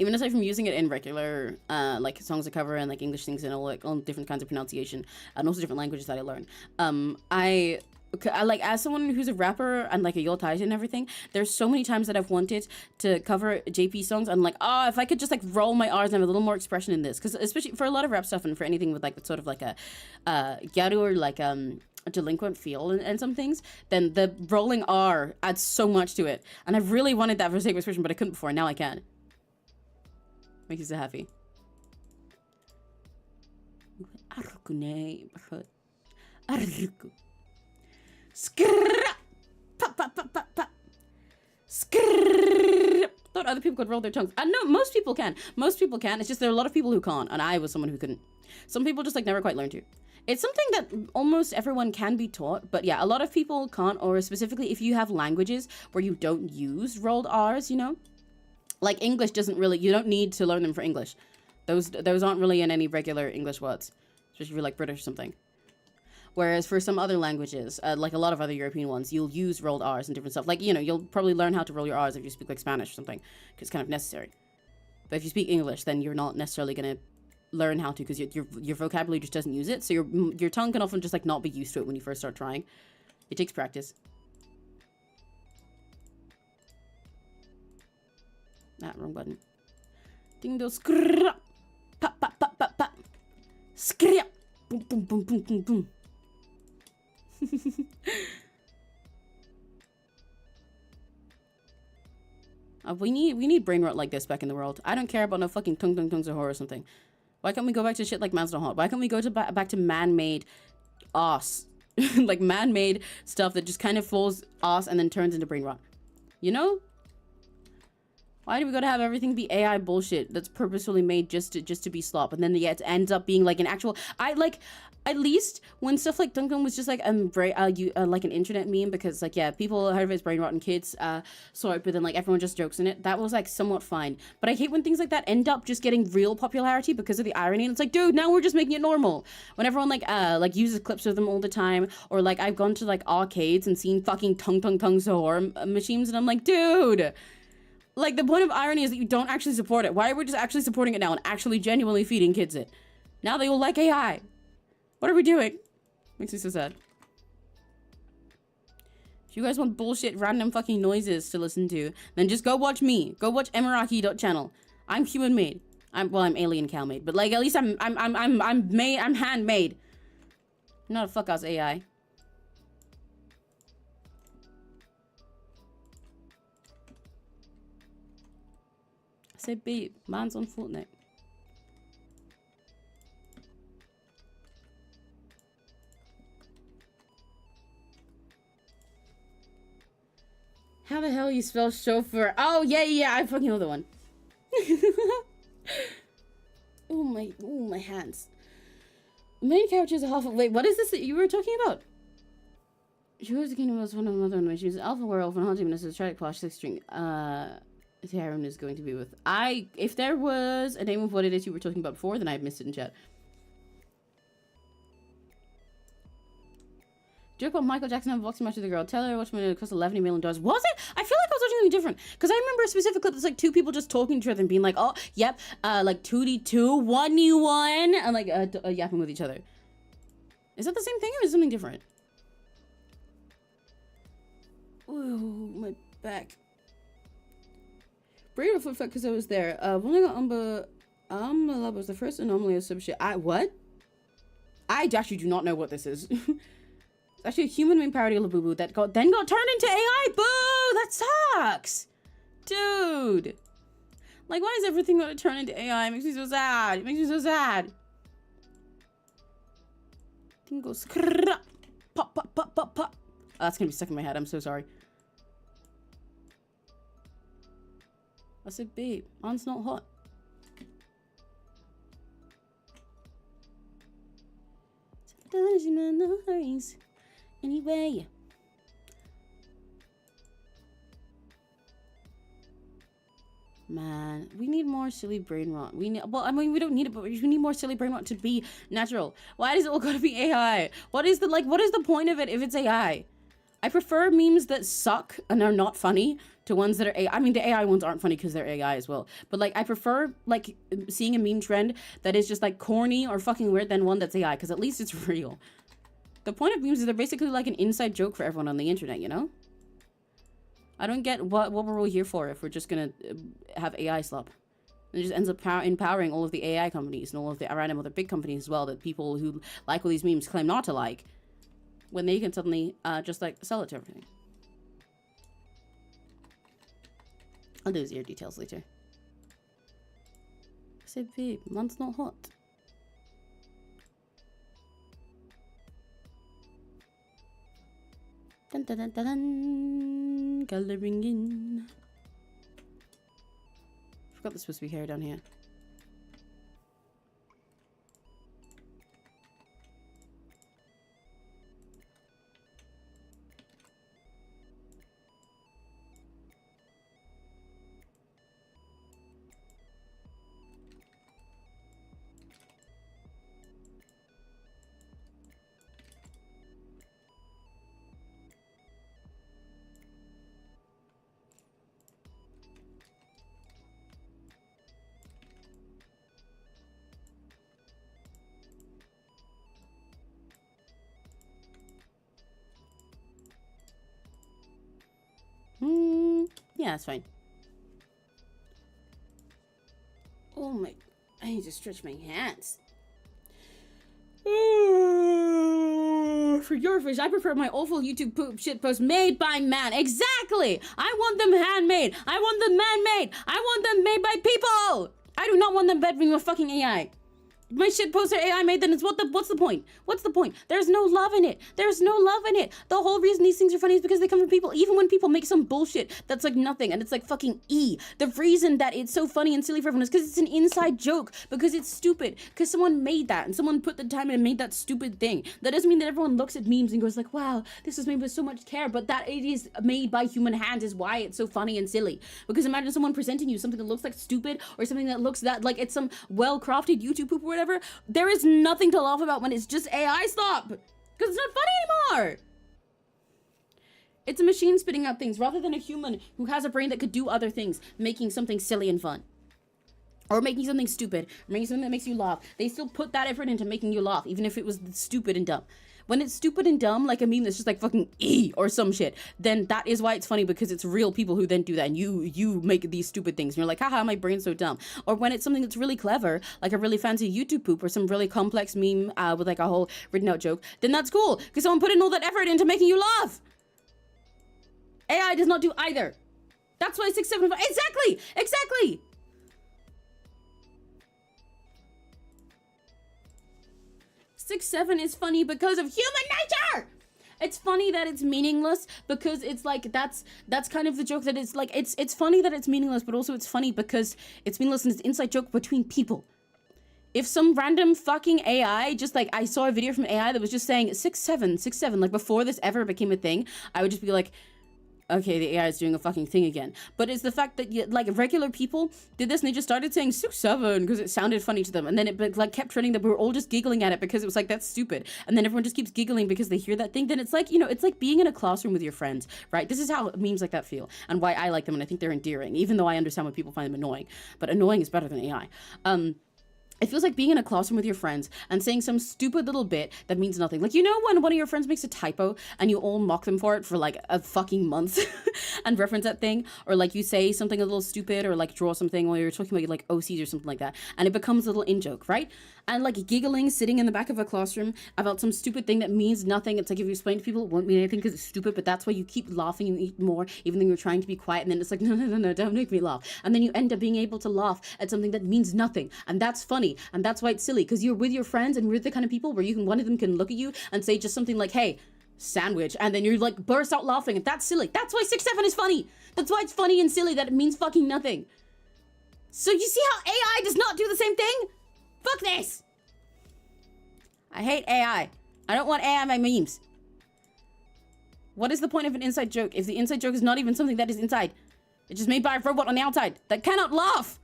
even aside from using it in regular like songs I cover and like English things and all different kinds of pronunciation and also different languages that I learn, I like, as someone who's a rapper and like a 𝘆cie and everything, there's so many times that I've wanted to cover JP songs. I'm like, oh, if I could just like roll my R's and have a little more expression in this, because especially for a lot of rap stuff and for anything with like sort of like a gyaru or like a delinquent feel and some things, then the rolling R adds so much to it. And I really wanted that for sake of expression, but I couldn't before. Now I can. Makes you so happy. Skrrrrap. Pop, pop, pop, pop, pop. Skrrrrap. Thought other people could roll their tongues. I know most people can. Most people can. It's just there are a lot of people who can't, and I was someone who couldn't. Some people just like never quite learned to. It's something that almost everyone can be taught, but yeah, a lot of people can't, or specifically if you have languages where you don't use rolled R's, you know? Like English doesn't really, you don't need to learn them for English. Those aren't really in any regular English words, especially if you're like British or something. Whereas for some other languages, like a lot of other European ones, you'll use rolled R's and different stuff. Like, you know, you'll probably learn how to roll your R's if you speak like Spanish or something, because it's kind of necessary. But if you speak English, then you're not necessarily going to learn how to, because your vocabulary just doesn't use it. So your tongue can often just like not be used to it when you first start trying. It takes practice. Wrong button. Ding do skrrrrap. Pop, pop, pop, pop, pop. Skrrrrap. Boom, boom, boom, boom, boom, boom. We need brain rot like this back in the world. I don't care about no fucking tongues of horror or something. Why can't we go back to shit like Man's Not Hot? Why can't we go to back to man-made ass? Like man-made stuff that just kind of falls ass and then turns into brain rot. You know? Why do we gotta have everything be AI bullshit that's purposefully made just to be slop, and then yet it ends up being like an actual? I like, at least when stuff like Tung was just like like an internet meme, because like, yeah, people heard of it as brain rot and kids saw it, but then like everyone just jokes in it. That was like somewhat fine. But I hate when things like that end up just getting real popularity because of the irony. And it's like, dude, now we're just making it normal. When everyone like uses clips of them all the time, or like I've gone to like arcades and seen fucking tongue horror machines, and I'm like, dude. Like, the point of irony is that you don't actually support it. Why are we just actually supporting it now and actually genuinely feeding kids it? Now they all like AI. What are we doing? Makes me so sad. If you guys want bullshit, random fucking noises to listen to, then just go watch me. Go watch 𝘆cie𝗂𝗏. I'm human made. I'm alien cow made. But like, at least I'm handmade. I'm not a fuck ass AI. Say, babe, man's on Fortnite. How the hell you spell chauffeur? Oh, yeah, I fucking know the one. Oh my hands. Main characters are half. Wait, what is this that you were talking about? She was the kingdom was one of mother when she was an alpha werewolf and hunting minister tragic posh 6-string. Taryn is going to be with. If there was a name of what it is you were talking about before, then I've missed it in chat. Joke about Michael Jackson and boxing match with the girl. Tell her which minute it cost $11 million. Was it? I feel like I was watching something different. Because I remember a specific clip that's like two people just talking to each other and being like, oh, yep, like 2D2, 1U1, and like yapping with each other. Is that the same thing or is it something different? Ooh, my back. Brave foot fact because I was there. Vulnerable Umber was the first anomaly of some shit. What? I actually do not know what this is. It's actually a human made parody of Labubu that then got turned into AI. Boo! That sucks! Dude! Like, why is everything gonna turn into AI? It makes me so sad. It makes me so sad. Thing goes pop, pop, pop, pop, pop. That's gonna be stuck in my head. I'm so sorry. I said, babe, mine's not hot. No hurries. Anyway. Man, we need more silly brain rot. We need, well, I mean, we don't need it, but we need more silly brain rot to be natural. Why does it all gotta be AI? What is the point of it if it's AI? I prefer memes that suck and are not funny to ones that are AI. I mean, the AI ones aren't funny because they're AI as well. But like, I prefer like seeing a meme trend that is just like corny or fucking weird than one that's AI, because at least it's real. The point of memes is they're basically like an inside joke for everyone on the internet, you know? I don't get what we're all here for if we're just gonna have AI slop. And it just ends up empowering all of the AI companies and all of the random other big companies as well that people who like all these memes claim not to like, when they can suddenly just like sell it to everything. I'll do his ear details later. I said, babe, mine's not hot. Dun dun dun dun dun. Coloring in. Forgot there's supposed to be hair down here. Yeah, that's fine. Oh my, I need to stretch my hands. For your fish, I prefer my awful YouTube poop shit post made by man. Exactly! I want them handmade. I want them man-made. I want them made by people. I do not want them bedroom with fucking AI. My shit posts are AI made, then it's what's the point? What's the point? There's no love in it. There's no love in it. The whole reason these things are funny is because they come from people. Even when people make some bullshit that's like nothing and it's like fucking the reason that it's so funny and silly for everyone is because it's an inside joke, because it's stupid, because someone made that and someone put the time in and made that stupid thing. That doesn't mean that everyone looks at memes and goes like, wow, this is made with so much care, but that it is made by human hands is why it's so funny and silly. Because imagine someone presenting you something that looks like stupid or something that looks that like it's some well-crafted YouTube poop or whatever. There is nothing to laugh about when it's just AI slop, because it's not funny anymore. It's a machine spitting out things rather than a human who has a brain that could do other things, making something silly and fun, or making something stupid, or making something that makes you laugh. They still put that effort into making you laugh, even if it was stupid and dumb. When it's stupid and dumb, like a meme that's just like fucking or some shit, then that is why it's funny, because it's real people who then do that, and you make these stupid things and you're like, haha, my brain's so dumb. Or when it's something that's really clever, like a really fancy YouTube poop or some really complex meme with like a whole written out joke, then that's cool, because someone put in all that effort into making you laugh. AI does not do either. That's why 675, exactly. 6'7" is funny because of human nature. It's funny that it's meaningless because it's like that's kind of the joke, that it's like it's funny that it's meaningless, but also it's funny because it's meaningless and it's an inside joke between people. If some random fucking AI, just like I saw a video from AI that was just saying 6'7", like before this ever became a thing, I would just be like, okay, the AI is doing a fucking thing again. But it's the fact that like regular people did this and they just started saying 6'7" because it sounded funny to them, and then it like kept trending that we were all just giggling at it because it was like, that's stupid, and then everyone just keeps giggling because they hear that thing. Then it's like, you know, it's like being in a classroom with your friends, right? This is how memes like that feel, and why I like them, and I think they're endearing, even though I understand why people find them annoying, but annoying is better than AI. It feels like being in a classroom with your friends and saying some stupid little bit that means nothing. Like, you know when one of your friends makes a typo and you all mock them for it for like a fucking month and reference that thing? Or like you say something a little stupid or like draw something while you're talking about like OCs or something like that, and it becomes a little in-joke, right? And like giggling, sitting in the back of a classroom about some stupid thing that means nothing. It's like if you explain to people, it won't mean anything because it's stupid, but that's why you keep laughing and eat more even though you're trying to be quiet, and then it's like, no, don't make me laugh. And then you end up being able to laugh at something that means nothing, and that's funny. And that's why it's silly, because you're with your friends and we're the kind of people where one of them can look at you and say just something like, hey, sandwich, and then you like burst out laughing, and that's silly. That's why 6'7" is funny. That's why it's funny and silly that it means fucking nothing. So you see how AI does not do the same thing? Fuck this. I hate AI. I don't want AI in my memes. What is the point of an inside joke if the inside joke is not even something that is inside? It's just made by a robot on the outside that cannot laugh.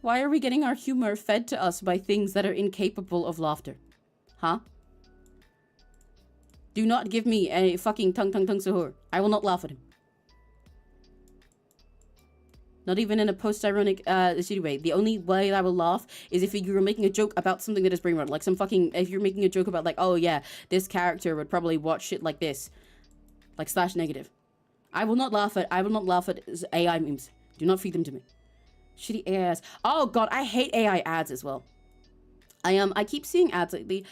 Why are we getting our humor fed to us by things that are incapable of laughter? Huh? Do not give me a fucking tung suhoor. I will not laugh at him. Not even in a post-ironic shitty way. The only way I will laugh is if you're making a joke about something that is brain rot. Like some fucking, if you're making a joke about like, oh yeah, this character would probably watch shit like this. Like /negative. I will not laugh at AI memes. Do not feed them to me. Shitty AI ads. Oh god, I hate AI ads as well. I keep seeing ads lately.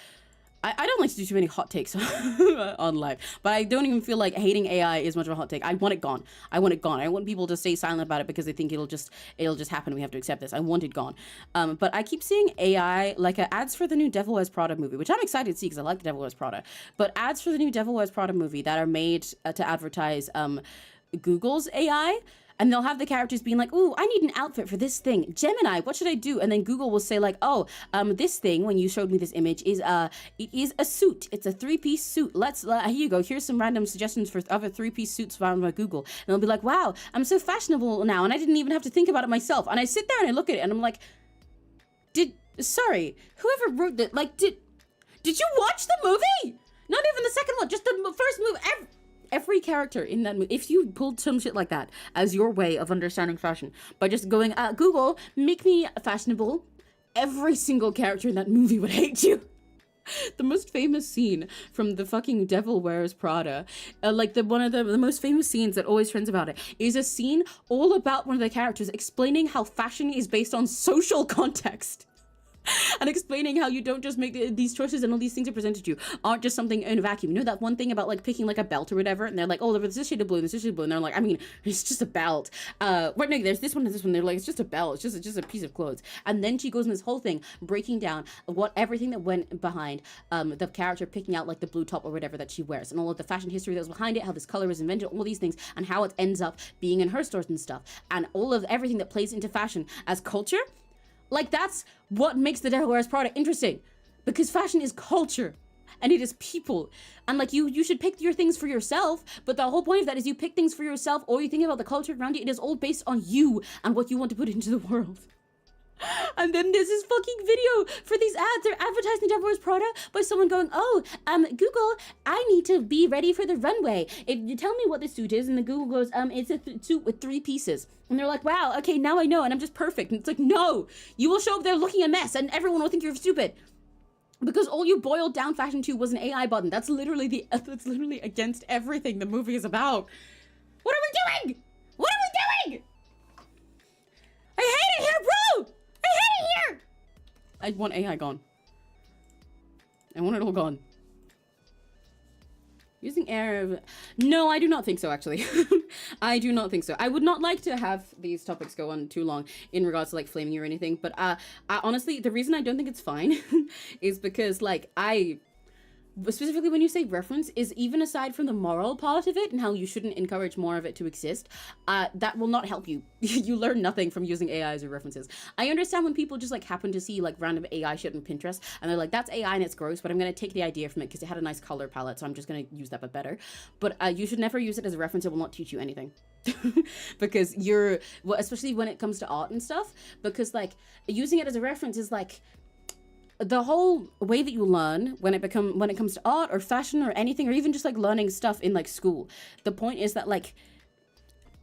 I don't like to do too many hot takes on live, but I don't even feel like hating AI is much of a hot take. I want it gone. I want it gone. I want people to stay silent about it because they think it'll just happen. We have to accept this. I want it gone. But I keep seeing AI, like ads for the new Devil Wears Prada movie, which I'm excited to see because I like the Devil Wears Prada. But ads for the new Devil Wears Prada movie that are made to advertise Google's AI. And they'll have the characters being like, ooh, I need an outfit for this thing. Gemini, what should I do? And then Google will say like, oh, this thing, when you showed me this image, is it is a suit. It's a 3-piece suit. Let's, here you go. Here's some random suggestions for other 3-piece suits found by Google. And they'll be like, wow, I'm so fashionable now. And I didn't even have to think about it myself. And I sit there and I look at it and I'm like, sorry, whoever wrote that, like, did you watch the movie? Not even the second one, just the first movie. Every character in that movie, if you pulled some shit like that as your way of understanding fashion by just going, Google, make me fashionable, every single character in that movie would hate you. The most famous scene from the fucking Devil Wears Prada, one of the most famous scenes that always trends about it, is a scene all about one of the characters explaining how fashion is based on social context. And explaining how you don't just make these choices and all these things are presented to you aren't just something in a vacuum. You know that one thing about like picking like a belt or whatever, and they're like, oh, there's this shade of blue, this shade of blue, and they're like, I mean, it's just a belt. Right, no, there's this one and this one. They're like, it's just a belt. It's just a piece of clothes. And then she goes in this whole thing breaking down everything that went behind the character picking out like the blue top or whatever that she wears, and all of the fashion history that was behind it, how this color was invented, all these things, and how it ends up being in her stores and stuff, and all of everything that plays into fashion as culture. Like, that's what makes the Devil Wears Prada interesting. Because fashion is culture. And it is people. And, like, you should pick your things for yourself. But the whole point of that is you pick things for yourself, or you think about the culture around you. It is all based on you and what you want to put into the world. And then there's this fucking video for these ads. They're advertising the Devil Wears Prada by someone going, oh, Google, I need to be ready for the runway. If you tell me what the suit is, and the Google goes, it's a suit with 3 pieces. And they're like, wow, okay, now I know, and I'm just perfect. And it's like, no, you will show up there looking a mess, and everyone will think you're stupid. Because all you boiled down fashion to was an AI button. That's literally against everything the movie is about. What are we doing? What are we doing? I hate it here, bro! I hate it here! I want AI gone. I want it all gone. Using air... No, I do not think so, actually. I do not think so. I would not like to have these topics go on too long in regards to, like, flaming you or anything. But, honestly, the reason I don't think it's fine is because, like, specifically when you say reference, is even aside from the moral part of it and how you shouldn't encourage more of it to exist, that will not help you. You learn nothing from using AI as your references. I understand when people just like happen to see like random AI shit on Pinterest and they're like, that's AI and it's gross, but I'm going to take the idea from it because it had a nice color palette, so I'm just going to use that but better. But you should never use it as a reference. It will not teach you anything. Because especially when it comes to art and stuff, because like using it as a reference is like the whole way that you learn when it comes to art or fashion or anything, or even just like learning stuff in like school. The point is that like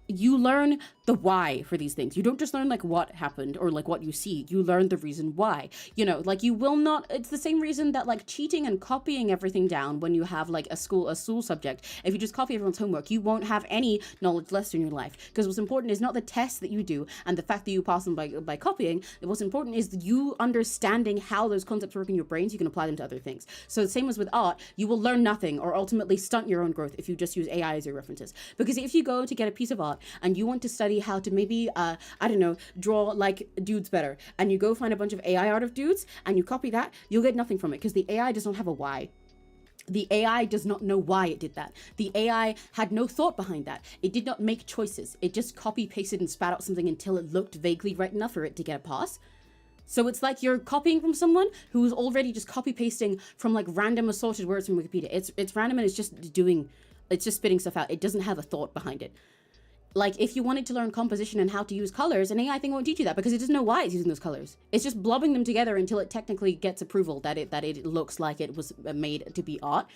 you learn the why for these things. You don't just learn like what happened or like what you see. You learn the reason why. You know, like you will not, it's the same reason that like cheating and copying everything down when you have like a school subject. If you just copy everyone's homework, you won't have any knowledge left in your life. Because what's important is not the tests that you do and the fact that you pass them by copying. What's important is you understanding how those concepts work in your brain so you can apply them to other things. So the same as with art, you will learn nothing or ultimately stunt your own growth if you just use AI as your references. Because if you go to get a piece of art and you want to study how to maybe, I don't know, draw like dudes better, and you go find a bunch of AI art of dudes and you copy that, you'll get nothing from it because the AI does not have a why. The AI does not know why it did that. The AI had no thought behind that. It did not make choices. It just copy pasted and spat out something until it looked vaguely right enough for it to get a pass. So it's like you're copying from someone who's already just copy pasting from like random assorted words from Wikipedia. It's random and it's just spitting stuff out. It doesn't have a thought behind it. Like if you wanted to learn composition and how to use colors, an AI thing won't teach you that because it doesn't know why it's using those colors. It's just blobbing them together until it technically gets approval that it looks like it was made to be art.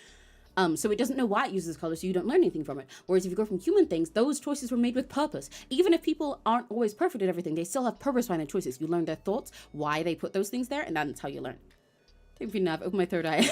So it doesn't know why it uses colors, so you don't learn anything from it. Whereas if you go from human things, those choices were made with purpose. Even if people aren't always perfect at everything, they still have purpose behind their choices. You learn their thoughts, why they put those things there, and that's how you learn. Take a nap, open my third eye.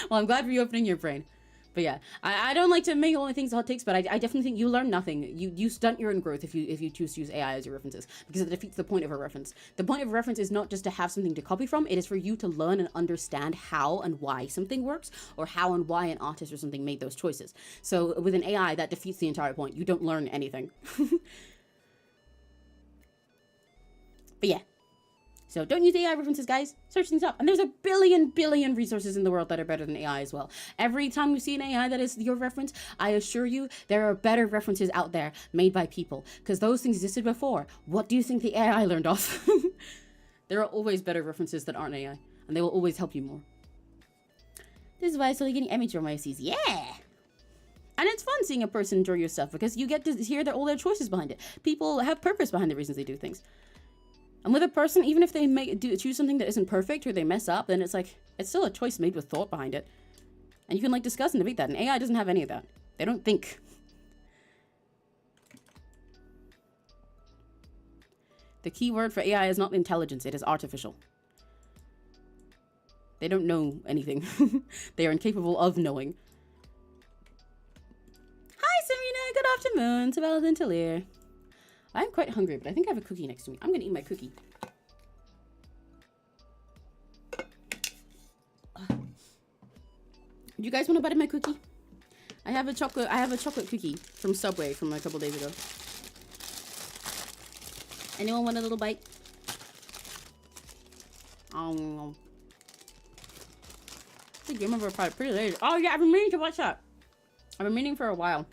Well, I'm glad for you opening your brain. But yeah, I don't like to make all the things hot takes, but I definitely think you learn nothing. You stunt your own growth if you choose to use AI as your references, because it defeats the point of a reference. The point of a reference is not just to have something to copy from, it is for you to learn and understand how and why something works, or how and why an artist or something made those choices. So with an AI, that defeats the entire point. You don't learn anything. But yeah. So don't use AI references, guys. Search things up. And there's a billion resources in the world that are better than AI as well. Every time you see an AI that is your reference, I assure you there are better references out there made by people, because those things existed before. What do you think the AI learned off? There are always better references that aren't AI, and they will always help you more. This is why I started getting image from ICs. Yeah! And it's fun seeing a person draw your stuff, because you get to hear all their choices behind it. People have purpose behind the reasons they do things. And with a person, even if they choose something that isn't perfect or they mess up, then it's like, it's still a choice made with thought behind it. And you can like discuss and debate that. And AI doesn't have any of that. They don't think. The key word for AI is not intelligence, it is artificial. They don't know anything. They are incapable of knowing. Hi, Serena. Good afternoon. Sabella and Talir. I'm quite hungry, but I think I have a cookie next to me. I'm gonna eat my cookie. Do you guys want to bite of my cookie? I have a chocolate cookie from Subway from a couple days ago. Anyone want a little bite? I think you remember probably pretty late. Oh yeah, I've been meaning to watch that. I've been meaning for a while.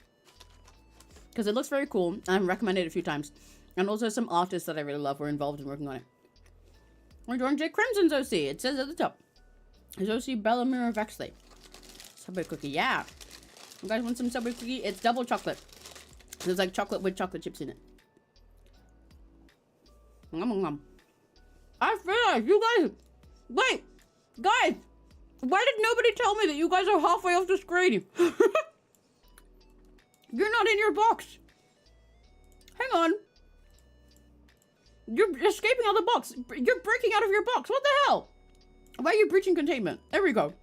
Because it looks very cool. I've recommended it a few times. And also some artists that I really love were involved in working on it. We're doing J. Crimson's OC. It says at the top. It's OC Bellamira Vexley. Subway cookie, yeah. You guys want some Subway cookie? It's double chocolate. There's like chocolate with chocolate chips in it. Nom. I realized you guys... Wait! Guys! Why did nobody tell me that you guys are halfway off the screen? You're not in your box. Hang on. You're escaping out of the box. You're breaking out of your box. What the hell? Why are you breaching containment? There we go.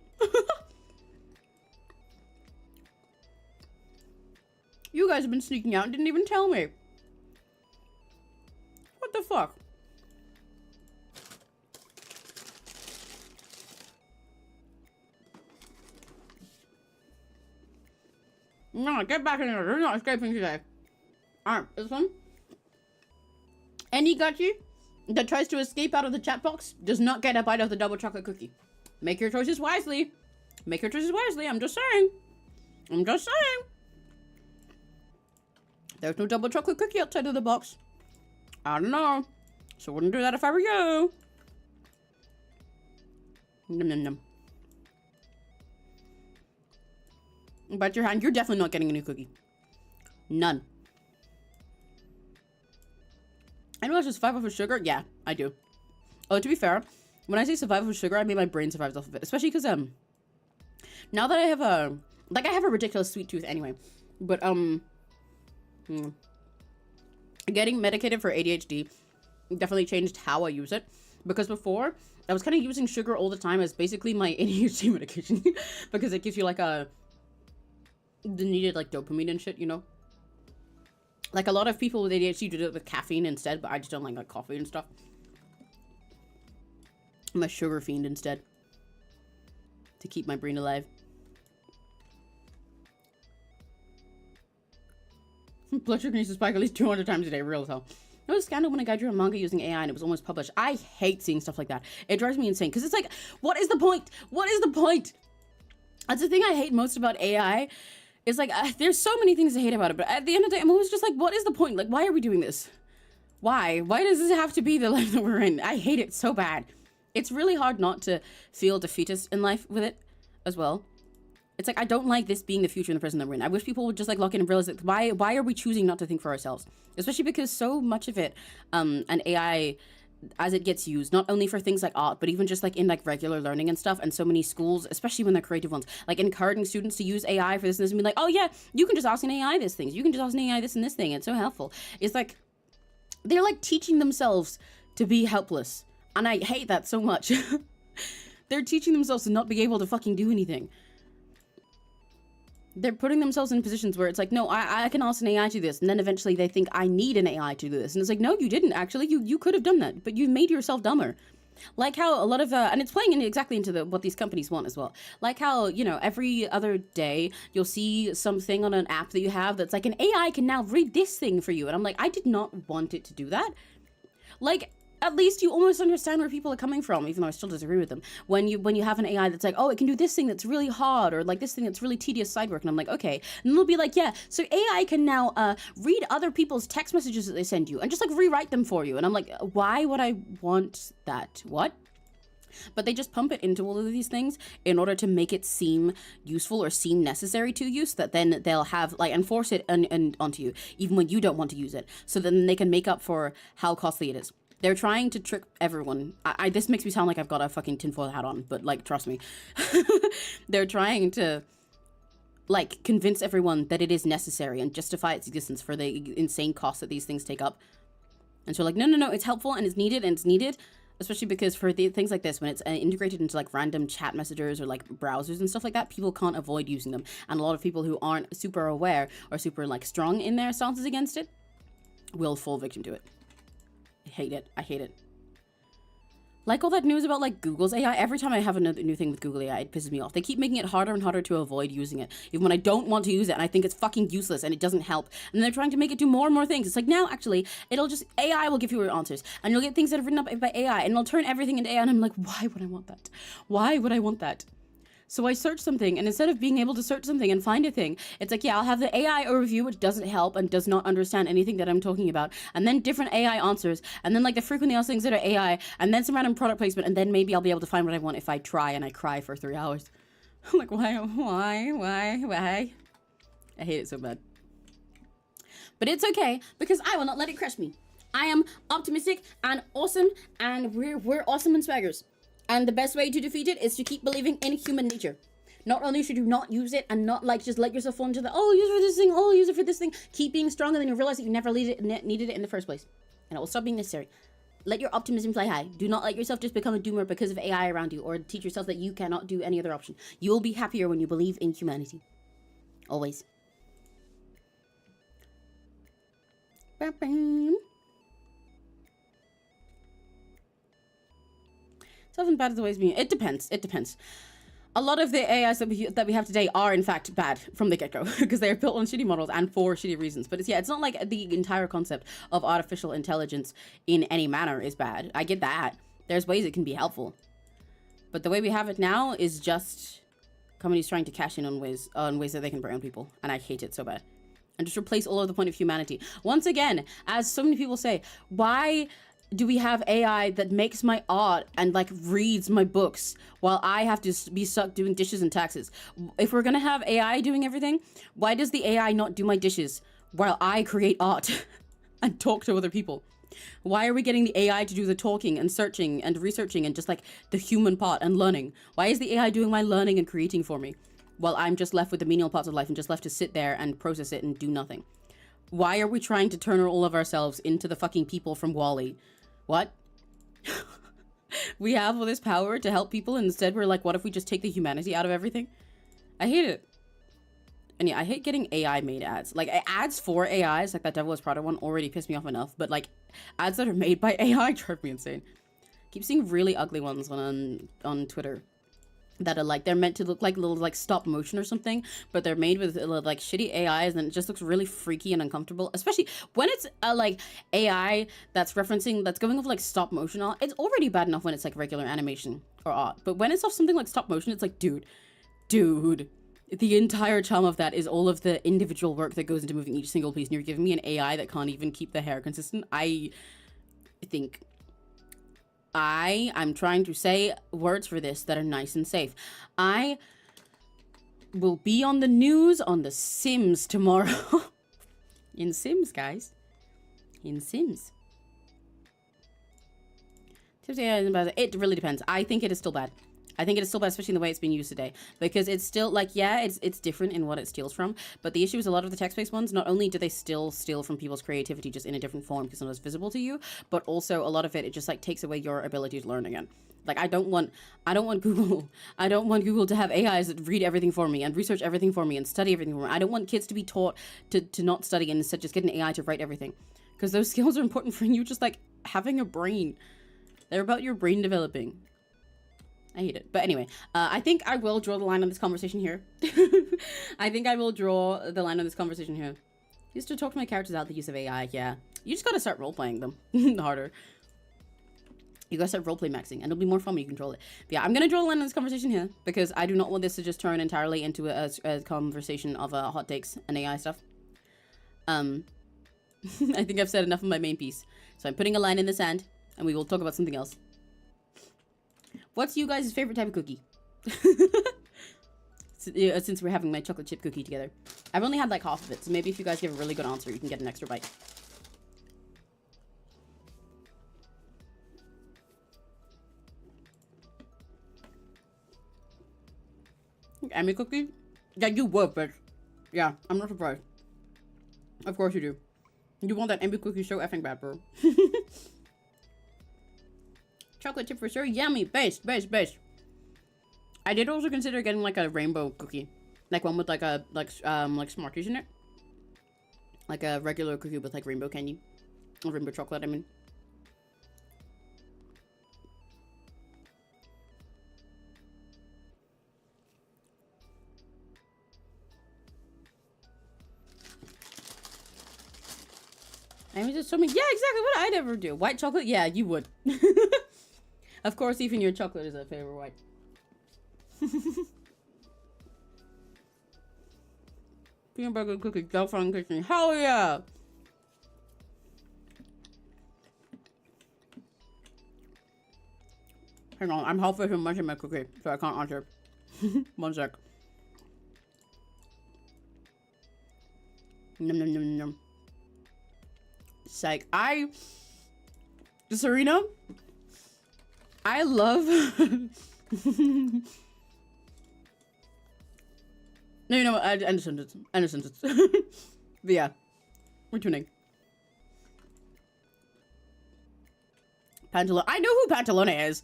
You guys have been sneaking out and didn't even tell me. What the fuck? No, get back in there. You're not escaping today. Alright, this one. Any gachi that tries to escape out of the chat box does not get a bite of the double chocolate cookie. Make your choices wisely. Make your choices wisely. I'm just saying. I'm just saying. There's no double chocolate cookie outside of the box. I don't know. So I wouldn't do that if I were you. Nom nom nom. Bite your hand. You're definitely not getting a new cookie. None. Anyone else just survive off of sugar? Yeah, I do. Oh, to be fair, when I say survive off of sugar, I mean my brain survives off of it. Especially because, now that I have a, like, I have a ridiculous sweet tooth anyway. But, getting medicated for ADHD definitely changed how I use it. Because before, I was kind of using sugar all the time as basically my ADHD medication. Because it gives you, like, the needed, like, dopamine and shit, you know? Like, a lot of people with ADHD do it with caffeine instead, but I just don't like coffee and stuff. I'm a sugar fiend instead. To keep my brain alive. Blood sugar needs to spike at least 200 times a day, real as hell. There was a scandal when a guy drew a manga using AI and it was almost published. I hate seeing stuff like that. It drives me insane, because it's like, what is the point? What is the point? That's the thing I hate most about AI. Is like, there's so many things I hate about it, but at the end of the day, I'm always just like, what is the point? Like, why are we doing this? Why? Why does this have to be the life that we're in? I hate it so bad. It's really hard not to feel defeatist in life with it as well. It's like, I don't like this being the future and the present that we're in. I wish people would just like lock in and realize that why are we choosing not to think for ourselves? Especially because so much of it, and AI, as it gets used, not only for things like art, but even just like in like regular learning and stuff, and so many schools, especially when they're creative ones, like encouraging students to use AI for this and this, and be like, oh yeah, you can just ask an AI this things, you can just ask an AI this and this thing, it's so helpful. It's like, they're like teaching themselves to be helpless, and I hate that so much. They're teaching themselves to not be able to fucking do anything. They're putting themselves in positions where it's like, no, I can ask an AI to do this, and then eventually they think I need an AI to do this, and it's like, no, you didn't actually. You could have done that, but you made yourself dumber. Like how a lot of and it's playing in exactly into what these companies want as well. Like how, you know, every other day you'll see something on an app that you have that's like, an AI can now read this thing for you, and I'm like, I did not want it to do that. Like, at least you almost understand where people are coming from, even though I still disagree with them. When you have an AI that's like, oh, it can do this thing that's really hard, or like this thing that's really tedious side work, and I'm like, okay. And they'll be like, yeah, so AI can now read other people's text messages that they send you and just like rewrite them for you. And I'm like, why would I want that? What? But they just pump it into all of these things in order to make it seem useful or seem necessary to you, so that then they'll have like enforce it onto you even when you don't want to use it, so then they can make up for how costly it is. They're trying to trick everyone. This makes me sound like I've got a fucking tinfoil hat on, but like, trust me. They're trying to like convince everyone that it is necessary and justify its existence for the insane cost that these things take up. And so like, no, it's helpful and it's needed, especially because for things like this, when it's integrated into like random chat messengers or like browsers and stuff like that, people can't avoid using them. And a lot of people who aren't super aware or super like strong in their stances against it will fall victim to it. I hate it. Like all that news about like Google's AI, every time I have another new thing with Google AI, it pisses me off. They keep making it harder and harder to avoid using it, even when I don't want to use it and I think it's fucking useless and it doesn't help. And they're trying to make it do more and more things. It's like, now actually, AI will give you your answers, and you'll get things that are written up by AI, and it'll turn everything into AI. And I'm like, why would I want that? Why would I want that? So I search something, and instead of being able to search something and find a thing, it's like, yeah, I'll have the AI overview, which doesn't help and does not understand anything that I'm talking about, and then different AI answers, and then like the frequently asked things that are AI, and then some random product placement, and then maybe I'll be able to find what I want if I try, and I cry for 3 hours. I'm like, why? I hate it so bad. But it's okay, because I will not let it crush me. I am optimistic and awesome, and we're awesome and swaggers. And the best way to defeat it is to keep believing in human nature. Not only should you not use it and not like just let yourself fall into the, oh, use it for this thing, oh, use it for this thing. Keep being strong, and then you realize that you never needed it in the first place. And it will stop being necessary. Let your optimism fly high. Do not let yourself just become a doomer because of AI around you, or teach yourself that you cannot do any other option. You will be happier when you believe in humanity. Always. It's often bad as the ways being. It depends. A lot of the AIs that we have today are in fact bad from the get-go, because they are built on shitty models and for shitty reasons. But it's not like the entire concept of artificial intelligence in any manner is bad. I get that. There's ways it can be helpful. But the way we have it now is just companies trying to cash in on ways that they can prey on people. And I hate it so bad. And just replace all of the point of humanity. Once again, as so many people say, why do we have AI that makes my art and like reads my books while I have to be stuck doing dishes and taxes? If we're gonna have AI doing everything, why does the AI not do my dishes while I create art and talk to other people? Why are we getting the AI to do the talking and searching and researching and just like the human part and learning? Why is the AI doing my learning and creating for me while I'm just left with the menial parts of life and just left to sit there and process it and do nothing? Why are we trying to turn all of ourselves into the fucking people from WALL-E? What? We have all this power to help people, and instead we're like, what if we just take the humanity out of everything? I hate it. And yeah, I hate getting AI made ads. Like, ads for AIs, like that Devil Wears Prada one, already pissed me off enough. But like, ads that are made by AI drive me insane. Keep seeing really ugly ones on Twitter that are like, they're meant to look like little like stop motion or something, but they're made with like shitty AIs, and it just looks really freaky and uncomfortable, especially when it's like AI that's going off like stop motion art. It's already bad enough when it's like regular animation or art, but when it's off something like stop motion, it's like, dude, Dude, the entire charm of that is all of the individual work that goes into moving each single piece, and you're giving me an AI that can't even keep the hair consistent. I think I'm trying to say words for this that are nice and safe. I will be on the news on The Sims tomorrow. In Sims, guys. In Sims. It really depends. I think it is still bad. I think it is still bad, especially in the way it's being used today. Because it's still, like, yeah, it's different in what it steals from. But the issue is a lot of the text-based ones, not only do they still steal from people's creativity just in a different form because it's not as visible to you, but also a lot of it just, like, takes away your ability to learn again. Like, I don't want Google. I don't want Google to have AIs that read everything for me and research everything for me and study everything for me. I don't want kids to be taught to not study and instead just get an AI to write everything. Because those skills are important for you just, like, having a brain. They're about your brain developing. I hate it. But anyway, I think I will draw the line on this conversation here. I think I will draw the line on this conversation here. Used to talk to my characters out the use of AI, yeah. You just gotta start role-playing them. Harder. You gotta start roleplay maxing, and it'll be more fun when you control it. But yeah, I'm gonna draw the line on this conversation here, because I do not want this to just turn entirely into a conversation of hot takes and AI stuff. I think I've said enough of my main piece. So I'm putting a line in the sand, and we will talk about something else. What's you guys' favorite type of cookie? Since we're having my chocolate chip cookie together. I've only had like half of it, so maybe if you guys give a really good answer, you can get an extra bite. Emmy cookie? Yeah, you would, but yeah, I'm not surprised. Of course you do. You want that Emmy cookie so effing bad, bro. Chocolate chip for sure. Yummy. Base. I did also consider getting like a rainbow cookie. Like one with like a like Smarties in it. Like a regular cookie with like rainbow candy. Or rainbow chocolate, I mean. I mean, just so many. Yeah, exactly what I'd ever do. White chocolate? Yeah, you would. Of course, even your chocolate is a favorite white. Peanut butter cookie, girlfriend kitchen. Hell yeah! Hang on, I'm halfway through munching my cookie, so I can't answer. 1 sec. Nom nom nom nom. Psych. Serena, I love no, you know what, end a sentence. But yeah, we're tuning. Pantalone. I know who Pantalone is.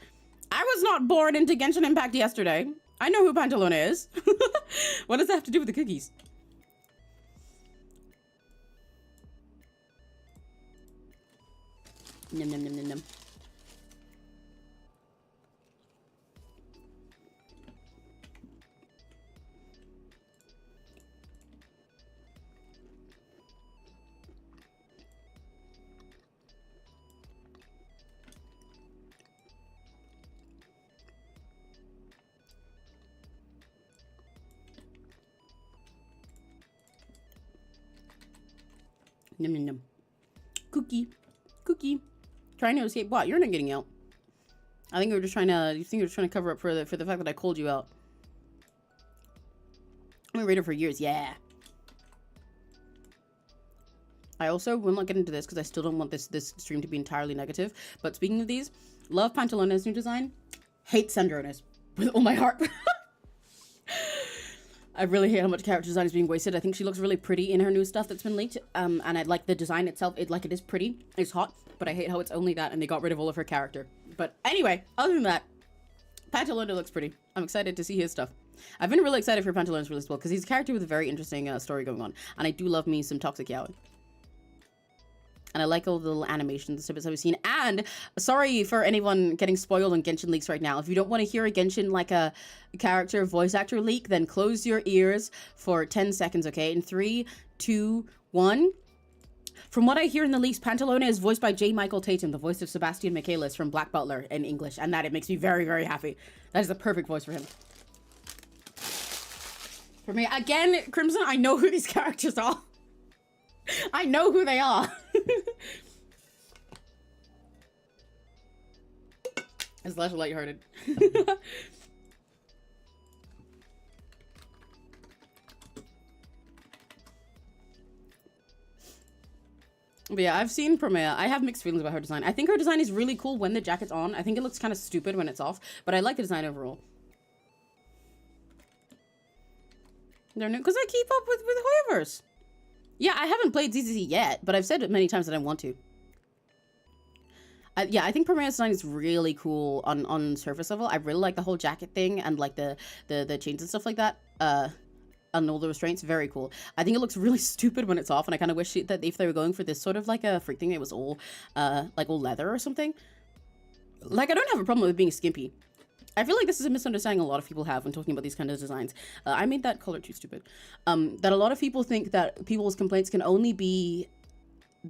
I was not born into Genshin Impact yesterday. I know who Pantalone is. What does that have to do with the cookies? Nom nom nom nom nom. Nom nom nom. Cookie. Trying to escape what? You're not getting out. I think you were trying to cover up for the fact that I called you out. I've been reading for years, yeah. I also will not get into this because I still don't want this stream to be entirely negative. But speaking of these, love Pantalone's new design. Hate Sandrona's with all my heart. I really hate how much character design is being wasted. I think she looks really pretty in her new stuff that's been leaked. And I like the design itself. It is pretty. It's hot. But I hate how it's only that and they got rid of all of her character. But anyway, other than that, Pantalone looks pretty. I'm excited to see his stuff. I've been really excited for Pantalone's release as well because he's a character with a very interesting story going on. And I do love me some 𝘆cie 𝘂𝗿. And I like all the little animations and stuff that we've seen. And sorry for anyone getting spoiled on Genshin leaks right now. If you don't want to hear a Genshin like a character voice actor leak, then close your ears for 10 seconds, okay? In 3, 2, 1. From what I hear in the leaks, Pantalone is voiced by J. Michael Tatum, the voice of Sebastian Michaelis from Black Butler in English. And that it makes me very, very happy. That is the perfect voice for him. For me, again, Crimson, I know who these characters are. I know who they are. It's less lighthearted. But yeah, I've seen Promea. I have mixed feelings about her design. I think her design is really cool when the jacket's on. I think it looks kind of stupid when it's off, but I like the design overall. They're new because I keep up with Hoyoverse. Yeah, I haven't played ZZZ yet, but I've said it many times that I want to. Yeah, I think Promea's design is really cool on surface level. I really like the whole jacket thing and like the chains and stuff like that. And all the restraints, very cool. I think it looks really stupid when it's off, and I kind of wish that if they were going for this sort of like a freak thing, it was all like all leather or something. Like, I don't have a problem with being skimpy. I feel like this is a misunderstanding a lot of people have when talking about these kind of designs. I made that color too stupid. That a lot of people think that people's complaints can only be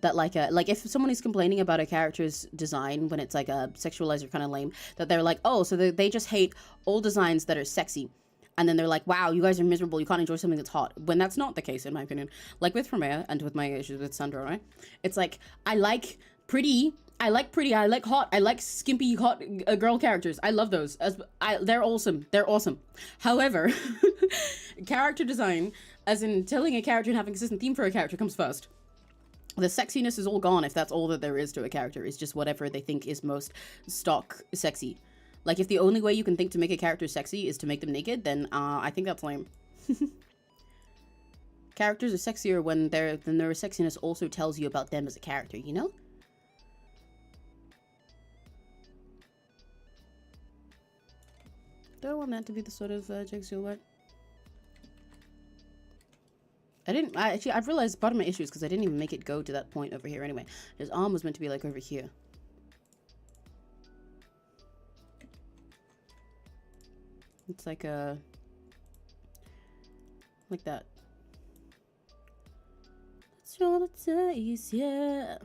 that like if someone is complaining about a character's design when it's like a sexualized or kind of lame, that they're like, oh, so they just hate all designs that are sexy. And then they're like, wow, you guys are miserable. You can't enjoy something that's hot. When that's not the case, in my opinion. Like with Promea and with my issues with Sandra, right? It's like, I like pretty, I like hot, I like skimpy hot girl characters. I love those. They're awesome. They're awesome. However, character design, as in telling a character and having a consistent theme for a character, comes first. The sexiness is all gone if that's all that there is to a character. It's just whatever they think is most stock sexy. Like, if the only way you can think to make a character sexy is to make them naked, then I think that's lame. Characters are sexier when their sexiness also tells you about them as a character, you know? Do I want that to be the sort of Jake silhouette? I've realized part of my issue is because I didn't even make it go to that point over here anyway. His arm was meant to be like over here. It's like like that. Let's roll the dice, yeah.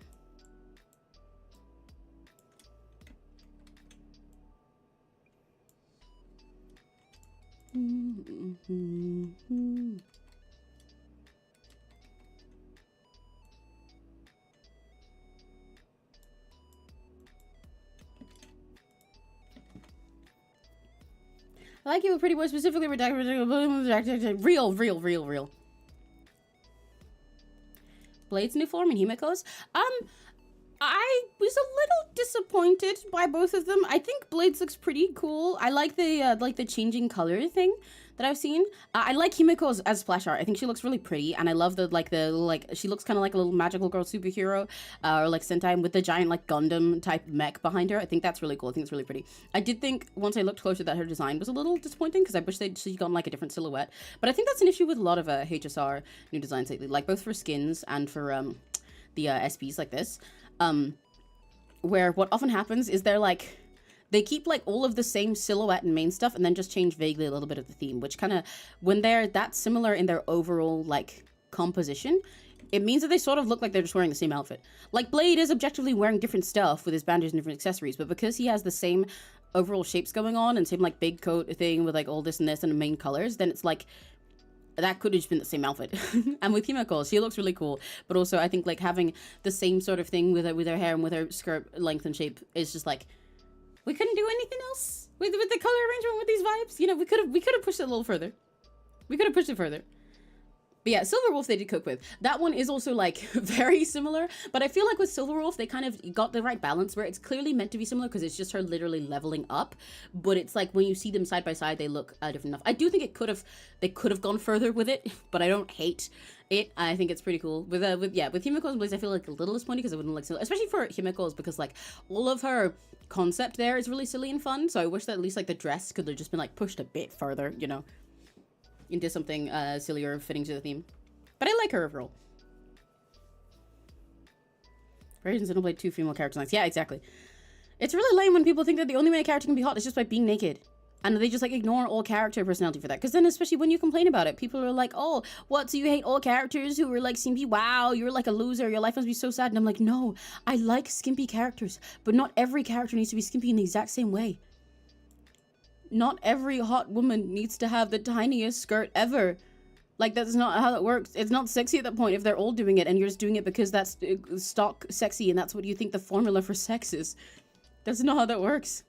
I like you, pretty boy, specifically real. Blade's new form and Himiko's. I was a little disappointed by both of them. I think Blade's looks pretty cool. I like the changing color thing that I've seen. I like Himiko's as splash art. I think she looks really pretty, and I love she looks kind of like a little magical girl superhero, or like Sentai with the giant like Gundam type mech behind her. I think that's really cool. I think it's really pretty. I did think once I looked closer that her design was a little disappointing because I wish she'd gotten like a different silhouette. But I think that's an issue with a lot of HSR new designs lately, like both for skins and for the SPs like this. Where what often happens is they keep like all of the same silhouette and main stuff and then just change vaguely a little bit of the theme, which kind of, when they're that similar in their overall like composition, it means that they sort of look like they're just wearing the same outfit. Like Blade is objectively wearing different stuff with his bandages and different accessories, but because he has the same overall shapes going on and same like big coat thing with like all this and this and the main colors, then it's like, that could have just been the same outfit. And with Himiko, she looks really cool, but also I think like having the same sort of thing with her hair and with her skirt length and shape is just like, we couldn't do anything else with the color arrangement with these vibes. You know, we could have pushed it a little further. We could have pushed it further. But yeah, Silver Wolf they did cook with. That one is also like very similar, but I feel like with Silver Wolf they kind of got the right balance where it's clearly meant to be similar because it's just her literally leveling up, but it's like when you see them side by side they look different enough. I do think they could have gone further with it, but I don't hate it. I think it's pretty cool. With Himiko's and Blaze I feel like a little disappointed because I wouldn't like silly, especially for Himiko's, because like all of her concept there is really silly and fun, so I wish that at least like the dress could have just been like pushed a bit further, you know, into something sillier fitting to the theme. But I like her overall. Versions of Xenoblade 2 female character designs. Yeah, exactly. It's really lame when people think that the only way a character can be hot is just by being naked. And they just like ignore all character personality for that. Because then especially when you complain about it, people are like, oh, what, so you hate all characters who are like skimpy? Wow, you're like a loser. Your life must be so sad. And I'm like, no, I like skimpy characters. But not every character needs to be skimpy in the exact same way. Not every hot woman needs to have the tiniest skirt ever. Like, that's not how it works. It's not sexy at that point if they're all doing it and you're just doing it because that's stock sexy and that's what you think the formula for sex is. That's not how that works.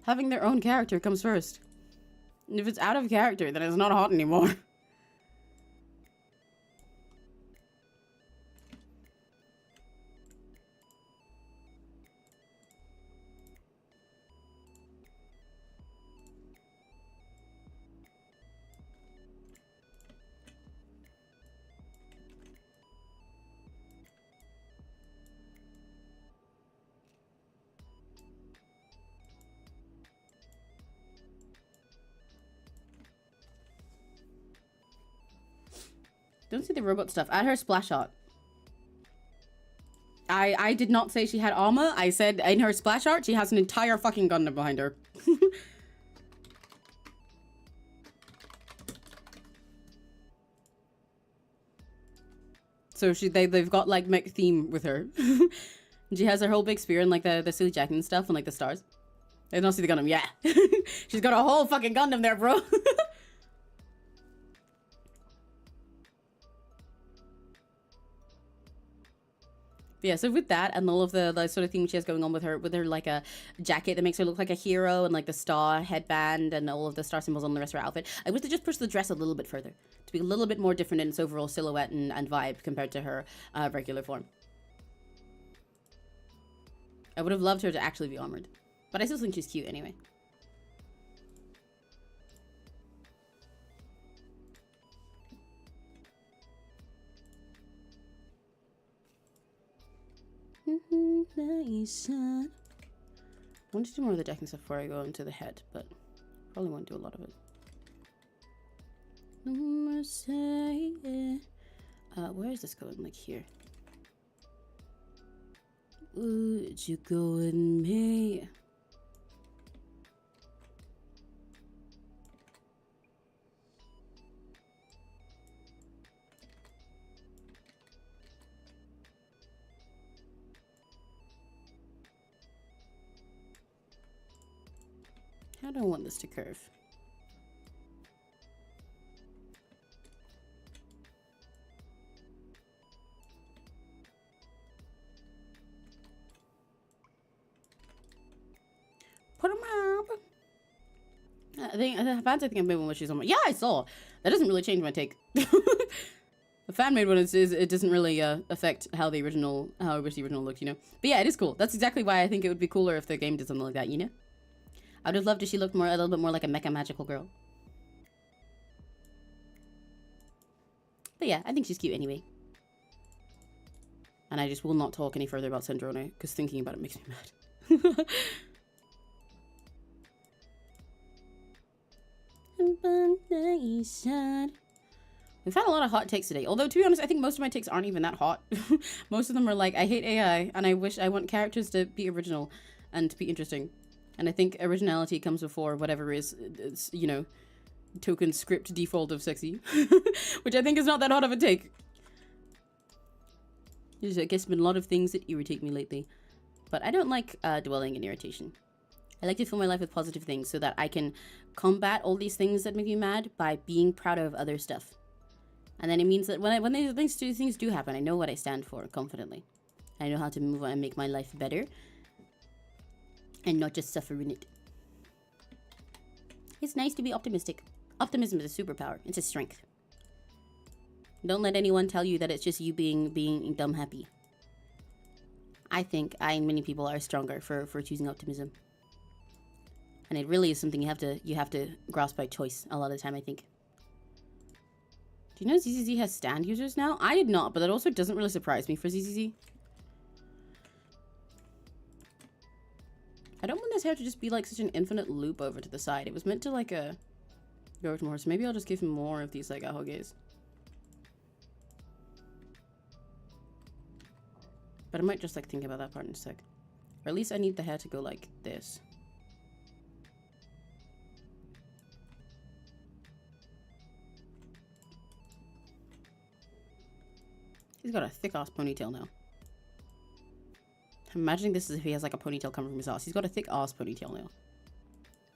Having their own character comes first. And if it's out of character, then it's not hot anymore. Don't see the robot stuff. Add her splash art. I did not say she had armor. I said in her splash art, she has an entire fucking Gundam behind her. So they've got like mech theme with her. She has her whole big spear and like the silly jacket and stuff and like the stars. I don't see the Gundam. Yeah. She's got a whole fucking Gundam there, bro. Yeah, so with that and all of the sort of thing she has going on with her like a jacket that makes her look like a hero and like the star headband and all of the star symbols on the rest of her outfit, I wish to just push the dress a little bit further to be a little bit more different in its overall silhouette and vibe compared to her regular form. I would have loved her to actually be armored, but I still think she's cute anyway. Nice. I want to do more of the decking stuff before I go into the head, but probably won't do a lot of it. Where is this going? Like here. Would you go with me? How do I want this to curve? Put them up. I think I made one where she's on my. Yeah, I saw. That doesn't really change my take. The fan made one it doesn't really affect how I wish the original looked, you know. But yeah, it is cool. That's exactly why I think it would be cooler if the game did something like that, you know. I would have loved if she looked a little bit more like a mecha magical girl. But yeah, I think she's cute anyway. And I just will not talk any further about Sandrone, because thinking about it makes me mad. We've had a lot of hot takes today. Although, to be honest, I think most of my takes aren't even that hot. Most of them are like, I hate AI, and I want characters to be original and to be interesting. And I think originality comes before whatever is, you know, token script default of sexy. Which I think is not that hot of a take. I guess there's been a lot of things that irritate me lately. But I don't like dwelling in irritation. I like to fill my life with positive things so that I can combat all these things that make me mad by being proud of other stuff. And then it means that when these things do happen, I know what I stand for confidently. I know how to move on and make my life better. And not just suffer in it. It's nice to be optimistic. Optimism is a superpower. It's a strength. Don't let anyone tell you that it's just you being dumb happy. I think many people are stronger for choosing optimism. And it really is something you have to grasp by choice a lot of the time, I think. Do you know ZZZ has stand users now? I did not, but that also doesn't really surprise me for ZZZ. I don't want this hair to just be like such an infinite loop over to the side. It was meant to like go over more, so maybe I'll just give him more of these like ahoges. But I might just like think about that part in a sec. Or at least I need the hair to go like this. He's got a thick ass ponytail now. I'm imagining this as if he has like a ponytail coming from his ass. He's got a thick ass ponytail now.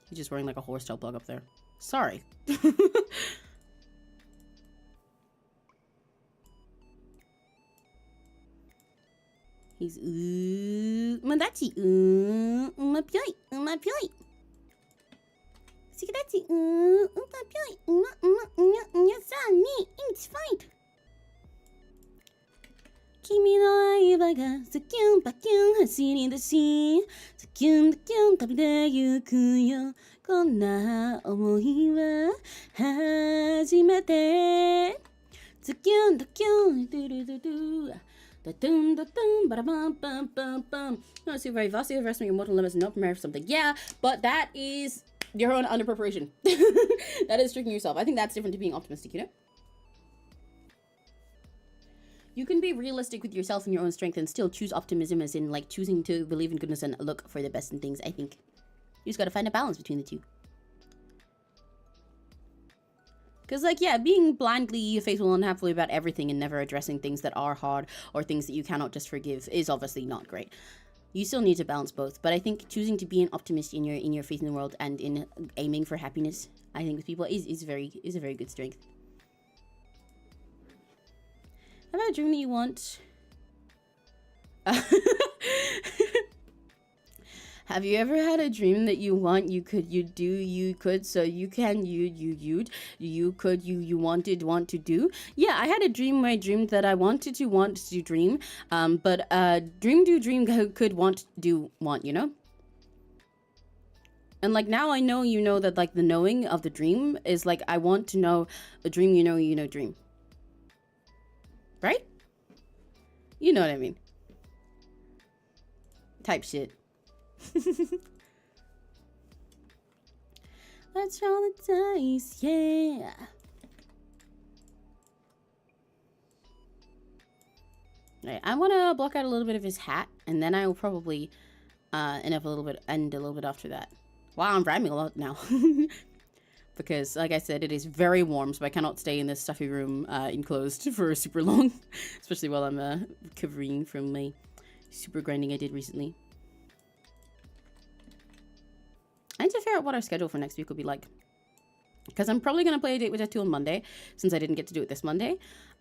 He's just wearing like a horsetail plug up there. Sorry. He's mandachi uma pioi. Sikadachi uma pioi uma sani it's fight. Kimi no ai wa ga sukyun pakyun hasiri dashi sukyun tabi de yuku yo konna omoi wa hajimete sukyun du du du du. No, super Vasi investment your mortal limits, no prepare for something. Yeah, but that is your own under preparation. That is tricking yourself. I think that's different to being optimistic, you know? You can be realistic with yourself and your own strength and still choose optimism, as in like choosing to believe in goodness and look for the best in things. I think you just got to find a balance between the two. Because, like, yeah, being blindly faithful and happily about everything and never addressing things that are hard or things that you cannot just forgive is obviously not great. You still need to balance both. But I think choosing to be an optimist in your faith in the world and in aiming for happiness, I think with people is a very good strength. How about a dream that you want? Have you ever had a dream that you want, you could, you do, you could, so you can, you could, you wanted, want to do? Yeah, I had a dream where I dreamed that I wanted to want to dream, but dream, do, dream, could, want, do, want, you know? And like now I know, you know, that like the knowing of the dream is like, I want to know a dream, you know, dream. Right? You know what I mean. Type shit. Let's roll the dice, yeah. Right, I want to block out a little bit of his hat, and then I will probably end a little bit after that. Wow, I'm rhyming a lot now. Because, like I said, it is very warm, so I cannot stay in this stuffy room enclosed for super long. Especially while I'm recovering from my super grinding I did recently. I need to figure out what our schedule for next week will be like. Because I'm probably going to play a date with Tattoo on Monday, since I didn't get to do it this Monday.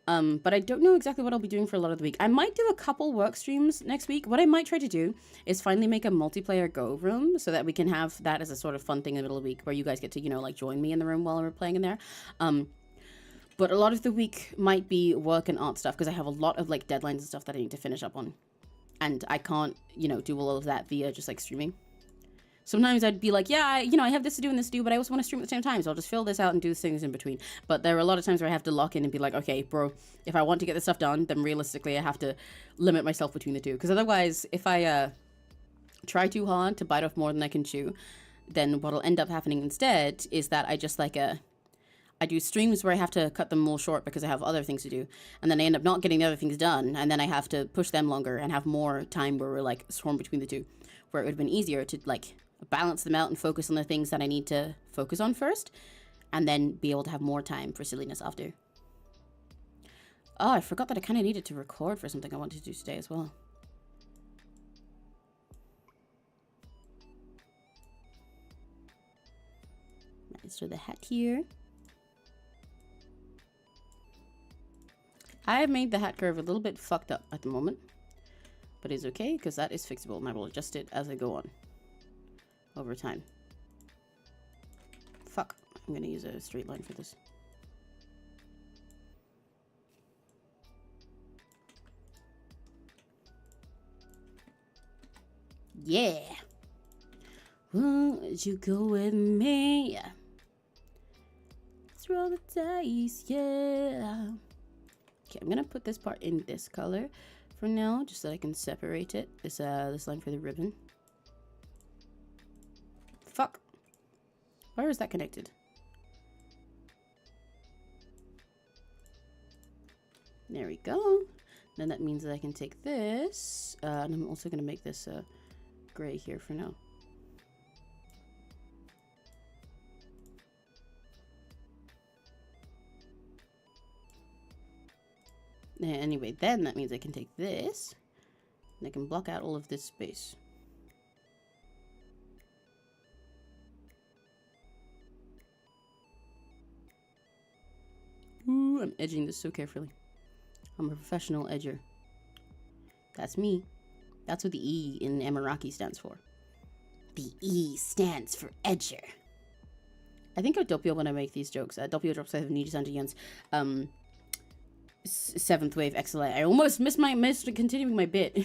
But I don't know exactly what I'll be doing for a lot of the week. I might do a couple work streams next week. What I might try to do is finally make a multiplayer Go room so that we can have that as a sort of fun thing in the middle of the week where you guys get to, you know, like join me in the room while we're playing in there. But a lot of the week might be work and art stuff because I have a lot of like deadlines and stuff that I need to finish up on. And I can't, you know, do all of that via just like streaming. Sometimes I'd be like, yeah, I have this to do and this to do, but I also want to stream at the same time, so I'll just fill this out and do things in between. But there are a lot of times where I have to lock in and be like, okay, bro, if I want to get this stuff done, then realistically I have to limit myself between the two. Because otherwise, if I try too hard to bite off more than I can chew, then what'll end up happening instead is that I just like I do streams where I have to cut them more short because I have other things to do. And then I end up not getting the other things done, and then I have to push them longer and have more time where we're like swarm between the two. Where it would have been easier to like balance them out and focus on the things that I need to focus on first, and then be able to have more time for silliness after. Oh, I forgot that I kind of needed to record for something I wanted to do today as well. Let's throw the hat here. I have made the hat curve a little bit fucked up at the moment, but it's okay because that is fixable and I will adjust it as I go on. Over time. Fuck. I'm gonna use a straight line for this. Yeah. Won't you go with me? Let's roll the dice, yeah. Okay, I'm gonna put this part in this color for now, just so I can separate it. This line for the ribbon. Fuck. Where is that connected? There we go. Then that means that I can take this. And I'm also going to make this gray here for now. Anyway, then that means I can take this. And I can block out all of this space. Ooh, I'm edging this so carefully. I'm a professional edger. That's me. That's what the E in Emirati stands for. The E stands for edger. I think Doppio when I make these jokes. Doppio drops 7 Niji Jens. 7th wave excellent. I almost missed continuing my bit.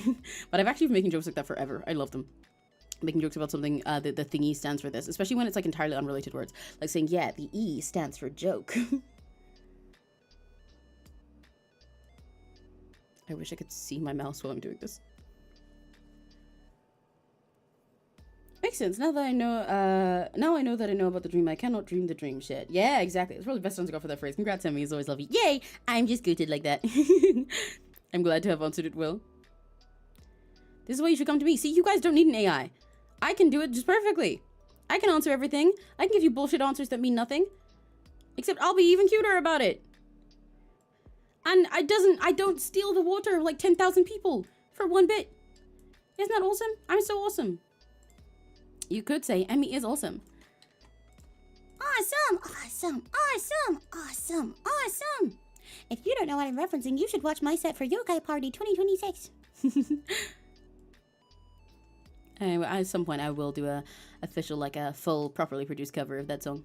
But I've actually been making jokes like that forever. I love them. Making jokes about something the thingy stands for this, especially when it's like entirely unrelated words. Like saying, yeah, the E stands for joke. I wish I could see my mouse while I'm doing this. Makes sense. Now I know that I know about the dream. I cannot dream the dream shit. Yeah, exactly. It's probably the best time to go for that phrase. Congrats, Emmy. It's always lovely. Yay! I'm just gooted like that. I'm glad to have answered it well. This is why you should come to me. See, you guys don't need an AI. I can do it just perfectly. I can answer everything. I can give you bullshit answers that mean nothing. Except I'll be even cuter about it. And I don't steal the water of like 10,000 people for one bit. Isn't that awesome? I'm so awesome. You could say Emmy is awesome. Awesome, awesome, awesome, awesome, awesome. If you don't know what I'm referencing, you should watch my set for Yokai Party 2026. Anyway, at some point I will do a official, like a full, properly produced cover of that song.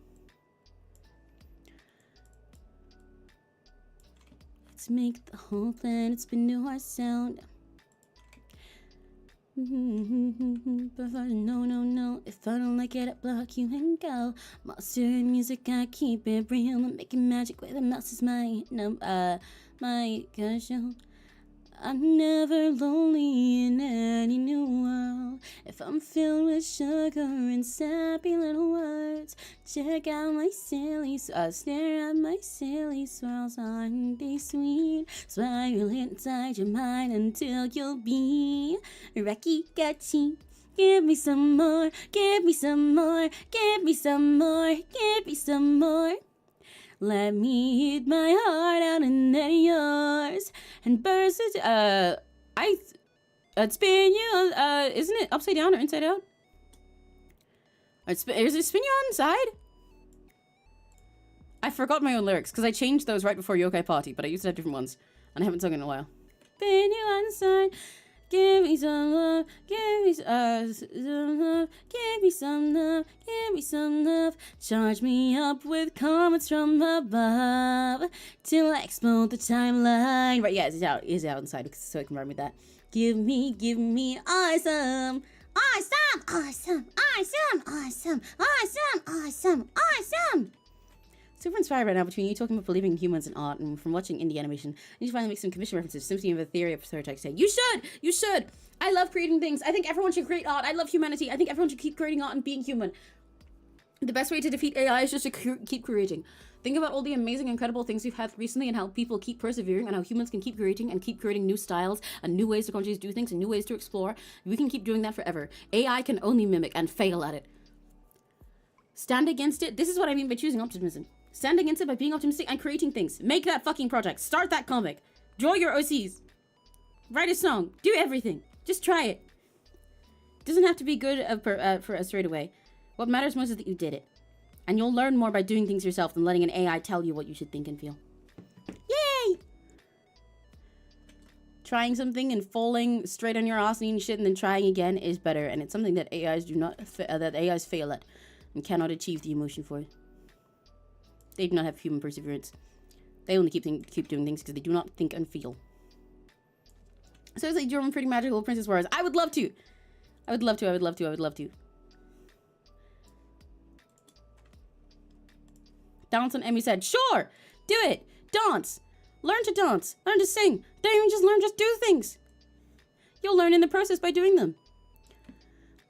Let's make the whole planet spin to our sound. No. If I don't like it, I block you and go. Monster in music, I keep it real. I'm making magic with a mouse is my show. I'm never lonely in any new world. If I'm filled with sugar and sappy little words, check out my silly, stare at my silly swirls. Aren't they sweet? Spiral inside your mind until you'll be Rakigachi. Give me some more, give me some more, give me some more, give me some more. Let me hit my heart out and then yours. And burst it, I'd spin you, isn't it upside down or inside out? Is it spin you on inside? I forgot my own lyrics, because I changed those right before Yokai Party, but I used to have different ones. And I haven't sung in a while. Spin you on inside. Give me some love, give me some love, give me some love, give me some love. Charge me up with comments from above till I explode the timeline. Right, yeah, it's out inside, so I can rhyme with that. Give me awesome, awesome, awesome, awesome, awesome, awesome, awesome, awesome. Super inspired right now between you talking about believing in humans and art and from watching indie animation. I need to finally make some commission references. Simply have a theory of third text. You should! I love creating things. I think everyone should create art. I love humanity. I think everyone should keep creating art and being human. The best way to defeat AI is just to keep creating. Think about all the amazing, incredible things we've had recently and how people keep persevering and how humans can keep creating new styles and new ways to consciously do things and new ways to explore. We can keep doing that forever. AI can only mimic and fail at it. Stand against it. This is what I mean by choosing optimism. Stand against it by being optimistic and creating things. Make that fucking project. Start that comic. Draw your OCs. Write a song. Do everything. Just try it. Doesn't have to be good for straight away. What matters most is that you did it. And you'll learn more by doing things yourself than letting an AI tell you what you should think and feel. Yay! Trying something and falling straight on your ass and eating shit and then trying again is better. And it's something that AIs fail at and cannot achieve the emotion for it. They do not have human perseverance. They only keep doing things because they do not think and feel. So it's like German pretty magical Princess Wars. I would love to. I would love to. Dance on Emmy said, sure, do it. Dance. Learn to dance. Learn to sing. Don't even just learn, just do things. You'll learn in the process by doing them.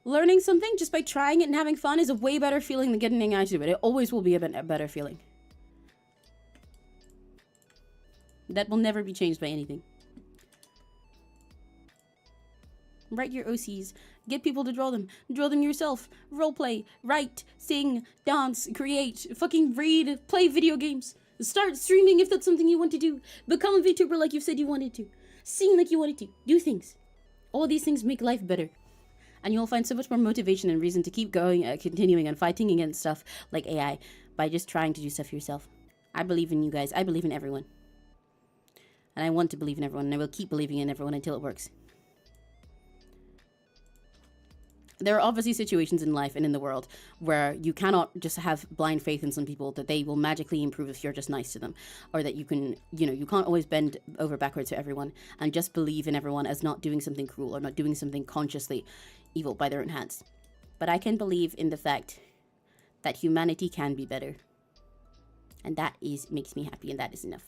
Learning something just by trying it and having fun is a way better feeling than getting an AI to do it. It always will be a better feeling. That will never be changed by anything. Write your OCs. Get people to draw them. Draw them yourself. Roleplay. Write. Sing. Dance. Create. Fucking read. Play video games. Start streaming if that's something you want to do. Become a VTuber like you said you wanted to. Sing like you wanted to. Do things. All these things make life better. And you'll find so much more motivation and reason to keep going, continuing and fighting against stuff like AI by just trying to do stuff yourself. I believe in you guys. I believe in everyone. And I want to believe in everyone, and I will keep believing in everyone until it works. there are obviously situations in life and in the world where you cannot just have blind faith in some people that they will magically improve if you're just nice to them, or that you can, you can't always bend over backwards for everyone and just believe in everyone as not doing something cruel or not doing something consciously evil by their own hands. But I can believe in the fact that humanity can be better. And that makes me happy, and that is enough.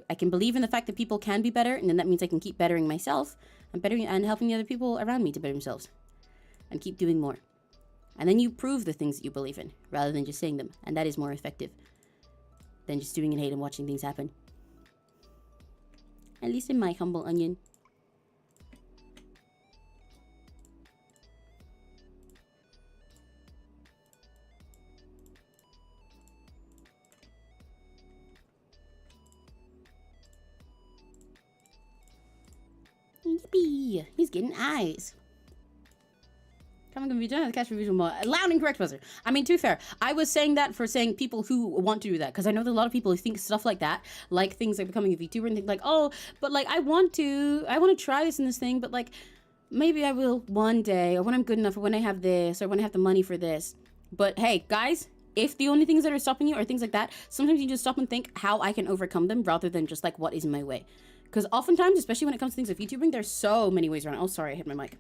I can believe in the fact that people can be better, and then that means I can keep bettering myself and helping the other people around me to better themselves and keep doing more. And then you prove the things that you believe in rather than just saying them, and that is more effective than just doing in hate and watching things happen. At least in my humble onion. Yippee! He's getting eyes. Come on, be done with the catch reviews more. Loud and correct buzzer. I mean, to be fair, I was saying that for saying people who want to do that, because I know there's a lot of people who think stuff like that, like things like becoming a VTuber, and think like, oh, but like I want to try this and this thing, but like maybe I will one day, or when I'm good enough, or when I have this, or when I have the money for this. But hey, guys, if the only things that are stopping you are things like that, sometimes you just stop and think how I can overcome them rather than just like what is in my way. Because oftentimes, especially when it comes to things like VTubing, there's so many ways around. Oh, sorry, I hit my mic.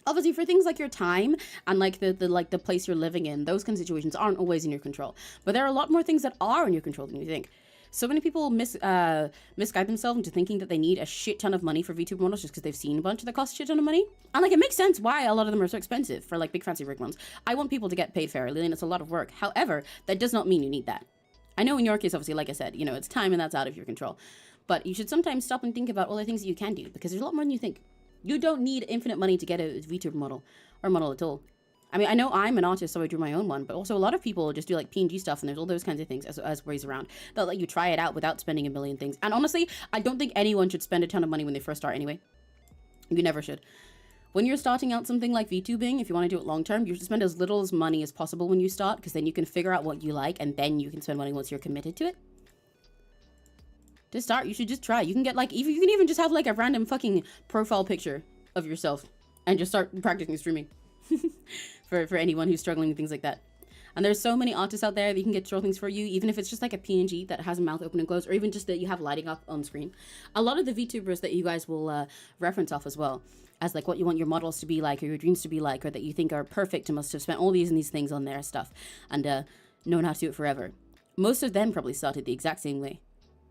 Obviously, for things like your time and like the place you're living in, those kind of situations aren't always in your control. But there are a lot more things that are in your control than you think. So many people misguide themselves into thinking that they need a shit ton of money for VTuber models just because they've seen a bunch that cost a shit ton of money. And like, it makes sense why a lot of them are so expensive for like big fancy rig ones. I want people to get paid fairly, and it's a lot of work. However, that does not mean you need that. I know in your case, obviously, like I said, it's time and that's out of your control. But you should sometimes stop and think about all the things that you can do, because there's a lot more than you think. You don't need infinite money to get a VTuber model or model at all. I mean, I know I'm an artist, so I drew my own one, but also a lot of people just do like PNG stuff, and there's all those kinds of things as ways around. They'll let you try it out without spending a million things. And honestly, I don't think anyone should spend a ton of money when they first start anyway. You never should. When you're starting out something like VTubing, if you want to do it long term, you should spend as little as money as possible when you start, because then you can figure out what you like, and then you can spend money once you're committed to it. To start, you should just try. You can get like, you can even just have like a random fucking profile picture of yourself and just start practicing streaming for anyone who's struggling with things like that. And there's so many artists out there that you can get to draw things for you, even if it's just like a PNG that has a mouth open and closed, or even just that you have lighting up on screen. A lot of the VTubers that you guys will reference off as well as like what you want your models to be like, or your dreams to be like, or that you think are perfect and must have spent all these and these things on their stuff and known how to do it forever. Most of them probably started the exact same way.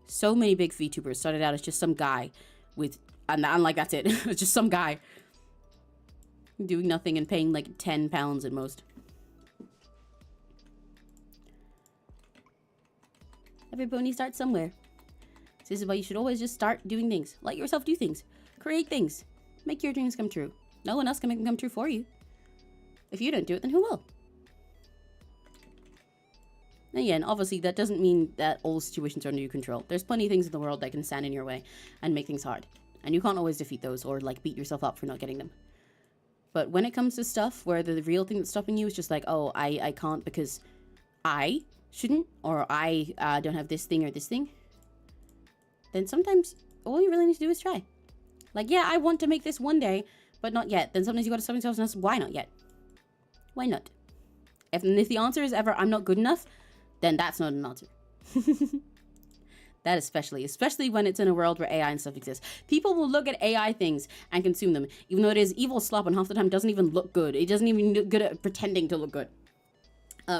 So many big VTubers started out as just some guy with, and like that's it. It's just some guy doing nothing and paying like £10 at most. Every pony starts somewhere. So this is why you should always just start doing things. Let yourself do things. Create things. Make your dreams come true. No one else can make them come true for you. If you don't do it, then who will? Again, obviously, that doesn't mean that all situations are under your control. There's plenty of things in the world that can stand in your way and make things hard. And you can't always defeat those or, like, beat yourself up for not getting them. But when it comes to stuff where the real thing that's stopping you is just like, oh, I can't because I shouldn't, or I don't have this thing or this thing, then sometimes all you really need to do is try. Like, yeah, I want to make this one day, but not yet. Then sometimes you got to stop yourself and ask, why not yet? Why not? If the answer is ever, I'm not good enough, then that's not an answer. That especially when it's in a world where AI and stuff exists. People will look at AI things and consume them, even though it is evil slop and half the time doesn't even look good. It doesn't even look good at pretending to look good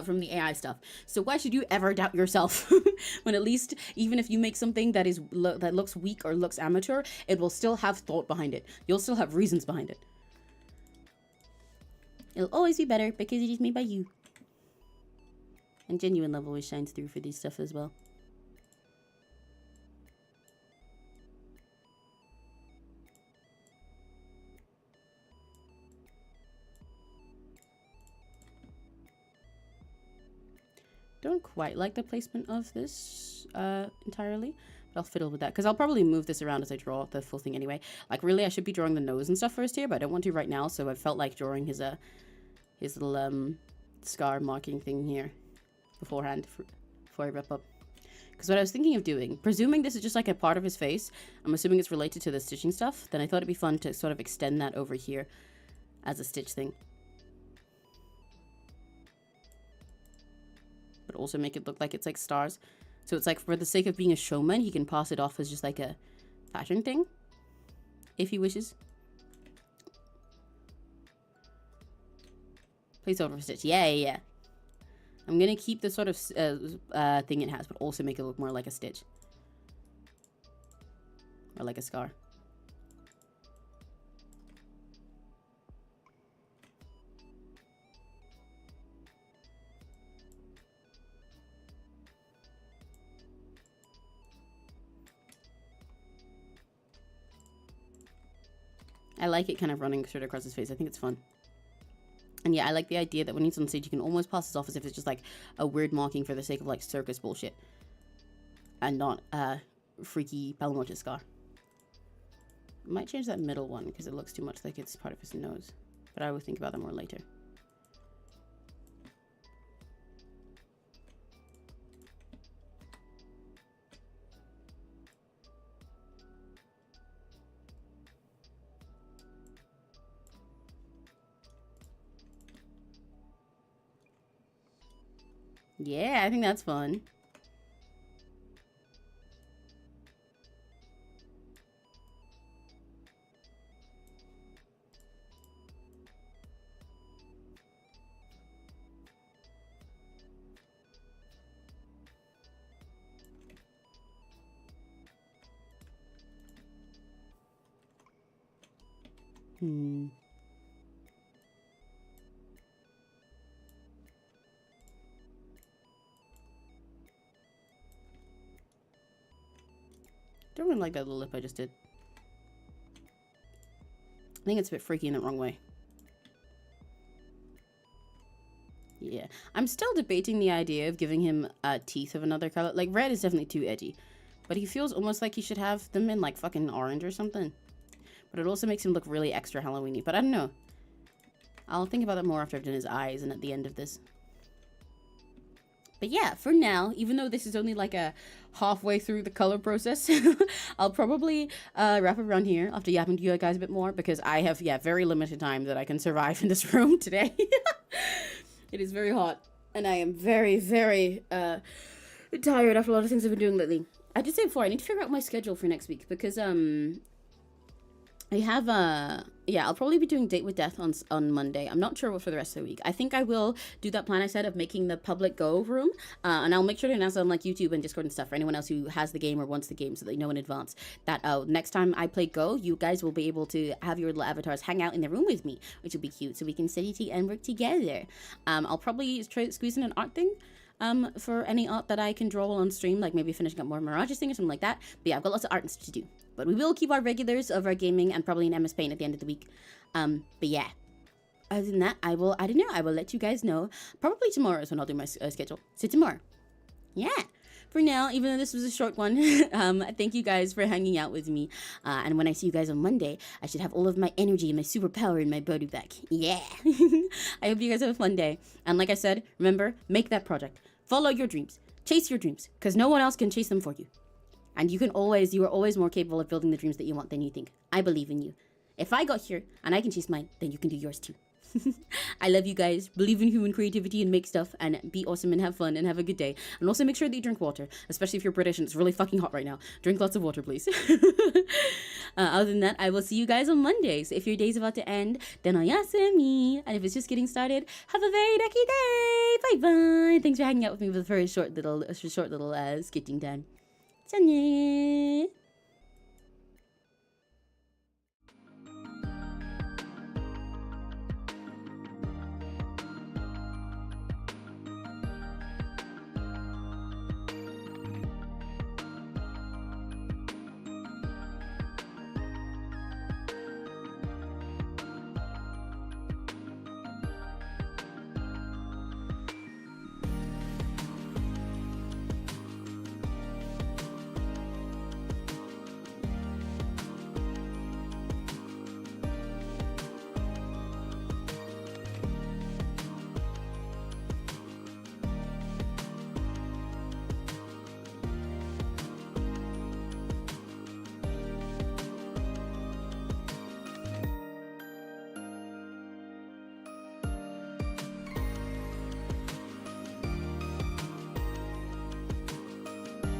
from the AI stuff. So why should you ever doubt yourself? When at least, even if you make something that that looks weak or looks amateur, it will still have thought behind it. You'll still have reasons behind it. It'll always be better because it is made by you. And genuine love always shines through for this stuff as well. Don't quite like the placement of this entirely, but I'll fiddle with that because I'll probably move this around as I draw the full thing anyway. Like, really, I should be drawing the nose and stuff first here, but I don't want to right now, so I felt like drawing his little scar marking thing here beforehand before I wrap up. Because what I was thinking of doing, presuming this is just like a part of his face, I'm assuming it's related to the stitching stuff, then I thought it'd be fun to sort of extend that over here as a stitch thing. But also make it look like it's like stars. So it's like for the sake of being a showman, he can pass it off as just like a pattern thing, if he wishes. Place over stitch. Yeah. I'm gonna keep the sort of thing it has, but also make it look more like a stitch. Or like a scar. I like it kind of running straight across his face. I think it's fun. And yeah, I like the idea that when he's on stage, you can almost pass this off as if it's just like a weird marking for the sake of like circus bullshit. And not freaky Palamortis scar. I might change that middle one because it looks too much like it's part of his nose. But I will think about that more later. Yeah, I think that's fun. Don't really like that little lip I just did. I think it's a bit freaky in the wrong way. Yeah. I'm still debating the idea of giving him teeth of another color. Like, red is definitely too edgy. But he feels almost like he should have them in, like, fucking orange or something. But it also makes him look really extra Halloween-y. But I don't know. I'll think about it more after I've done his eyes and at the end of this. But yeah, for now, even though this is only like a halfway through the color process, I'll probably wrap up around here after yapping to you guys a bit more, because I have, very limited time that I can survive in this room today. It is very hot, and I am very, very tired after a lot of things I've been doing lately. I did say before, I need to figure out my schedule for next week, because I have I'll probably be doing Date with Death on Monday. I'm not sure what for the rest of the week. I think I will do that plan I said of making the public Go room, and I'll make sure to announce it on like YouTube and Discord and stuff for anyone else who has the game or wants the game, so they know in advance that next time I play Go, you guys will be able to have your little avatars hang out in the room with me, which will be cute, so we can study and work together. I'll probably try to squeeze in an art thing. For any art that I can draw while on stream, like maybe finishing up more Mirage's thing or something like that. But yeah, I've got lots of art and stuff to do. But we will keep our regulars of our gaming and probably an MS Paint at the end of the week. But yeah, other than that, I will let you guys know. Probably tomorrow is when I'll do my schedule. So tomorrow. Yeah. For now, even though this was a short one, thank you guys for hanging out with me. And when I see you guys on Monday, I should have all of my energy and my superpower in my body back. Yeah. I hope you guys have a fun day. And like I said, remember, make that project. Follow your dreams. Chase your dreams, because no one else can chase them for you. And you are always more capable of building the dreams that you want than you think. I believe in you. If I got here and I can chase mine, then you can do yours too. I love you guys. Believe in human creativity and make stuff and be awesome and have fun and have a good day. And also make sure that you drink water, especially if you're British and it's really fucking hot right now. Drink lots of water, please. Other than that, I will see you guys on Mondays. If your day's about to end, then 𝘆cie𝗂𝗿. And if it's just getting started, have a very lucky day. Bye bye. Thanks for hanging out with me for a very short little skitting time. 짠해.